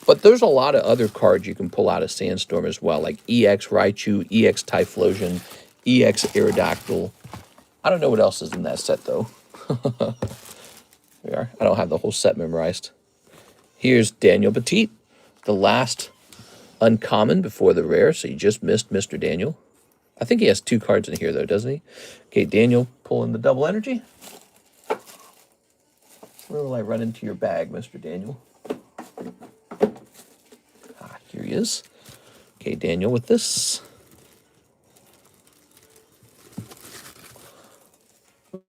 But there's a lot of other cards you can pull out of Sandstorm as well, like EX Raichu, EX Typhlosion, EX Aerodactyl. I don't know what else is in that set, though. There we are. I don't have the whole set memorized. Here's Daniel Petit, the last uncommon before the rare, so you just missed Mr. Daniel. I think he has 2 cards in here, though, doesn't he? Okay, Daniel, pull in the double energy. Where will I run into your bag, Mr. Daniel? Ah, here he is. Okay, Daniel with this.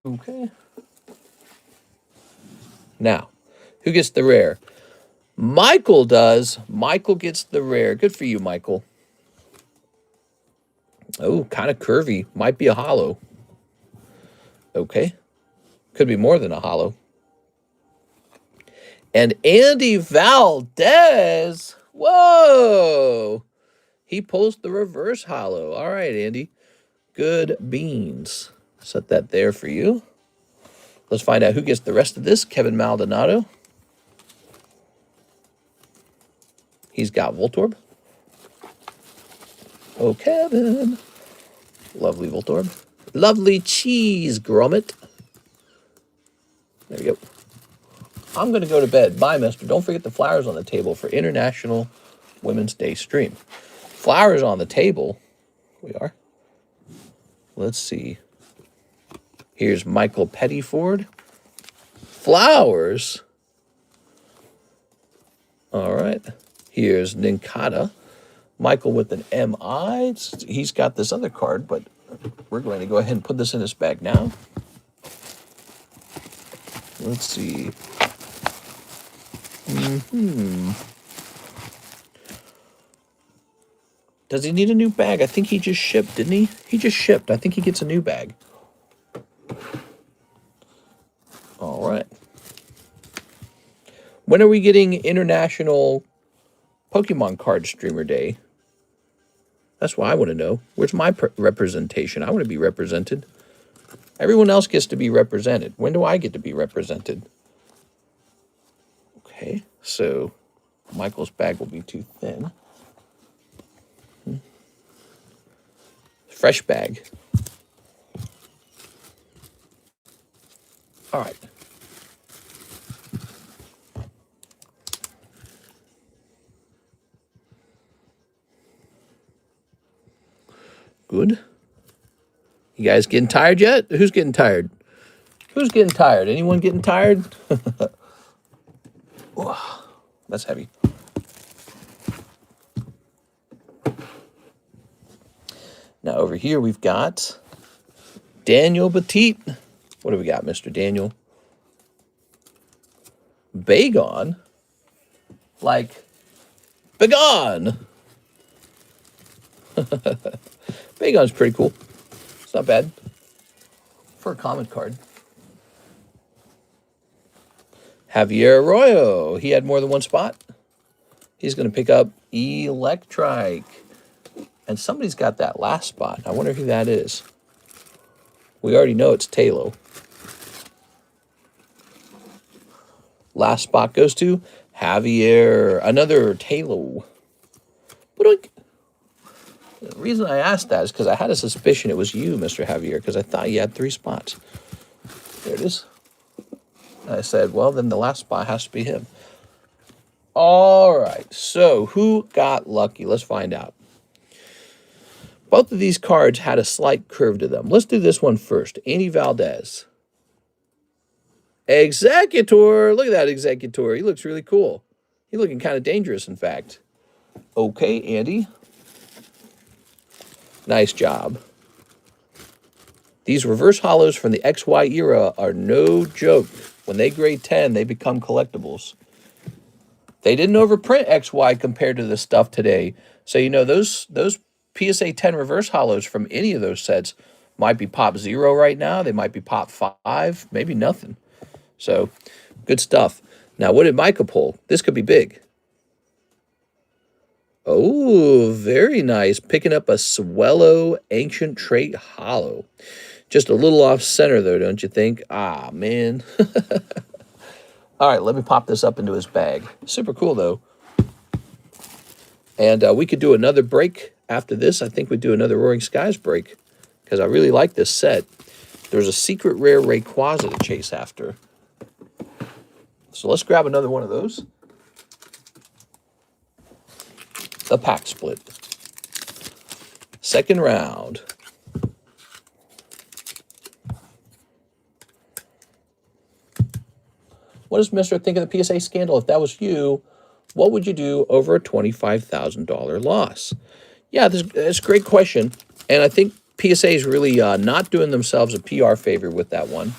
Okay. Now, who gets the rare? Michael does. Michael gets the rare. Good for you, Michael. Oh, kind of curvy. Might be a hollow. Okay. Could be more than a hollow. And Andy Valdez. Whoa. He pulls the reverse hollow. All right, Andy. Good beans. Set that there for you. Let's find out who gets the rest of this. Kevin Maldonado. He's got Voltorb. Oh, Kevin. Lovely Voltorb. Lovely cheese grommet. There we go. I'm going to go to bed. Bye, mister. Don't forget the flowers on the table for International Women's Day stream. Flowers on the table. We are. Let's see. Here's Michael Pettyford. Flowers. All right. Here's Ninkata. Michael with an MI. He's got this other card, but we're going to go ahead and put this in his bag now. Let's see. Does he need a new bag? I think he just shipped, didn't he? He just shipped. I think he gets a new bag. All right. When are we getting International Pokemon Card Streamer Day? That's what I want to know. Where's my representation? I want to be represented. Everyone else gets to be represented. When do I get to be represented? Okay, so Michael's bag will be too thin. Fresh bag. All right. Good. You guys getting tired yet? Who's getting tired? Who's getting tired? Anyone getting tired? Oh, that's heavy. Now over here we've got Daniel Petit. What do we got, Mr. Daniel? Bagon? Like, begone! Bagon's pretty cool. It's not bad for a common card. Javier Arroyo. He had more than one spot. He's going to pick up Electrike. And somebody's got that last spot. I wonder who that is. We already know it's Talo. Last spot goes to Javier. Another Talo. The reason I asked that is because I had a suspicion it was you, Mr. Javier, because I thought you had 3 spots. There it is. I said, well, then the last spot has to be him. All right. So who got lucky? Let's find out. Both of these cards had a slight curve to them. Let's do this one first. Andy Valdez. Executor. Look at that Executor. He looks really cool. He's looking kind of dangerous, in fact. Okay, Andy. Nice job. These reverse hollows from the XY era are no joke. When they grade 10, they become collectibles. They didn't overprint XY compared to the stuff today. So, you know, those PSA 10 reverse hollows from any of those sets might be pop 0 right now. They might be pop 5, maybe nothing. So, good stuff. Now, what did Micah pull? This could be big. Oh, very nice. Picking up a Swellow Ancient Trait Hollow. Just a little off center, though, don't you think? Ah, man. All right, let me pop this up into his bag. Super cool, though. And we could do another break after this. I think we'd do another Roaring Skies break because I really like this set. There's a secret rare Rayquaza to chase after. So let's grab another one of those. The pack split. Second round. What does Mr. think of the PSA scandal? If that was you, what would you do over a $25,000 loss? Yeah, that's a great question. And I think PSA is really not doing themselves a PR favor with that one.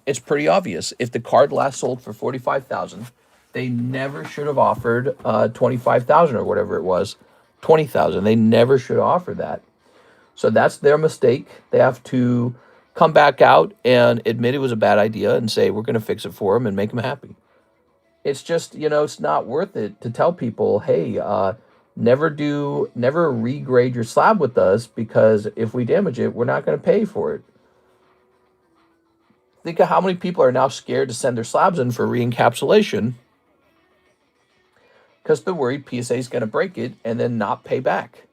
It's pretty obvious. If the card last sold for 45,000, they never should have offered 25,000 or whatever it was, 20,000. They never should have offered that. So that's their mistake. They have to come back out and admit it was a bad idea and say, we're going to fix it for them and make them happy. It's just, you know, it's not worth it to tell people, hey, never regrade your slab with us, because if we damage it, we're not going to pay for it. Think of how many people are now scared to send their slabs in for re-encapsulation because they're worried PSA is going to break it and then not pay back.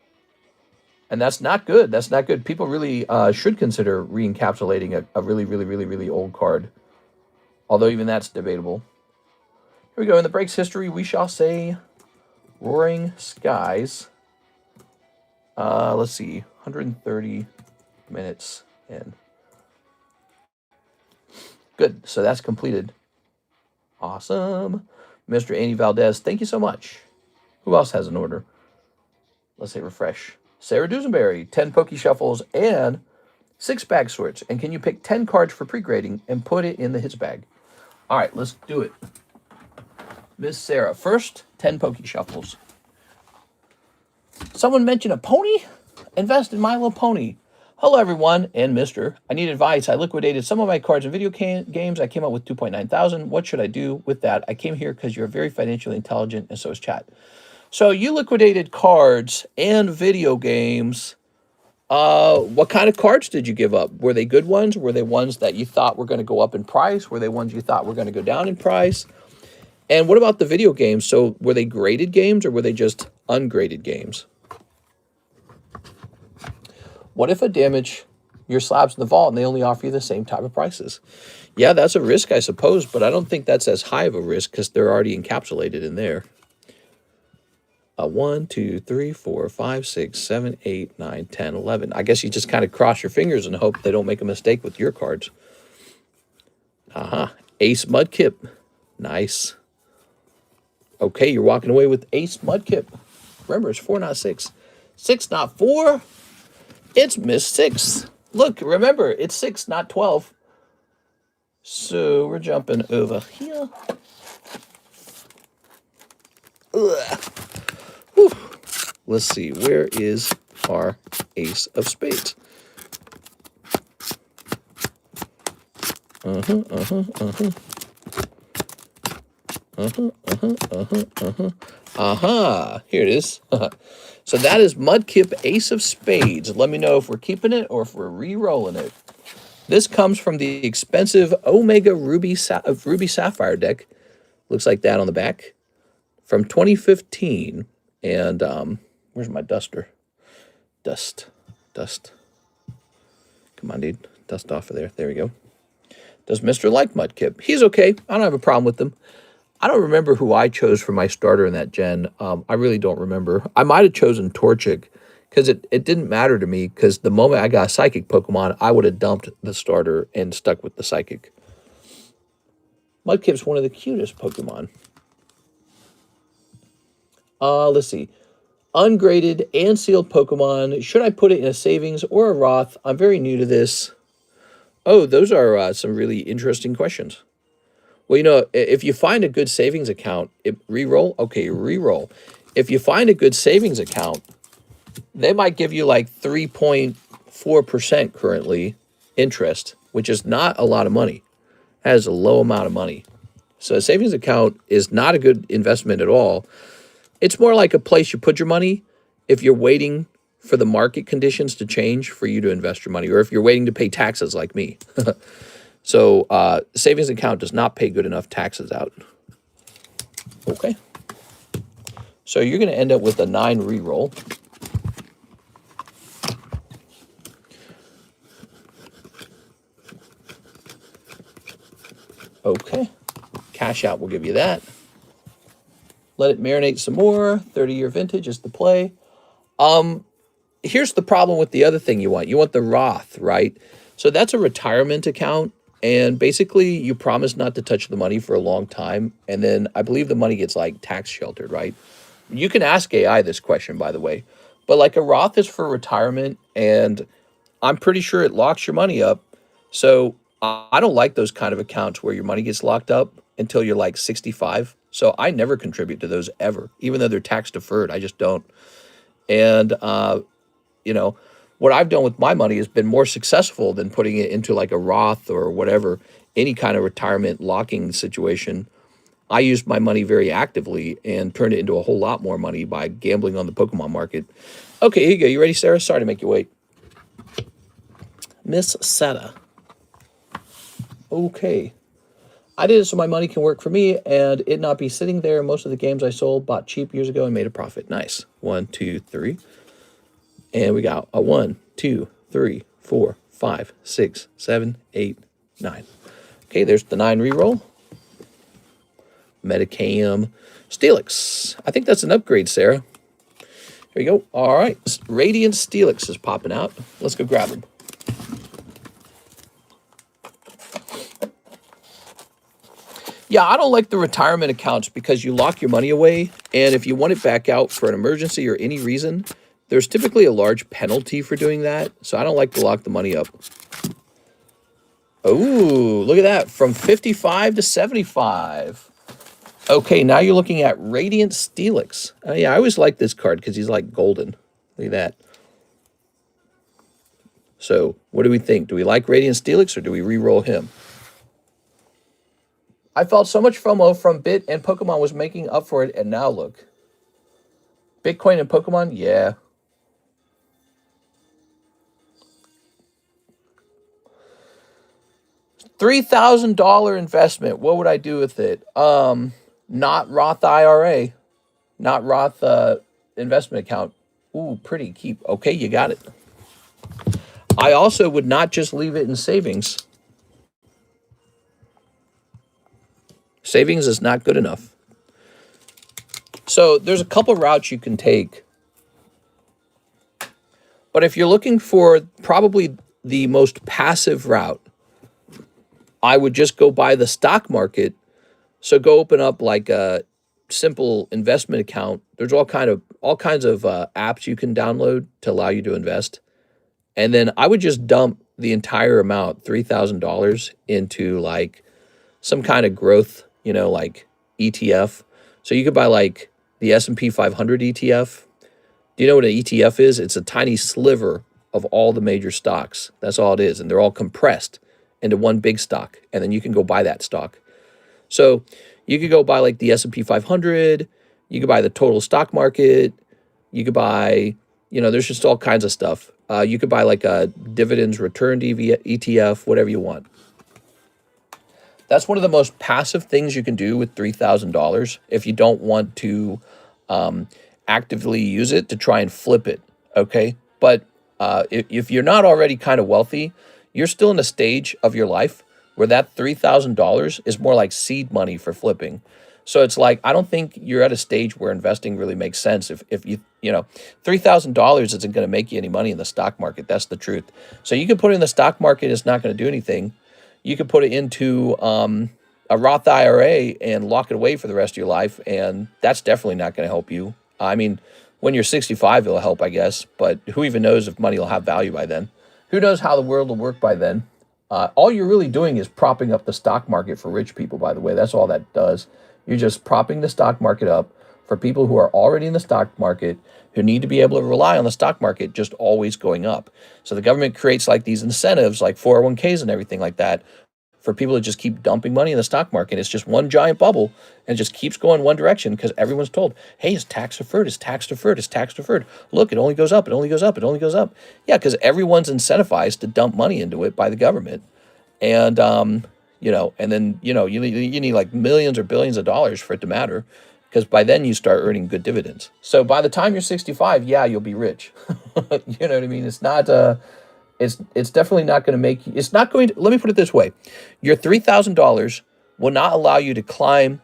And that's not good. That's not good. People really should consider re-encapsulating a really old card, although even that's debatable. Here we go. In the breaks history, we shall say Roaring Skies. Let's see, 130 minutes in. Good, so that's completed. Awesome. Mr. Andy Valdez, thank you so much. Who else has an order? Let's say refresh. Sarah Dusenberry, 10 Poke Shuffles and 6 bag sorts. And can you pick 10 cards for pre-grading and put it in the hits bag? All right, let's do it. Miss Sarah, first 10 Poke Shuffles. Someone mentioned a pony? Invest in My Little Pony. Hello, everyone, and Mr. I need advice. I liquidated some of my cards in video games. I came up with 2.9 thousand. What should I do with that? I came here because you're very financially intelligent, and so is chat. So you liquidated cards and video games. What kind of cards did you give up? Were they good ones? Were they ones that you thought were going to go up in price? Were they ones you thought were going to go down in price? And what about the video games? So were they graded games or were they just ungraded games? What if I damage your slabs in the vault and they only offer you the same type of prices? Yeah, that's a risk, I suppose, but I don't think that's as high of a risk because they're already encapsulated in there. 1, 2, 3, 4, 5, 6, 7, 8, 9, 10, 11. I guess you just kind of cross your fingers and hope they don't make a mistake with your cards. Ace Mudkip. Nice. Okay, you're walking away with Ace Mudkip. Remember, it's 4, not 6. 6, not 4. It's Miss 6. Look, remember, it's 6, not 12. So we're jumping over here. Ugh. Whew. Let's see, where is our Ace of Spades? Here it is. So that is Mudkip Ace of Spades. Let me know if we're keeping it or if we're re-rolling it. This comes from the expensive Omega Ruby Sapphire deck. Looks like that on the back. From 2015. And where's my duster? Dust. Come on, dude. Dust off of there. There we go. Does Mr. like Mudkip? He's okay. I don't have a problem with him. I don't remember who I chose for my starter in that gen. I really don't remember. I might have chosen Torchic because it didn't matter to me because the moment I got a Psychic Pokemon, I would have dumped the starter and stuck with the Psychic. Mudkip's one of the cutest Pokemon. Let's see. Ungraded and sealed Pokemon. Should I put it in a savings or a Roth? I'm very new to this. Oh, those are some really interesting questions. Well, you know, if you find a good savings account, re-roll? Okay, re-roll. If you find a good savings account, they might give you like 3.4% currently interest, which is not a lot of money. That is a low amount of money. So a savings account is not a good investment at all. It's more like a place you put your money if you're waiting for the market conditions to change for you to invest your money, or if you're waiting to pay taxes like me. So savings account does not pay good enough taxes out. Okay. So you're going to end up with a 9 re-roll. Okay. Cash out will give you that. Let it marinate some more. 30-year vintage is the play. Here's the problem with the other thing you want. You want the Roth, right? So that's a retirement account. And basically, you promise not to touch the money for a long time. And then I believe the money gets like tax sheltered, right? You can ask AI this question, by the way. But like a Roth is for retirement. and I'm pretty sure it locks your money up. So I don't like those kind of accounts where your money gets locked up until you're like 65. So I never contribute to those ever, even though they're tax deferred. I just don't. And you know, what I've done with my money has been more successful than putting it into like a Roth or whatever, any kind of retirement locking situation. I used my money very actively and turned it into a whole lot more money by gambling on the Pokemon market. Okay, here you go. You ready, Sarah? Sorry to make you wait. Miss Seta. Okay. I did it so my money can work for me and it not be sitting there. Most of the games I sold, bought cheap years ago and made a profit. Nice. 1, 2, 3. And we got a 1, 2, 3, 4, 5, 6, 7, 8, 9. Okay, there's the 9 reroll. Metacam. Steelix. I think that's an upgrade, Sarah. Here you go. All right. Radiant Steelix is popping out. Let's go grab them. Yeah, I don't like the retirement accounts because you lock your money away, and if you want it back out for an emergency or any reason, there's typically a large penalty for doing that, so I don't like to lock the money up. Oh, look at that. From 55 to 75. Okay, now you're looking at Radiant Steelix. Yeah, I always like this card because he's like golden. Look at that. So, what do we think? Do we like Radiant Steelix or do we re-roll him? I felt so much FOMO from Bit and Pokemon was making up for it, and now look. Bitcoin and Pokemon? Yeah. $3,000 investment. What would I do with it? Not Roth IRA. Not Roth investment account. Ooh, pretty keep. Okay, you got it. I also would not just leave it in savings. Savings is not good enough. So there's a couple routes you can take. But if you're looking for probably the most passive route, I would just go buy the stock market. So go open up like a simple investment account. There's all kinds of apps you can download to allow you to invest. And then I would just dump the entire amount, $3,000, into like some kind of growth, like ETF. So you could buy like the S&P 500 ETF. Do you know what an ETF is? It's a tiny sliver of all the major stocks. That's all it is. And they're all compressed into one big stock. And then you can go buy that stock. So you could go buy like the S&P 500. You could buy the total stock market. You could buy, there's just all kinds of stuff. You could buy like a dividends returned ETF, whatever you want. That's one of the most passive things you can do with $3,000 if you don't want to actively use it to try and flip it, okay? But if you're not already kind of wealthy, you're still in a stage of your life where that $3,000 is more like seed money for flipping. So it's like, I don't think you're at a stage where investing really makes sense. If you $3,000 isn't going to make you any money in the stock market. That's the truth. So you can put it in the stock market. It's not going to do anything. You could put it into a Roth IRA and lock it away for the rest of your life, and that's definitely not going to help you. I mean, when you're 65, it'll help, I guess, but who even knows if money will have value by then? Who knows how the world will work by then? All you're really doing is propping up the stock market for rich people, by the way. That's all that does. You're just propping the stock market up for people who are already in the stock market, who need to be able to rely on the stock market just always going up. So the government creates like these incentives, like 401ks and everything like that, for people to just keep dumping money in the stock market. It's just one giant bubble and it just keeps going one direction because everyone's told, hey, it's tax deferred, it's tax deferred, it's tax deferred. Look, it only goes up, it only goes up, it only goes up. Yeah, because everyone's incentivized to dump money into it by the government. And, and then, you need like millions or billions of dollars for it to matter, because by then you start earning good dividends. So by the time you're 65, yeah, you'll be rich. You know what I mean? It's not, it's definitely not going to make you, it's not going to, let me put it this way. Your $3,000 will not allow you to climb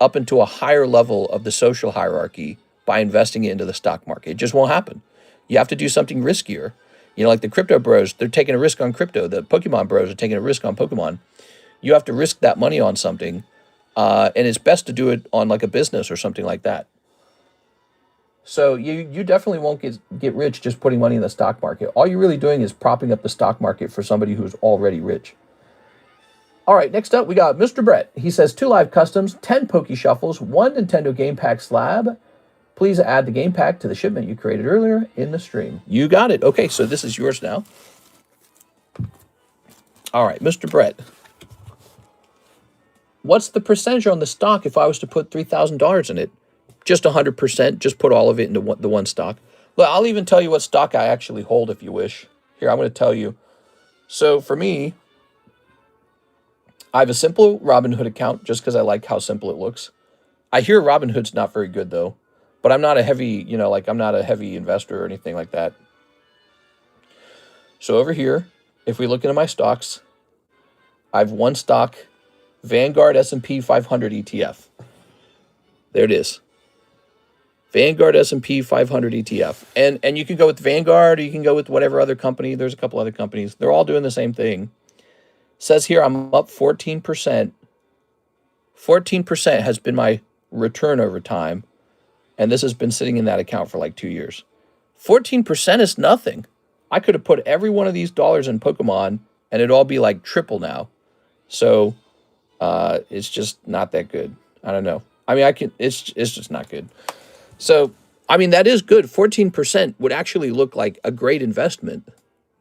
up into a higher level of the social hierarchy by investing it into the stock market. It just won't happen. You have to do something riskier. Like the crypto bros, they're taking a risk on crypto. The Pokemon bros are taking a risk on Pokemon. You have to risk that money on something. And it's best to do it on like a business or something like that. So you definitely won't get rich just putting money in the stock market. All you're really doing is propping up the stock market for somebody who's already rich. All right, next up we got Mr. Brett. He says 2 live customs, 10 Poke Shuffles, 1 Nintendo Game Pack Slab. Please add the game pack to the shipment you created earlier in the stream. You got it. Okay, so this is yours now. All right, Mr. Brett. What's the percentage on the stock if I was to put $3,000 in it? Just 100%. Just put all of it into the one stock. Well, I'll even tell you what stock I actually hold if you wish. Here, I'm going to tell you. So for me, I have a simple Robinhood account just because I like how simple it looks. I hear Robinhood's not very good though, but I'm not a heavy, I'm not a heavy investor or anything like that. So over here, if we look into my stocks, I have one stock, Vanguard S&P 500 ETF. There it is. Vanguard S&P 500 ETF. And you can go with Vanguard or you can go with whatever other company. There's a couple other companies. They're all doing the same thing. Says here I'm up 14%. 14% has been my return over time. And this has been sitting in that account for like 2 years. 14% is nothing. I could have put every one of these dollars in Pokemon and it'd all be like triple now. So it's just not that good. I don't know. I mean, it's just not good. So, I mean, that is good. 14% would actually look like a great investment.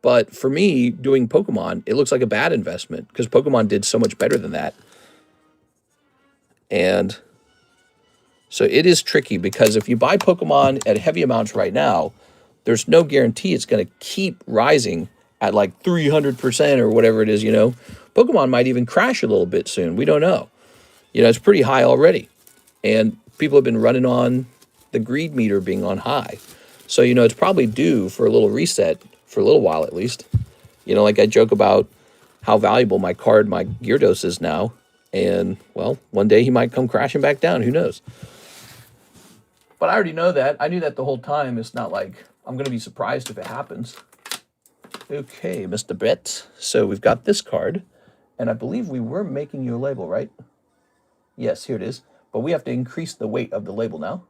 But for me, doing Pokemon, it looks like a bad investment because Pokemon did so much better than that. And so it is tricky because if you buy Pokemon at heavy amounts right now, there's no guarantee it's going to keep rising at like 300% or whatever it is, Pokemon might even crash a little bit soon. We don't know. It's pretty high already. And people have been running on the greed meter being on high. So, it's probably due for a little reset for a little while at least. Like I joke about how valuable my Gyarados is now. And, well, one day he might come crashing back down. Who knows? But I already know that. I knew that the whole time. It's not like I'm going to be surprised if it happens. Okay, Mr. Brett. So we've got this card. And I believe we were making you a label, right? Yes, here it is. But we have to increase the weight of the label now.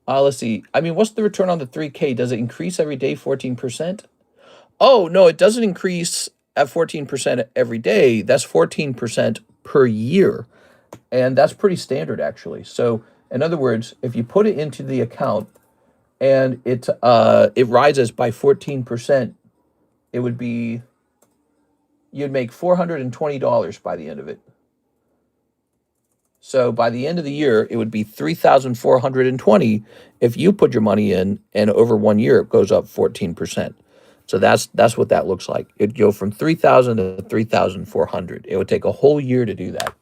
Let's see. I mean, what's the return on the 3K? Does it increase every day 14%? Oh, no, it doesn't increase at 14% every day. That's 14% per year. And that's pretty standard, actually. So, in other words, if you put it into the account and it rises by 14%, it would be, you'd make $420 by the end of it. So by the end of the year, it would be $3,420 if you put your money in, and over 1 year it goes up 14%. So that's what that looks like. It'd go from $3,000 to $3,400. It would take a whole year to do that.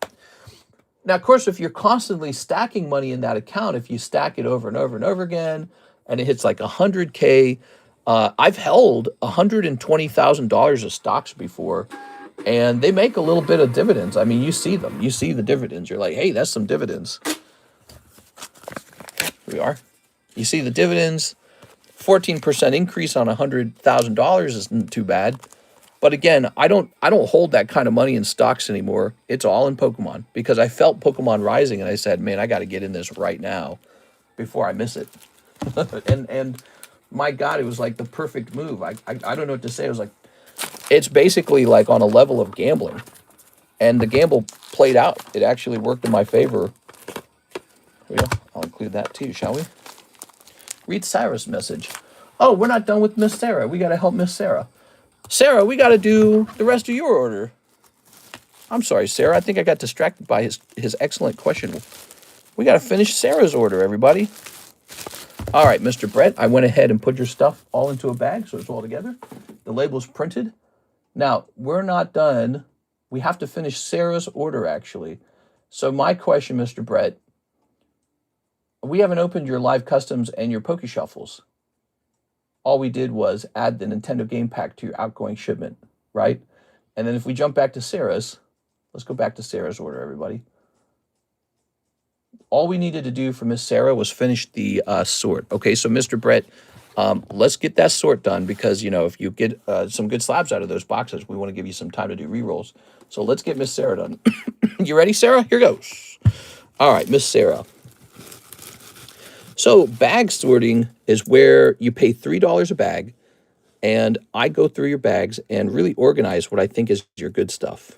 Now, of course, if you're constantly stacking money in that account, if you stack it over and over and over again, and it hits like 100K, I've held $120,000 of stocks before. And they make a little bit of dividends. I mean, you see them. You see the dividends. You're like, hey, that's some dividends. Here we are. You see the dividends. 14% increase on $100,000 isn't too bad. But again, I don't hold that kind of money in stocks anymore. It's all in Pokemon because I felt Pokemon rising and I said, man, I got to get in this right now before I miss it. and my God, it was like the perfect move. I don't know what to say. It was like, it's basically like on a level of gambling. And the gamble played out. It actually worked in my favor. Here we go. I'll include that too, shall we? Read Sarah's message. Oh, we're not done with Miss Sarah. We got to help Miss Sarah. Sarah, we got to do the rest of your order. I'm sorry, Sarah. I think I got distracted by his excellent question. We got to finish Sarah's order, everybody. All right, Mr. Brett, I went ahead and put your stuff all into a bag so it's all together. The label's printed. Now, we're not done. We have to finish Sarah's order, actually. So my question, Mr. Brett, we haven't opened your live customs and your Poke Shuffles. All we did was add the Nintendo Game Pack to your outgoing shipment, right? And then if we jump back to Sarah's, let's go back to Sarah's order, everybody. All we needed to do for Miss Sarah was finish the sort. Okay, so Mr. Brett, let's get that sort done because, if you get some good slabs out of those boxes, we want to give you some time to do rerolls. So let's get Miss Sarah done. You ready, Sarah? Here goes. All right, Miss Sarah. So bag sorting is where you pay $3 a bag, and I go through your bags and really organize what I think is your good stuff.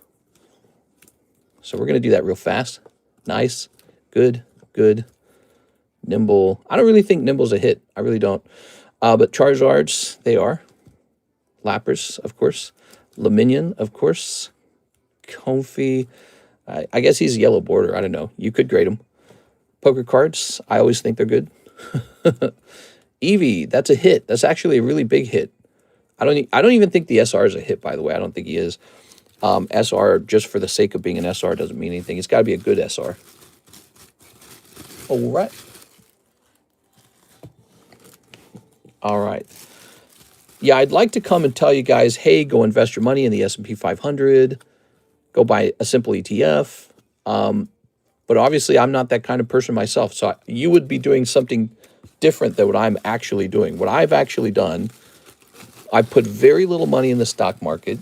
So we're going to do that real fast. Nice, good, good, nimble. I don't really think nimble's a hit. I really don't. But Charizards, they are. Lappers, of course. Luminion, of course. Comfy. I guess he's a yellow border. I don't know. You could grade him. Poker cards, I always think they're good. Eevee, that's a hit. That's actually a really big hit. I don't even think the SR is a hit, by the way. I don't think he is. SR, just for the sake of being an SR, doesn't mean anything. It's got to be a good SR. All right. All right. Yeah, I'd like to come and tell you guys, hey, go invest your money in the S&P 500. Go buy a simple ETF. But obviously, I'm not that kind of person myself. So you would be doing something different than what I'm actually doing. What I've actually done, I put very little money in the stock market.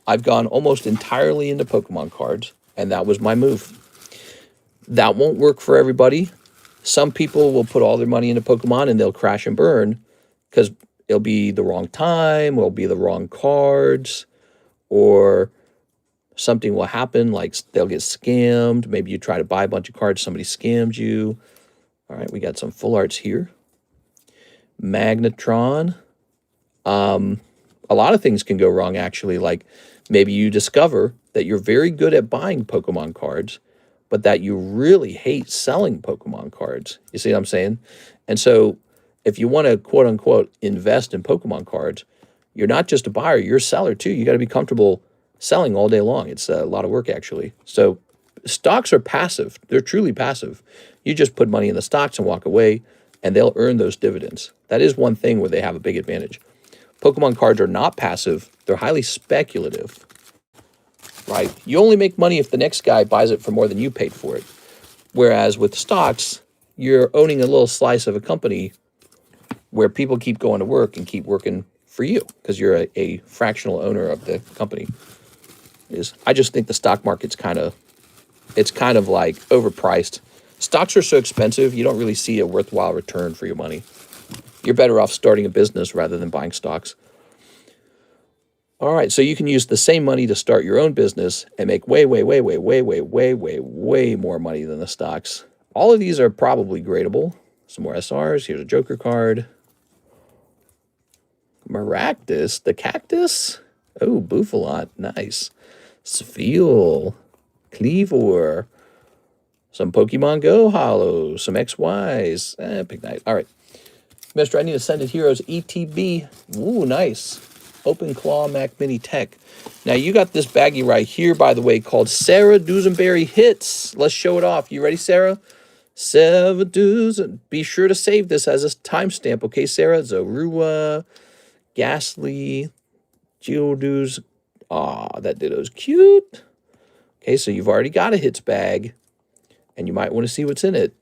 I've gone almost entirely into Pokemon cards, and that was my move. That won't work for everybody. Some people will put all their money into Pokemon and they'll crash and burn because it'll be the wrong time, it'll be the wrong cards, or something will happen, like they'll get scammed. Maybe you try to buy a bunch of cards, somebody scammed you. All right, we got some full arts here. Magnetron. A lot of things can go wrong, actually. Like maybe you discover that you're very good at buying Pokemon cards, but that you really hate selling Pokemon cards. You see what I'm saying? And so if you want to, quote unquote, invest in Pokemon cards, you're not just a buyer, you're a seller too. You got to be comfortable selling all day long. It's a lot of work, actually. So stocks are passive. They're truly passive. You just put money in the stocks and walk away, and they'll earn those dividends. That is one thing where they have a big advantage. Pokemon cards are not passive. They're highly speculative, right? You only make money if the next guy buys it for more than you paid for it. Whereas with stocks, you're owning a little slice of a company where people keep going to work and keep working for you because you're a fractional owner of the company. I just think the stock market's kind of like overpriced. Stocks are so expensive, you don't really see a worthwhile return for your money. You're better off starting a business rather than buying stocks. All right, so you can use the same money to start your own business and make way more money than the stocks. All of these are probably gradable. Some more SRs. Here's a Joker card. Maractus, the cactus. Oh, Bufalot, nice. Spheal, Cleavor, some Pokemon Go Hollows, some XYs, Pignite. All right. Mr. I need Ascended Heroes ETB. Ooh, nice. Open Claw Mac Mini Tech. Now, you got this baggie right here, by the way, called Sarah Dusenberry Hits. Let's show it off. You ready, Sarah? Sarah Dusen. Be sure to save this as a timestamp, okay, Sarah? Zorua, Ghastly, Geodude. Aw, that Ditto's cute. Okay, so you've already got a hits bag, and you might want to see what's in it.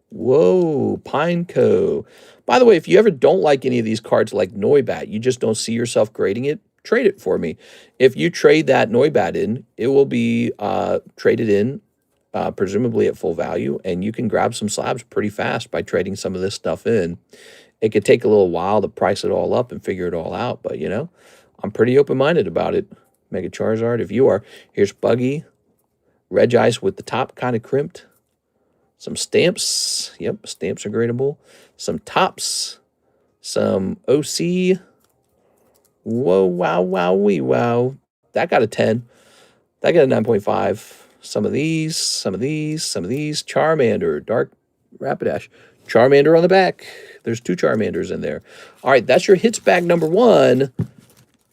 Whoa, Pineco. By the way, if you ever don't like any of these cards like Noibat, you just don't see yourself grading it, trade it for me. If you trade that Noibat in, it will be traded in, presumably at full value, and you can grab some slabs pretty fast by trading some of this stuff in. It could take a little while to price it all up and figure it all out, but, you know, I'm pretty open-minded about it. Mega Charizard, if you are. Here's Buggy. Regice with the top kind of crimped. Some stamps. Yep, stamps are gradable. Some tops. Some OC. Whoa, wow, wow, wee, wow. That got a 10. That got a 9.5. Some of these, some of these, some of these. Charmander, Dark Rapidash. Charmander on the back. There's 2 Charmanders in there. All right, that's your hits bag number 1.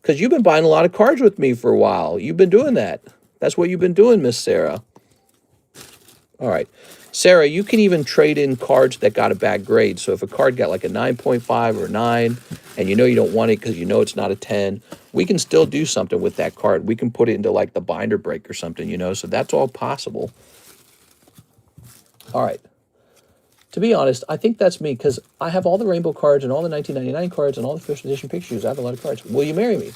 Because you've been buying a lot of cards with me for a while. You've been doing that. That's what you've been doing, Miss Sarah. All right. Sarah, you can even trade in cards that got a bad grade. So if a card got like a 9.5 or a 9, and you know you don't want it because you know it's not a 10, we can still do something with that card. We can put it into like the binder break or something, you know. So that's all possible. All right. To be honest, I think that's me because I have all the rainbow cards and all the 1999 cards and all the first edition pictures. I have a lot of cards. Will you marry me?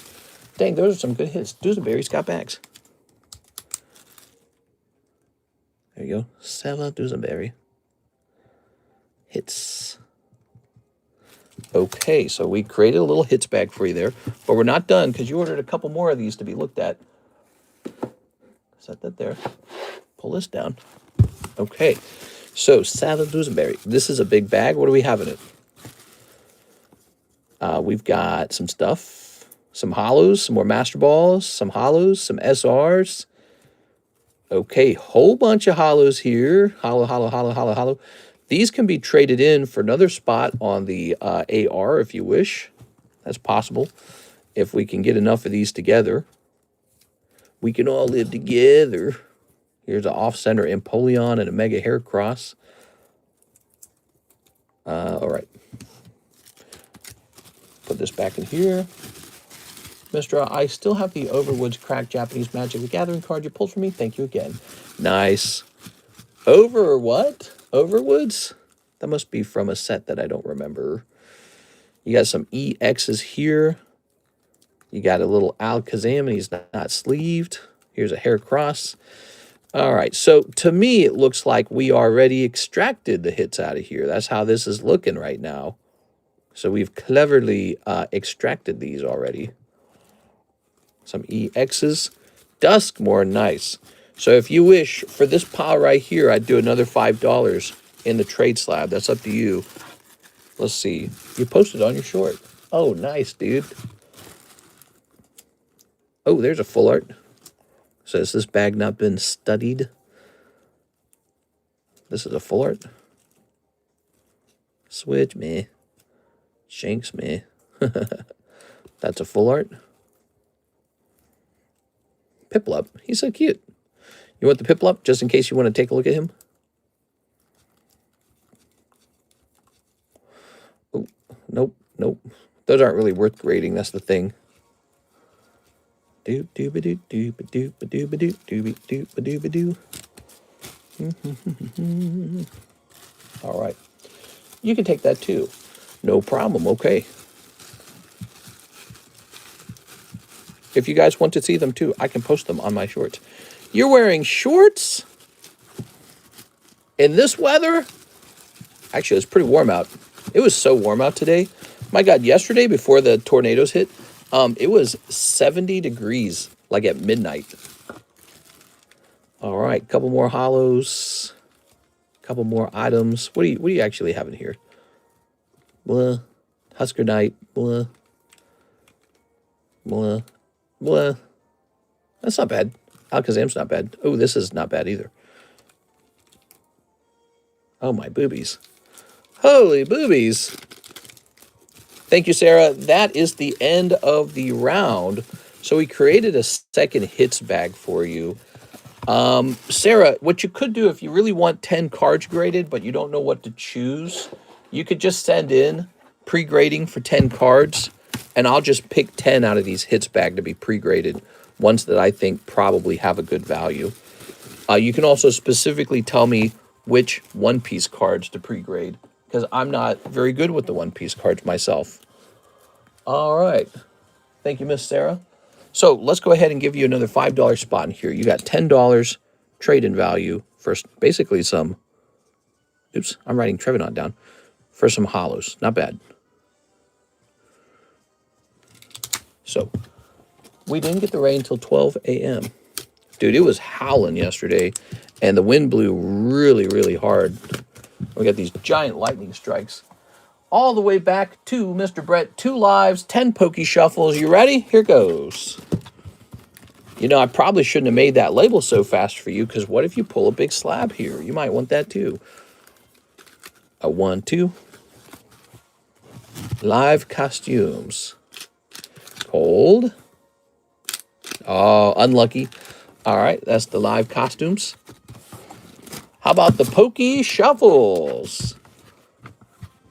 Dang, those are some good hits. Dusenberry's got bags. There you go. Sarah Dusenberry. hits. Okay, so we created a little hits bag for you there, but we're not done because you ordered a couple more of these to be looked at. Set that there. Pull this down. Okay, so salad gooseberry. This is a big bag. What do we have in it? We've got some stuff, some hollows, some more master balls, some hollows, some SRs. Okay, whole bunch of hollows here. Hollow, hollow, hollow, hollow, hollow. These can be traded in for another spot on the AR if you wish. That's possible. If we can get enough of these together, we can all live together. Here's an off-center Empoleon and a Mega Heracross. All right. Put this back in here. Mr. I still have the Overwood's Cracked Japanese Magic the Gathering card you pulled for me. Thank you again. Nice. Over what? Overwoods? That must be from a set that I don't remember. You got some EXs here. You got a little Alakazam, and he's not sleeved. Here's a Heracross. All right, so to me, it looks like we already extracted the hits out of here. That's how this is looking right now. So we've cleverly extracted these already. Some EXs. Duskmore, nice. So if you wish, for this pile right here, I'd do another $5 in the trade slab. That's up to you. Let's see. You posted on your short. Oh, nice, dude. Oh, there's a full art. So has this bag not been studied? This is a full art. Switch me. Shanks me. That's a full art. Piplup. He's so cute. You want the Piplup just in case you want to take a look at him? Oh, nope, nope. Those aren't really worth grading. That's the thing. Doop dooba doop dooba dooba dooba doop dooba dooba dooba doo. All right. You can take that too. No problem. Okay. If you guys want to see them too, I can post them on my shorts. You're wearing shorts in this weather? Actually, it's pretty warm out. It was so warm out today. My God, yesterday before the tornadoes hit, it was 70 degrees, like at midnight. All right, couple more hollows, couple more items. What do you actually have in here? Blah, Husker Knight, blah, blah, blah. That's not bad. Alakazam's not bad. Oh, this is not bad either. Oh, my boobies. Holy boobies. Thank you, Sarah. That is the end of the round. So we created a second hits bag for you. Sarah, what you could do if you really want 10 cards graded, but you don't know what to choose, you could just send in pre-grading for 10 cards, and I'll just pick 10 out of these hits bag to be pre-graded, ones that I think probably have a good value. You can also specifically tell me which one-piece cards to pre-grade, because I'm not very good with the one-piece cards myself. All right. Thank you, Miss Sarah. So let's go ahead and give you another $5 spot in here. You got $10 trade-in value for basically some... Oops, I'm writing Trevenant down. For some hollows. Not bad. So, we didn't get the rain until 12 a.m. Dude, it was howling yesterday, and the wind blew really, really hard. We got these giant lightning strikes. All the way back to Mr. Brett. 2 lives, 10 pokey shuffles. You ready? Here goes. You know, I probably shouldn't have made that label so fast for you, because what if you pull a big slab here? You might want that too. A 1, 2. Live costumes. Cold. Oh, unlucky. All right, that's the live costumes. How about the pokey shuffles?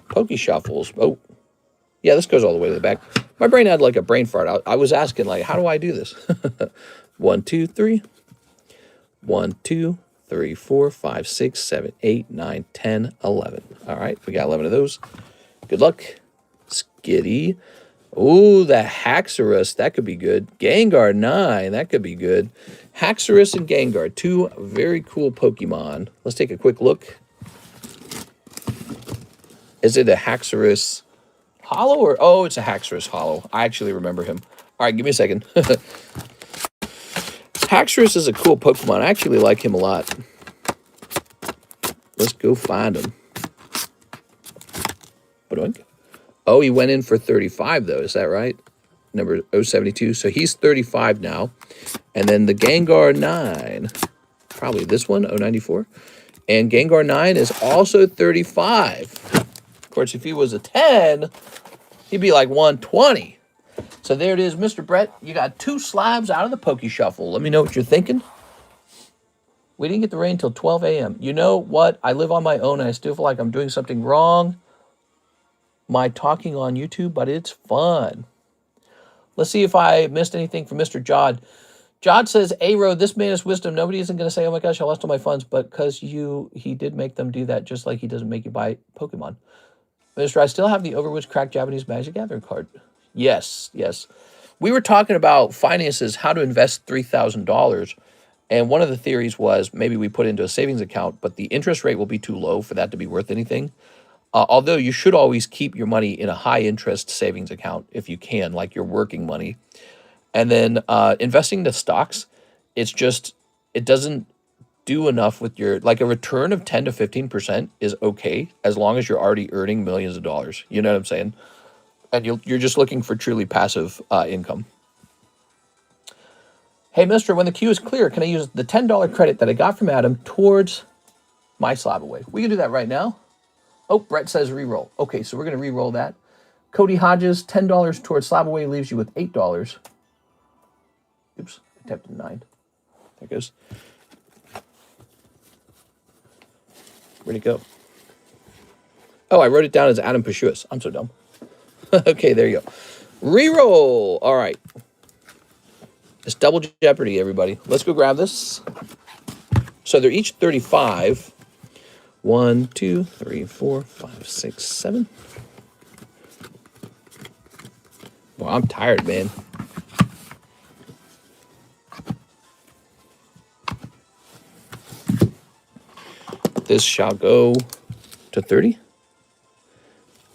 Pokey shuffles. Oh, yeah, this goes all the way to the back. My brain had like a brain fart. I was asking, like, how do I do this? 1, 2, 3. 1, 2, 3, 4, 5, 6, 7, 8, 9, 10, 11. All right, we got 11 of those. Good luck. Skitty. Oh, the Haxorus. That could be good. Gengar 9. That could be good. Haxorus and Gengar. 2 very cool Pokemon. Let's take a quick look. Is it a Haxorus Hollow or... Oh, it's a Haxorus Hollow. I actually remember him. All right, give me a second. Haxorus is a cool Pokemon. I actually like him a lot. Let's go find him. Oh, he went in for 35, though. Is that right? Number 072. So he's 35 now. And then the Gengar 9. Probably this one, 094. And Gengar 9 is also 35. Of course, if he was a 10, he'd be like 120. So there it is, Mr. Brett. You got 2 slabs out of the Poke Shuffle. Let me know what you're thinking. We didn't get the rain until 12 a.m. You know what? I live on my own, and I still feel like I'm doing something wrong. My talking on YouTube, but it's fun. Let's see if I missed anything from Mr. Jod. Jod says, A-Road, this man is wisdom. Nobody isn't going to say, oh my gosh, I lost all my funds, but because he did make them do that, just like he doesn't make you buy Pokemon. Mr. I still have the Overwatch cracked Japanese Magic Gathering card. Yes, yes. We were talking about finances, how to invest $3,000. And one of the theories was maybe we put into a savings account, but the interest rate will be too low for that to be worth anything. Although you should always keep your money in a high-interest savings account if you can, like your working money. And then investing to stocks, it's just, it doesn't do enough with your, like a return of 10 to 15% is okay as long as you're already earning millions of dollars. You know what I'm saying? And you're just looking for truly passive income. Hey, mister, when the queue is clear, can I use the $10 credit that I got from Adam towards my slab away? We can do that right now. Oh, Brett says reroll. Okay, so we're going to reroll that. Cody Hodges, $10 towards slab away leaves you with $8. Oops, I tapped 9. There it goes. Where'd it go? Oh, I wrote it down as Adam Pashuas. I'm so dumb. Okay, there you go. Reroll. All right. It's double jeopardy, everybody. Let's go grab this. So they're each 35. 1, 2, 3, 4, 5, 6, 7. Well, I'm tired, man. This shall go to 30.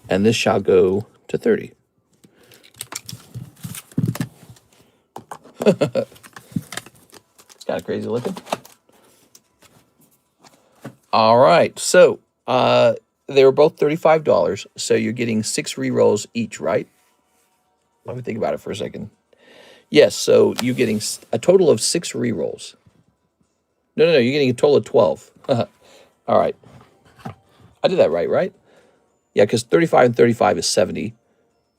And this shall go to 30. It's kind of crazy looking. All right, so they were both $35, so you're getting 6 rerolls each, right? Let me think about it for a second. Yes, so you're getting a total of 6 rerolls. No, you're getting a total of 12. All right. I did that right, right? Yeah, because 35 and 35 is 70,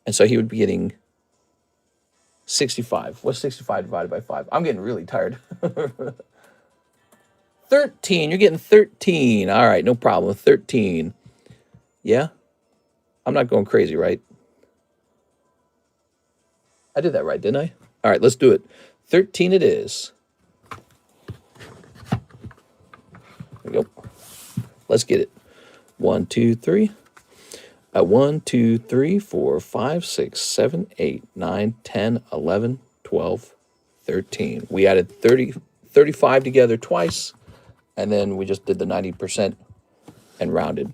and so he would be getting 65. What's 65 divided by 5? I'm getting really tired. 13. You're getting 13. All right, no problem. 13. Yeah? I'm not going crazy, right? I did that right, didn't I? All right, let's do it. 13 it is. There we go. Let's get it. 1, 2, 3. 1, 2, 3, 4, 5, 6, 7, 8, 9, 10, 11, 12, 13. We added 35 together twice. And then we just did the 90% and rounded.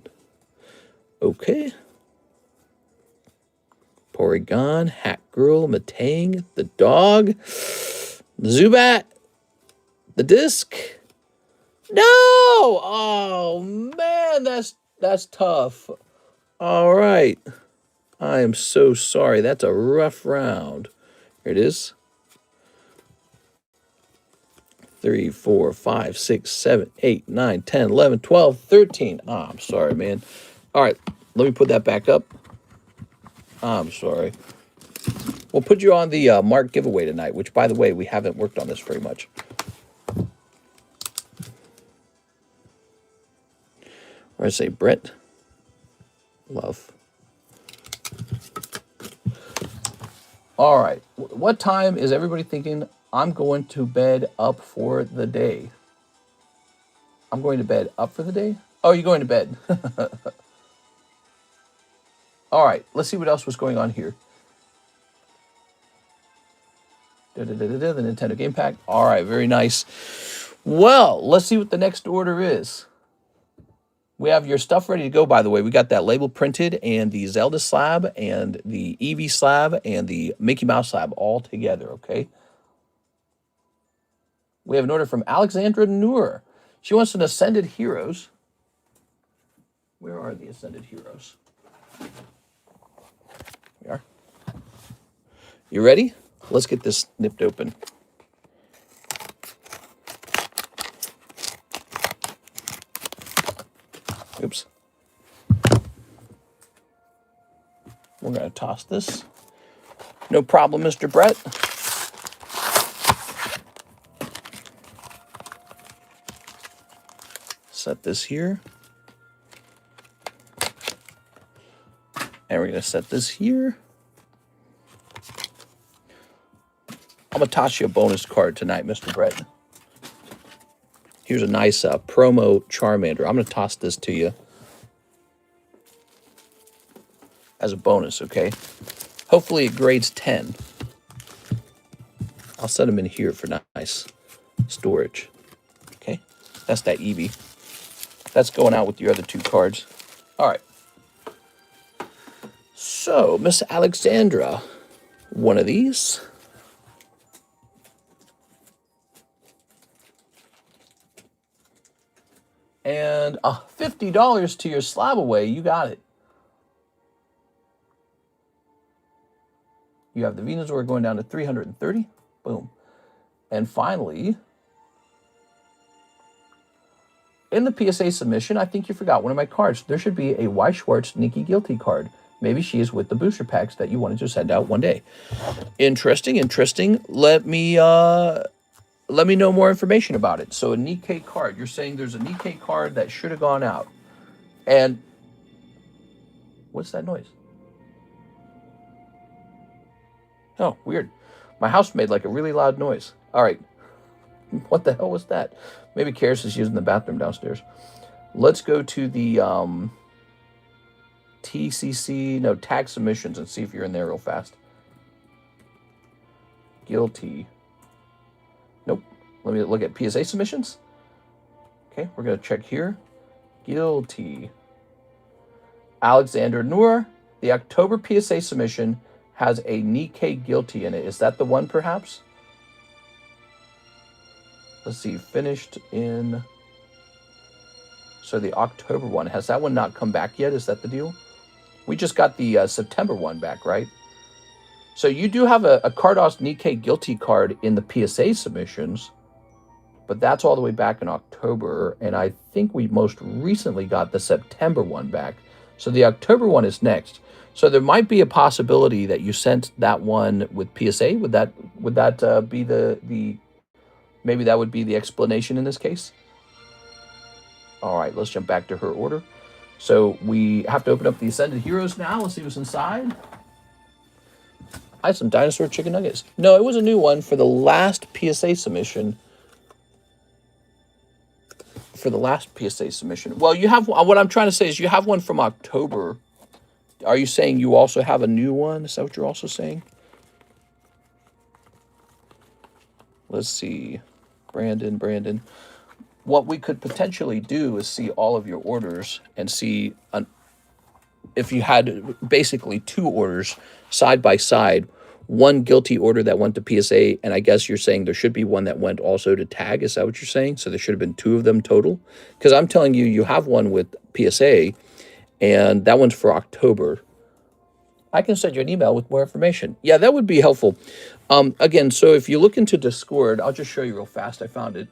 Okay. Porygon, Hat Girl, Matang, the dog, Zubat, the disc. No! Oh man, that's tough. All right. I am so sorry. That's a rough round. Here it is. 3, 4, 5, 6, 7, 8, 9, 10, 11, 12, 13. Oh, I'm sorry, man. All right, let me put that back up. I'm sorry. We'll put you on the Mark giveaway tonight, which, by the way, we haven't worked on this very much. Or I say Brett. Love. All right. What time is everybody thinking I'm going to bed up for the day? I'm going to bed up for the day? Oh, you're going to bed. All right. Let's see what else was going on here. The Nintendo Game Pack. All right. Very nice. Well, let's see what the next order is. We have your stuff ready to go, by the way. We got that label printed and the Zelda slab and the Eevee slab and the Mickey Mouse slab all together, okay? We have an order from Alexandra Noor. She wants an Ascended Heroes. Where are the Ascended Heroes? Here we are. You ready? Let's get this nipped open. Oops. We're going to toss this. No problem, Mr. Brett. Set this here. And we're going to set this here. I'm going to toss you a bonus card tonight, Mr. Brett. Here's a nice promo Charmander. I'm going to toss this to you as a bonus, okay? Hopefully it grades 10. I'll set them in here for nice storage. Okay, that's that Eevee. That's going out with your other 2 cards. All right. So, Miss Alexandra, one of these. And $50 to your slab away. You got it. You have the Venusaur going down to 330. Boom. And finally, in the PSA submission, I think you forgot one of my cards. There should be a Y. Schwartz Nikki Guilty card. Maybe she is with the booster packs that you wanted to send out one day. Interesting, interesting. Let me know more information about it. So a Nikkei card. You're saying there's a Nikkei card that should have gone out. And what's that noise? Oh, weird. My house made like a really loud noise. All right. What the hell was that? Maybe Karis is using the bathroom downstairs. Let's go to the tag submissions and see if you're in there real fast. Guilty. Nope. Let me look at PSA submissions. Okay, we're going to check here. Guilty. Alexander Noor. The October PSA submission has a Nikkei Guilty in it. Is that the one, perhaps? Let's see. Finished in... So the October one. Has that one not come back yet? Is that the deal? We just got the September one back, right? So you do have a Cardos Nikkei Guilty card in the PSA submissions, but that's all the way back in October, and I think we most recently got the September one back. So the October one is next. So there might be a possibility that you sent that one with PSA. Would that be the maybe that would be the explanation in this case? All right, let's jump back to her order. So we have to open up the Ascended Heroes now. Let's see what's inside. I had some dinosaur chicken nuggets. No, it was a new one for the last PSA submission. Well, you have, what I'm trying to say is you have one from October. Are you saying you also have a new one? Is that what you're also saying? Let's see. Brandon. What we could potentially do is see all of your orders and see if you had basically 2 orders side by side, one guilty order that went to PSA, and I guess you're saying there should be one that went also to tag. Is that what you're saying? So there should have been 2 of them total? Because I'm telling you, you have one with PSA, and that one's for October. I can send you an email with more information. Yeah, that would be helpful. Again, so if you look into Discord, I'll just show you real fast. I found it.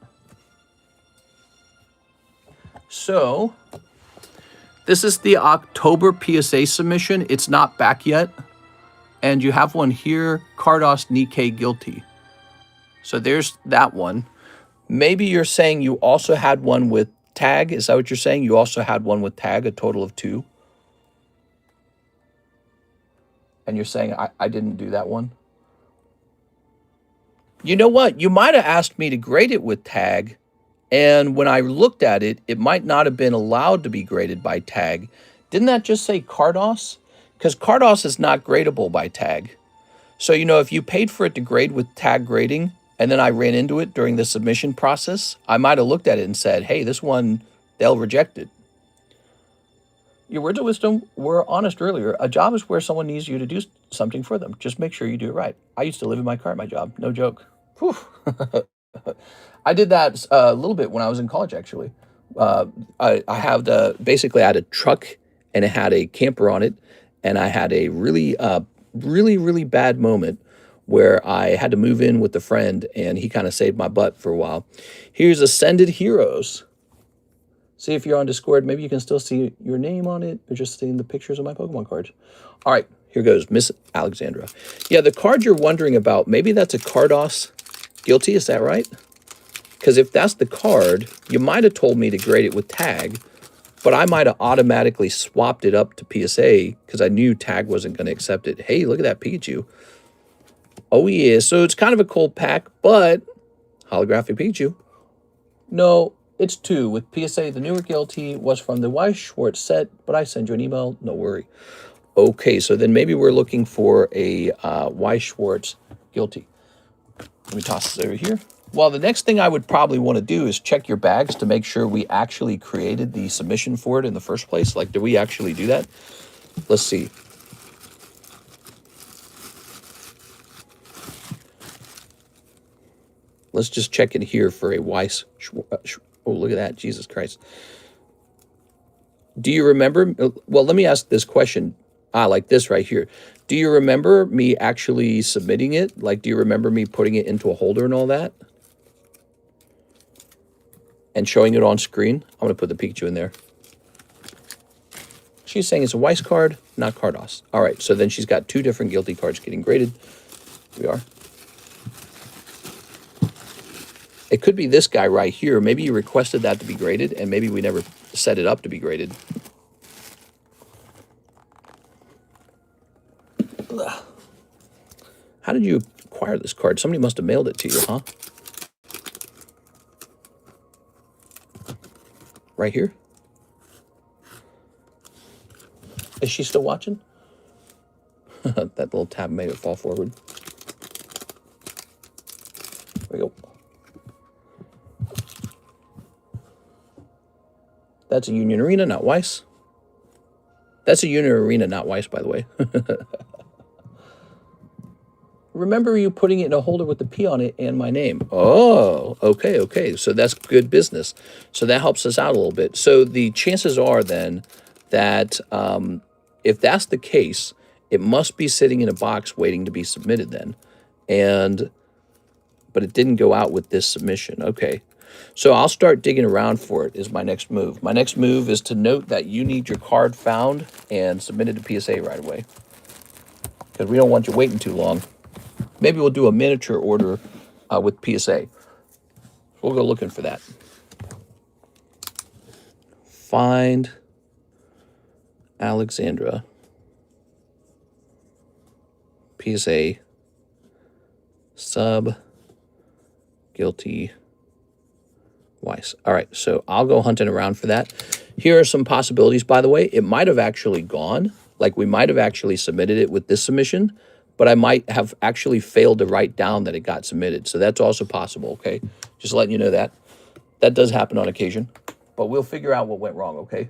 So this is the October PSA submission. It's not back yet. And you have one here, Cardos Nikkei Guilty. So there's that one. Maybe you're saying you also had one with tag. Is that what you're saying? You also had one with tag, a total of 2. And you're saying I didn't do that one? You know what? You might have asked me to grade it with tag. And when I looked at it, it might not have been allowed to be graded by tag. Didn't that just say Cardos? Because Cardos is not gradable by tag. So, you know, if you paid for it to grade with tag grading, and then I ran into it during the submission process, I might have looked at it and said, hey, this one, they'll reject it. Your words of wisdom were honest earlier. A job is where someone needs you to do something for them. Just make sure you do it right. I used to live in my car at my job. No joke. Whew. I did that a little bit when I was in college, actually. I have basically I had a truck and it had a camper on it, and I had a really bad moment where I had to move in with a friend, and he kind of saved my butt for a while. Here's Ascended Heroes. See if you're on Discord. Maybe you can still see your name on it, or just seeing the pictures of my Pokemon cards. All right, here goes, Miss Alexandra. Yeah, the card you're wondering about, maybe that's a Cardos Guilty, is that right? Because if that's the card, you might have told me to grade it with tag, but I might have automatically swapped it up to PSA because I knew tag wasn't going to accept it. Hey, look at that Pikachu. Oh, yeah. So it's kind of a cold pack, but holographic Pikachu. No, it's 2 with PSA. The newer Guilty was from the Weiss Schwartz set, but I send you an email. No worry. Okay, so then maybe we're looking for a Weiss Schwartz Guilty. Let me toss this over here. Well, the next thing I would probably want to do is check your bags to make sure we actually created the submission for it in the first place. Like, did we actually do that? Let's see. Let's just check in here for a Weiss. Oh, look at that. Jesus Christ. Do you remember? Well, let me ask this question. Like this right here. Do you remember me actually submitting it? Like, do you remember me putting it into a holder and all that? And showing it on screen? I'm going to put the Pikachu in there. She's saying it's a Weiss card, not Cardos. All right, so then she's got 2 different Guilty cards getting graded. Here we are. It could be this guy right here. Maybe you requested that to be graded, and maybe we never set it up to be graded. Ugh. How did you acquire this card? Somebody must have mailed it to you, huh? Right here? Is she still watching? That little tab made it fall forward. There we go. That's a Union Arena, not Weiss. That's a Union Arena, not Weiss, by the way. Remember you putting it in a holder with the P on it and my name. Oh, okay. So that's good business. So that helps us out a little bit. So the chances are then that if that's the case, it must be sitting in a box waiting to be submitted then. But it didn't go out with this submission. Okay. So I'll start digging around for it is my next move. My next move is to note that you need your card found and submitted to PSA right away. Because we don't want you waiting too long. Maybe we'll do a miniature order with PSA. We'll go looking for that. Find Alexandra. PSA. Sub. Guilty. Weiss. All right, so I'll go hunting around for that. Here are some possibilities, by the way. It might have actually gone. Like, we might have actually submitted it with this submission, but I might have actually failed to write down that it got submitted. So that's also possible, okay? Just letting you know that. That does happen on occasion, but we'll figure out what went wrong, okay?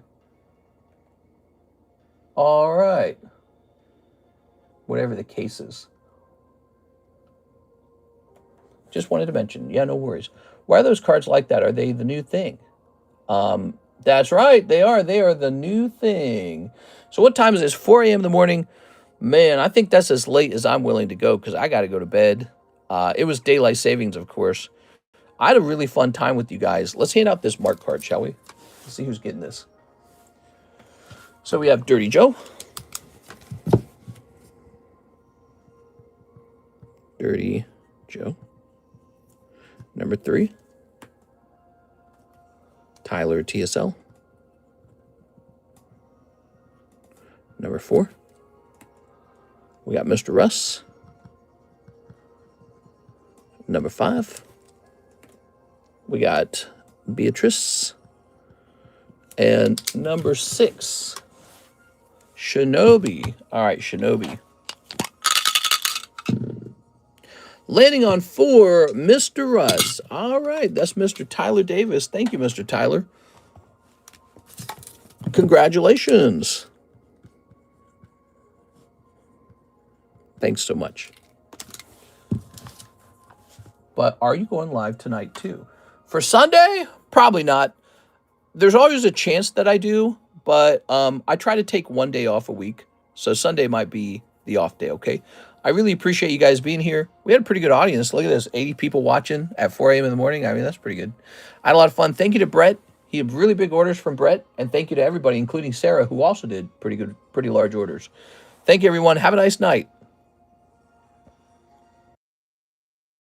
All right. Whatever the case is. Just wanted to mention. Yeah, no worries. Why are those cards like that? Are they the new thing? That's right. They are. They are the new thing. So what time is this? 4 a.m. in the morning. Man, I think that's as late as I'm willing to go because I got to go to bed. It was daylight savings, of course. I had a really fun time with you guys. Let's hand out this mark card, shall we? Let's see who's getting this. So we have Dirty Joe. Dirty Joe. Number 3. Tyler TSL. Number 4. We got Mr. Russ. Number 5. We got Beatrice. And number 6. Shinobi. All right, Shinobi. Landing on 4, Mr. Russ. All right, that's Mr. Tyler Davis. Thank you, Mr. Tyler. Congratulations. Thanks so much. But are you going live tonight too? For Sunday? Probably not. There's always a chance that I do, but I try to take one day off a week. So Sunday might be the off day, okay? I really appreciate you guys being here. We had a pretty good audience. Look at this, 80 people watching at 4 a.m. in the morning. I mean, that's pretty good. I had a lot of fun. Thank you to Brett. He had really big orders from Brett. And thank you to everybody, including Sarah, who also did pretty large orders. Thank you, everyone. Have a nice night.